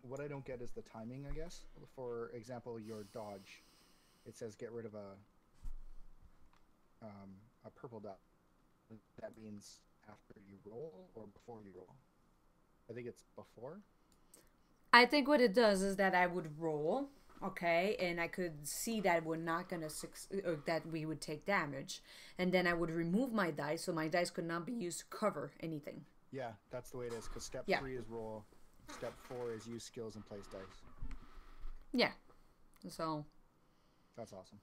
what I don't get is the timing, I guess. For example, your dodge, it says get rid of a purple dot. That means after you roll or before you roll? I think it's before. I think what it does is that I would roll, okay, and I could see that we're not gonna that we would take damage, and then I would remove my dice, so my dice could not be used to cover anything. Yeah, that's the way it is. Because step 3 is roll, step 4 is use skills and place dice. Yeah, so that's awesome.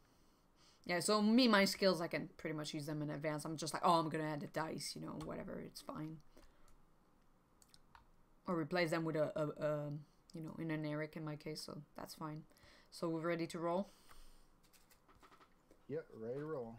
Yeah, so my skills, I can pretty much use them in advance. I'm just like, oh, I'm gonna add the dice, you know, whatever, it's fine. Or replace them with a you know, in an Eric in my case, so that's fine. So we're ready to roll? Yep, ready to roll.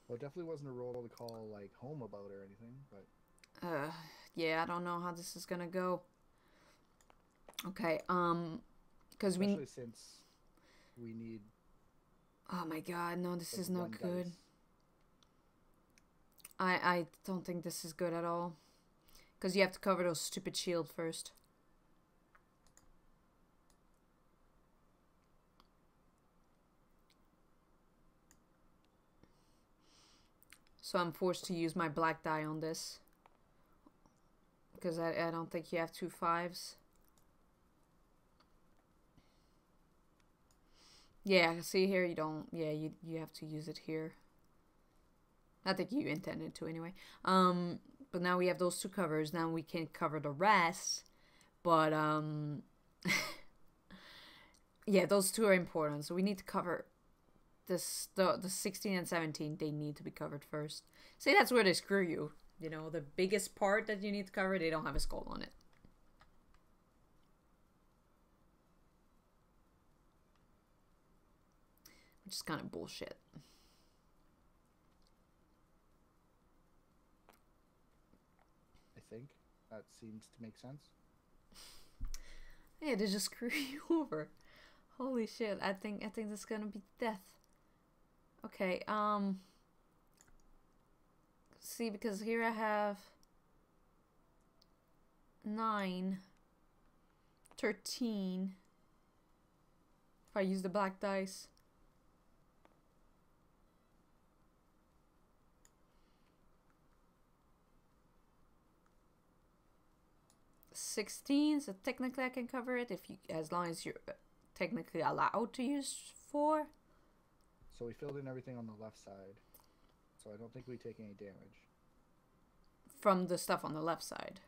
Well, it definitely wasn't a roll to call like home about or anything, but yeah, I don't know how this is gonna go. Okay, because especially since we need. Oh my god, no, this like is not good. Dice. I don't think this is good at all. Because you have to cover those stupid shield first. So I'm forced to use my black die on this. Because I don't think you have 2 5s. Yeah, see here you don't. Yeah, you have to use it here. I think you intended to anyway. But now we have those 2 covers. Now we can cover the rest. But yeah, those 2 are important. So we need to cover this the 16 and 17. They need to be covered first. See, that's where they screw you. You know, the biggest part that you need to cover, they don't have a skull on it. Which is kind of bullshit. I think that seems to make sense. Yeah, they just screw you over. Holy shit! I think this is gonna be death. Okay. See, because here I have 9, 13. If I use the black dice. 16, so technically I can cover it if you, as long as you're technically allowed to use 4. So we filled in everything on the left side, so I don't think we take any damage. From the stuff on the left side.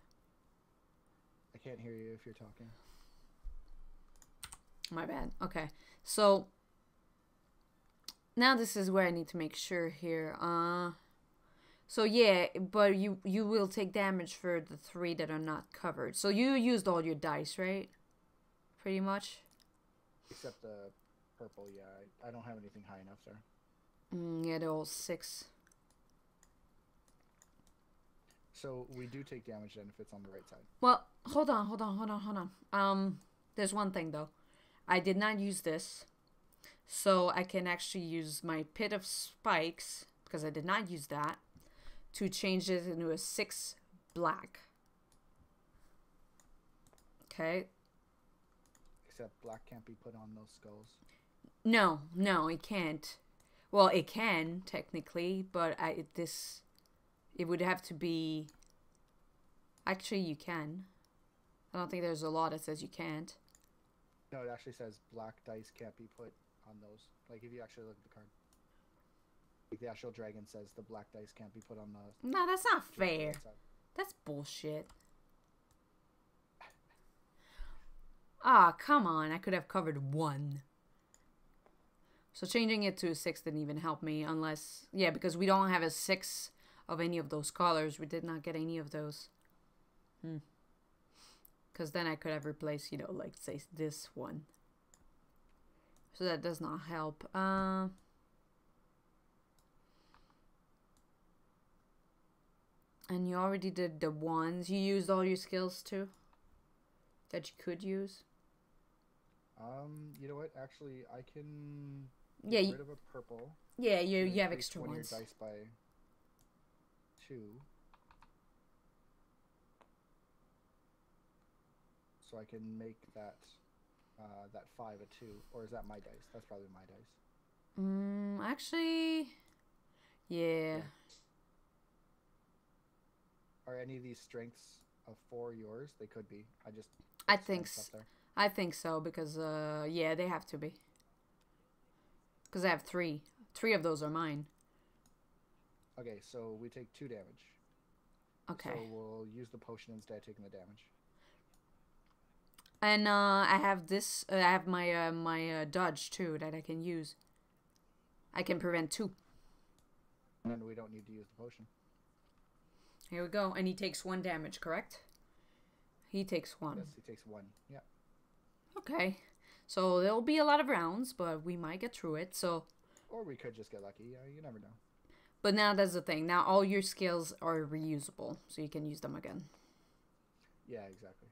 I can't hear you if you're talking. My bad. Okay, so now this is where I need to make sure here. So yeah, but you will take damage for the 3 that are not covered. So you used all your dice, right? Pretty much. Except the purple, yeah. I don't have anything high enough there. Yeah, they're all 6. So we do take damage then if it's on the right side. Well, hold on. There's one thing though. I did not use this, so I can actually use my Pit of Spikes, because I did not use that, to change it into a 6 black. Okay. Except black can't be put on those skulls. No, it can't. Well, it can technically, but it would have to be. Actually, you can. I don't think there's a law that says you can't. No, it actually says black dice can't be put on those. Like if you actually look at the card. Like the actual dragon says the black dice can't be put on the... No, that's not fair. That's bullshit. Ah, come on. I could have covered 1. So changing it to a 6 didn't even help me unless... Yeah, because we don't have a 6 of any of those colors. We did not get any of those. Because then I could have replaced, you know, like, say, this one. So that does not help. And you already did the ones. You used all your skills too? That you could use? You know what? Actually, I can Yeah, get rid of a purple. Yeah, you to have increase extra one of ones. your dice by 2. So I can make that that 5 a 2, or is that my dice? That's probably my dice. Actually, yeah. Are any of these strengths of 4 yours? They could be. I think I think so because yeah, they have to be. Because I have 3. 3 of those are mine. Okay, so we take 2 damage. Okay. So we'll use the potion instead of taking the damage. And I have this. I have my my dodge too that I can use. I can prevent 2. And then we don't need to use the potion. Here we go. And he takes 1 damage, correct? He takes 1. Yes, he takes 1. Yeah. Okay. So there'll be a lot of rounds, but we might get through it. So. Or we could just get lucky. Yeah, you never know. But now that's the thing. Now all your skills are reusable, so you can use them again. Yeah, exactly.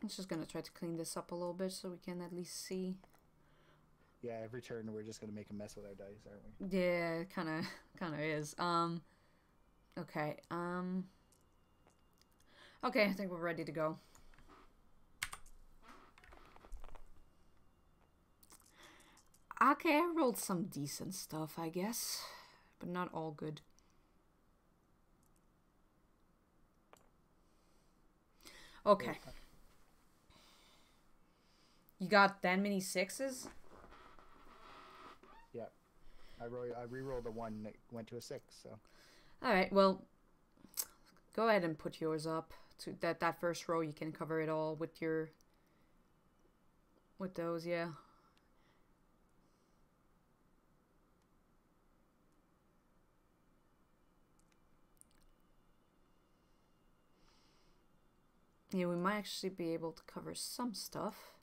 I'm just gonna try to clean this up a little bit so we can at least see. Yeah, every turn we're just gonna make a mess with our dice, aren't we? Yeah, kind of is. Okay. Okay, I think we're ready to go. Okay, I rolled some decent stuff, I guess, but not all good. Okay. You got that many 6s? Yeah. I re-rolled a 1 and it went to a 6, so. Alright, well, go ahead and put yours up. To that first row, you can cover it all with your... With those, yeah. Yeah, we might actually be able to cover some stuff.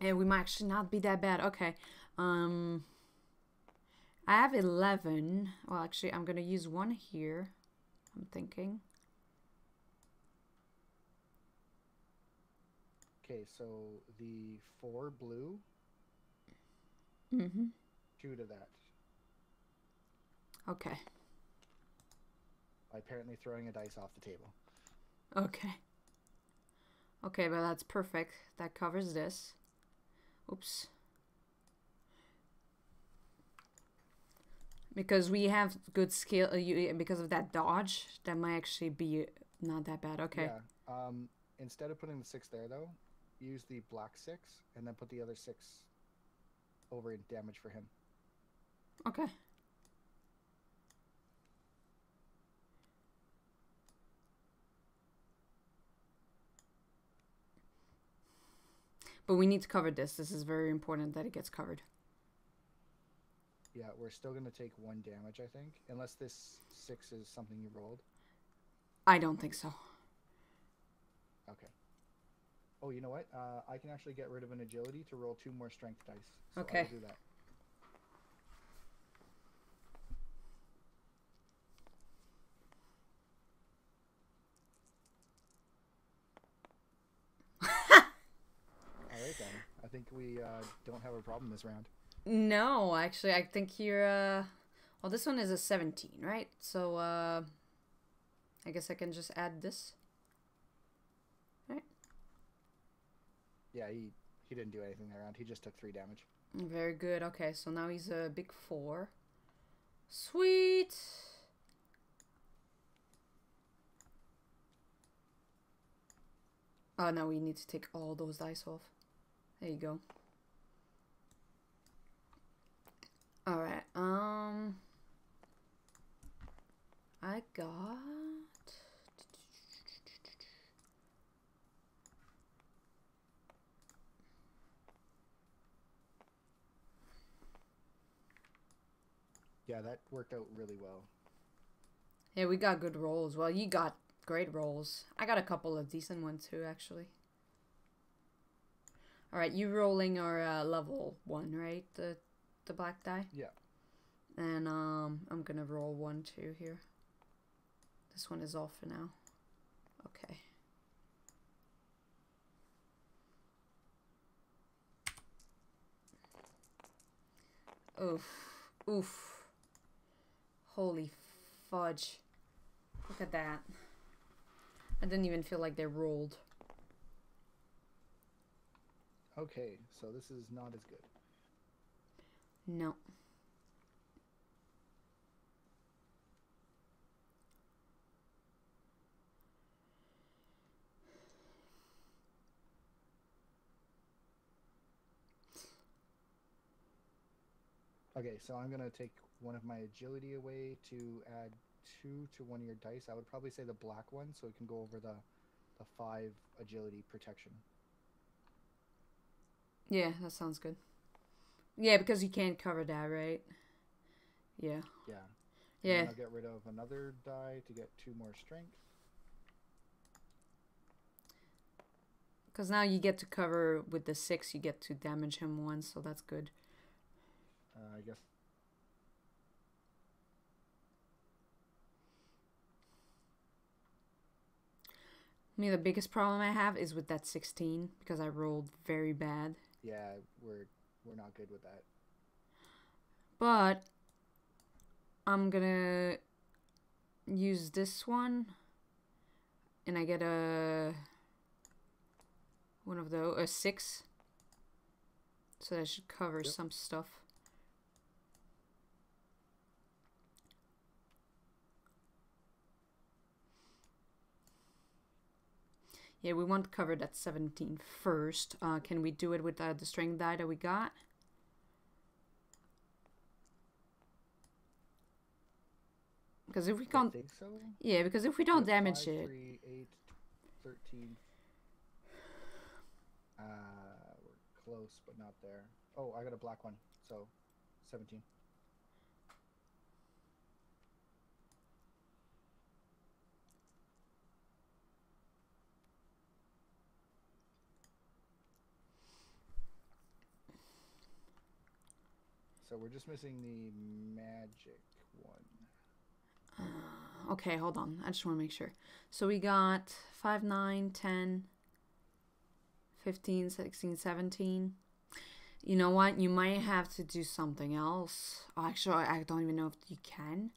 Yeah, we might actually not be that bad. Okay. I have 11. Well, actually, I'm going to use 1 here. I'm thinking. Okay, so the 4 blue. 2 to that. Okay. By apparently throwing a dice off the table. Okay. Okay, well, that's perfect. That covers this. Oops. Because we have good skill, because of that dodge, that might actually be not that bad. Okay. Yeah. Instead of putting the 6 there, though, use the black 6 and then put the other 6 over in damage for him. Okay. But we need to cover this. This is very important that it gets covered. Yeah, we're still going to take 1 damage, I think. Unless this 6 is something you rolled. I don't think so. Okay. Oh, you know what? I can actually get rid of an agility to roll 2 more strength dice. So Okay. I'll do that. Alright then. I think we don't have a problem this round. No, actually, I think you're, well, this one is a 17, right? So, I guess I can just add this. Right? Yeah, he didn't do anything that round. He just took 3 damage. Very good. Okay, so now he's a big 4. Sweet. Oh, now we need to take all those dice off. There you go. Alright, I got... Yeah, that worked out really well. Yeah, we got good rolls. Well, you got great rolls. I got a couple of decent ones too, actually. Alright, you rolling our level 1, right? The black die? Yeah. And I'm gonna roll 1 too here. This one is off for now. Okay. Oof. Oof. Holy fudge. Look at that. I didn't even feel like they rolled. Okay, so this is not as good. No. Okay, so I'm gonna take one of my agility away to add 2 to one of your dice. I would probably say the black one, so it can go over the 5 agility protection. Yeah, that sounds good. Yeah, because you can't cover that, right? Yeah. Yeah. Yeah. And I'll get rid of another die to get 2 more strength. Because now you get to cover with the 6, you get to damage him once, so that's good. I guess. I mean, the biggest problem I have is with that 16, because I rolled very bad. Yeah, we're not good with that. But I'm gonna use this one, and I get a 6, so that should cover some stuff. Yeah, we want to cover that 17 first. Can we do it with the strength die that we got? Because if we can't... I think so? Yeah, because if we don't damage 5, it... 3, 8, 13. We're close, but not there. Oh, I got a black one, so 17. So we're just missing the magic one. Okay, hold on. I just want to make sure. So we got 5, 9, 10, 15, 16, 17. You know what? You might have to do something else. Actually, I don't even know if you can.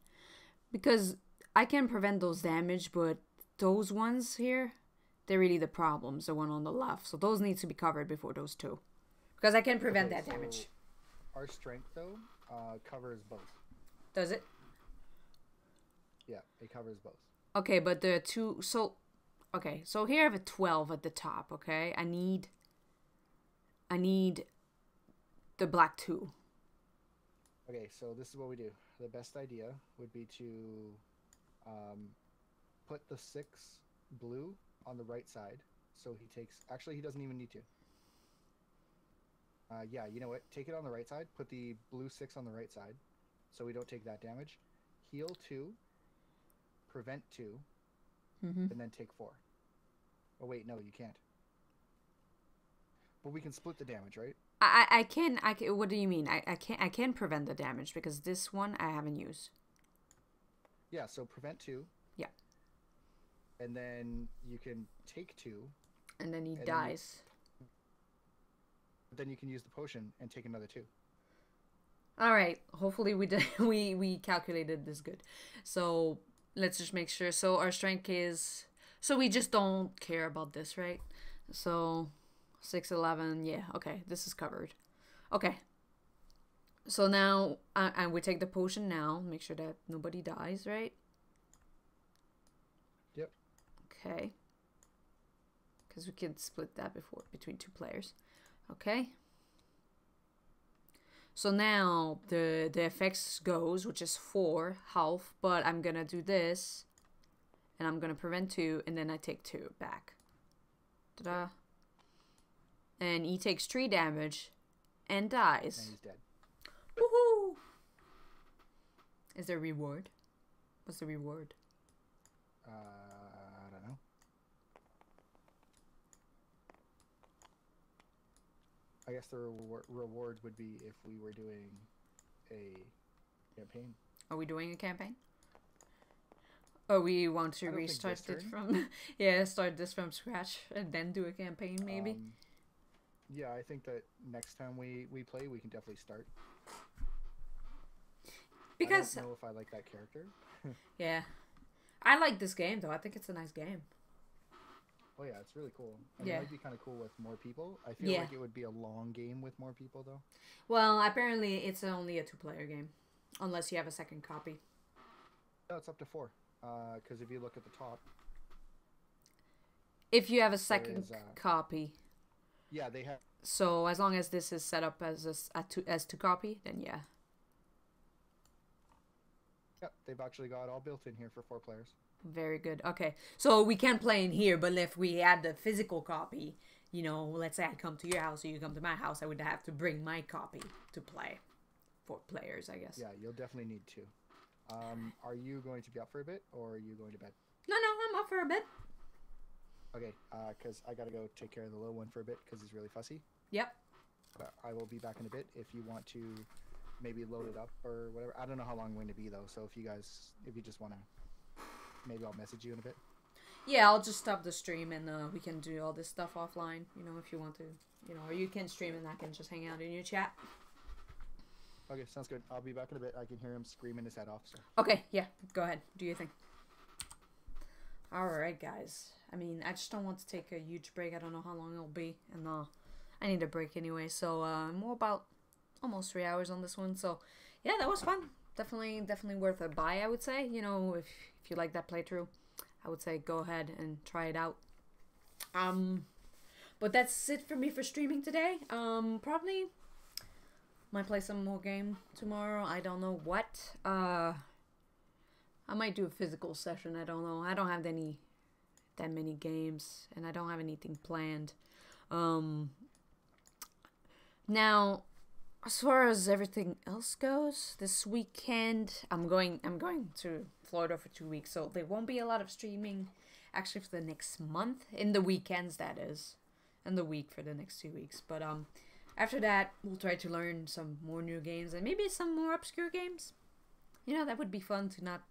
Because I can prevent those damage, but those ones here, they're really the problems. The one on the left. So those need to be covered before those two. Because I can prevent that damage. Our strength, though, covers both. Does it? Yeah, it covers both. Okay, but the two... So, okay, so here I have a 12 at the top, okay? I need the black 2. Okay, so this is what we do. The best idea would be to put the 6 blue on the right side. So he takes... Actually, he doesn't even need to. Yeah, you know what? Take it on the right side. Put the blue 6 on the right side, so we don't take that damage. Heal 2, prevent 2, and then take 4. Oh wait, no, you can't. But we can split the damage, right? I can. What do you mean? I can prevent the damage because this one I haven't used. Yeah, so prevent 2. Yeah. And then you can take 2. And then he dies. Then you can use the potion and take another 2. All right. Hopefully we did. We calculated this good. So let's just make sure. So our strength is. So we just don't care about this, right? So 6, 11. Yeah, okay. This is covered. Okay. So now, and we take the potion now. Make sure that nobody dies, right? Yep. Okay. Because we can split that between 2 players. Okay. So now the effects goes, which is 4 half, but I'm gonna do this, and I'm gonna prevent 2, and then I take 2 back. Ta-da! And he takes 3 damage, and dies. And he's dead. Woohoo! Is there a reward? What's the reward? I don't know. I guess the reward would be if we were doing a campaign. Are we doing a campaign? Or we want to I don't think restart this it turn. from... yeah, start this from scratch and then do a campaign, maybe? Yeah, I think that next time we play, we can definitely start. Because... I don't know if I like that character. yeah. I like this game, though. I think it's a nice game. Oh yeah, it's really cool. Yeah. It might be kind of cool with more people. I feel Yeah. like it would be a long game with more people, though. Well, apparently it's only a 2-player game. Unless you have a second copy. No, it's up to 4. Because if you look at the top, If you have a second is, copy. yeah, they have. So as long as this is set up as as 2 copy, then yeah. Yep, they've actually got all built in here for 4 players. Very good. Okay. So we can play in here, but if we had the physical copy, you know, let's say I come to your house or you come to my house, I would have to bring my copy to play. 4 players, I guess. Yeah, you'll definitely need 2. Are you going to be up for a bit, or are you going to bed? No, I'm up for a bit. Okay, because I gotta go take care of the little one for a bit because he's really fussy. Yep. But I will be back in a bit if you want to maybe load it up or whatever. I don't know how long I'm going to be though, so if you just want to, maybe I'll message you in a bit. Yeah, I'll just stop the stream and we can do all this stuff offline, you know, if you want to, you know, or you can stream and I can just hang out in your chat. Okay, sounds good. I'll be back in a bit. I can hear him screaming his head off. So. Okay, yeah, go ahead. Do your thing. Alright, guys. I mean, I just don't want to take a huge break. I don't know how long it'll be. And I need a break anyway. So, more about almost 3 hours on this one. So, yeah, that was fun. Definitely worth a buy, I would say. You know, if you like that playthrough, I would say go ahead and try it out. But that's it for me for streaming today. Probably might play some more game tomorrow. I don't know what. I might do a physical session. I don't know. I don't have that many games, and I don't have anything planned. Now, as far as everything else goes, this weekend I'm going to Florida for 2 weeks, so there won't be a lot of streaming actually for the next month. In the weekends, that is, and the week for the next 2 weeks. But after that, we'll try to learn some more new games and maybe some more obscure games. You know, that would be fun to not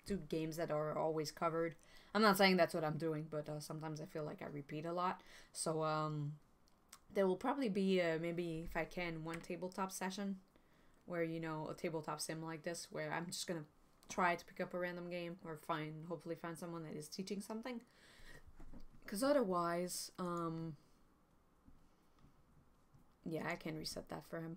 do games that are always covered. I'm not saying that's what I'm doing, but sometimes I feel like I repeat a lot. So there will probably be maybe, if I can, one tabletop session where, you know, a tabletop sim like this where I'm just gonna try to pick up a random game or hopefully find someone that is teaching something. Because otherwise, yeah, I can reset that for him.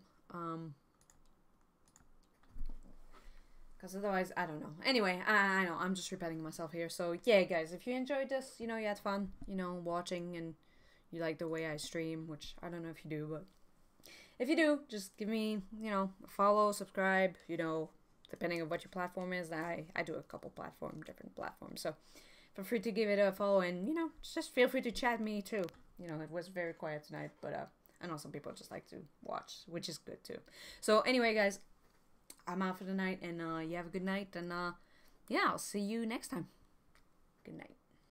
Because otherwise, I don't know. Anyway, I know, I'm just repeating myself here. So, yeah, guys, if you enjoyed this, you know, you had fun, you know, watching, and you like the way I stream, which I don't know if you do, but if you do, just give me, you know, a follow, subscribe, you know, depending on what your platform is. I do a couple different platforms. So, feel free to give it a follow, and, you know, just feel free to chat me, too. You know, it was very quiet tonight, but I know some people just like to watch, which is good, too. So, anyway, guys, I'm out for the night, and you have a good night, and yeah, I'll see you next time.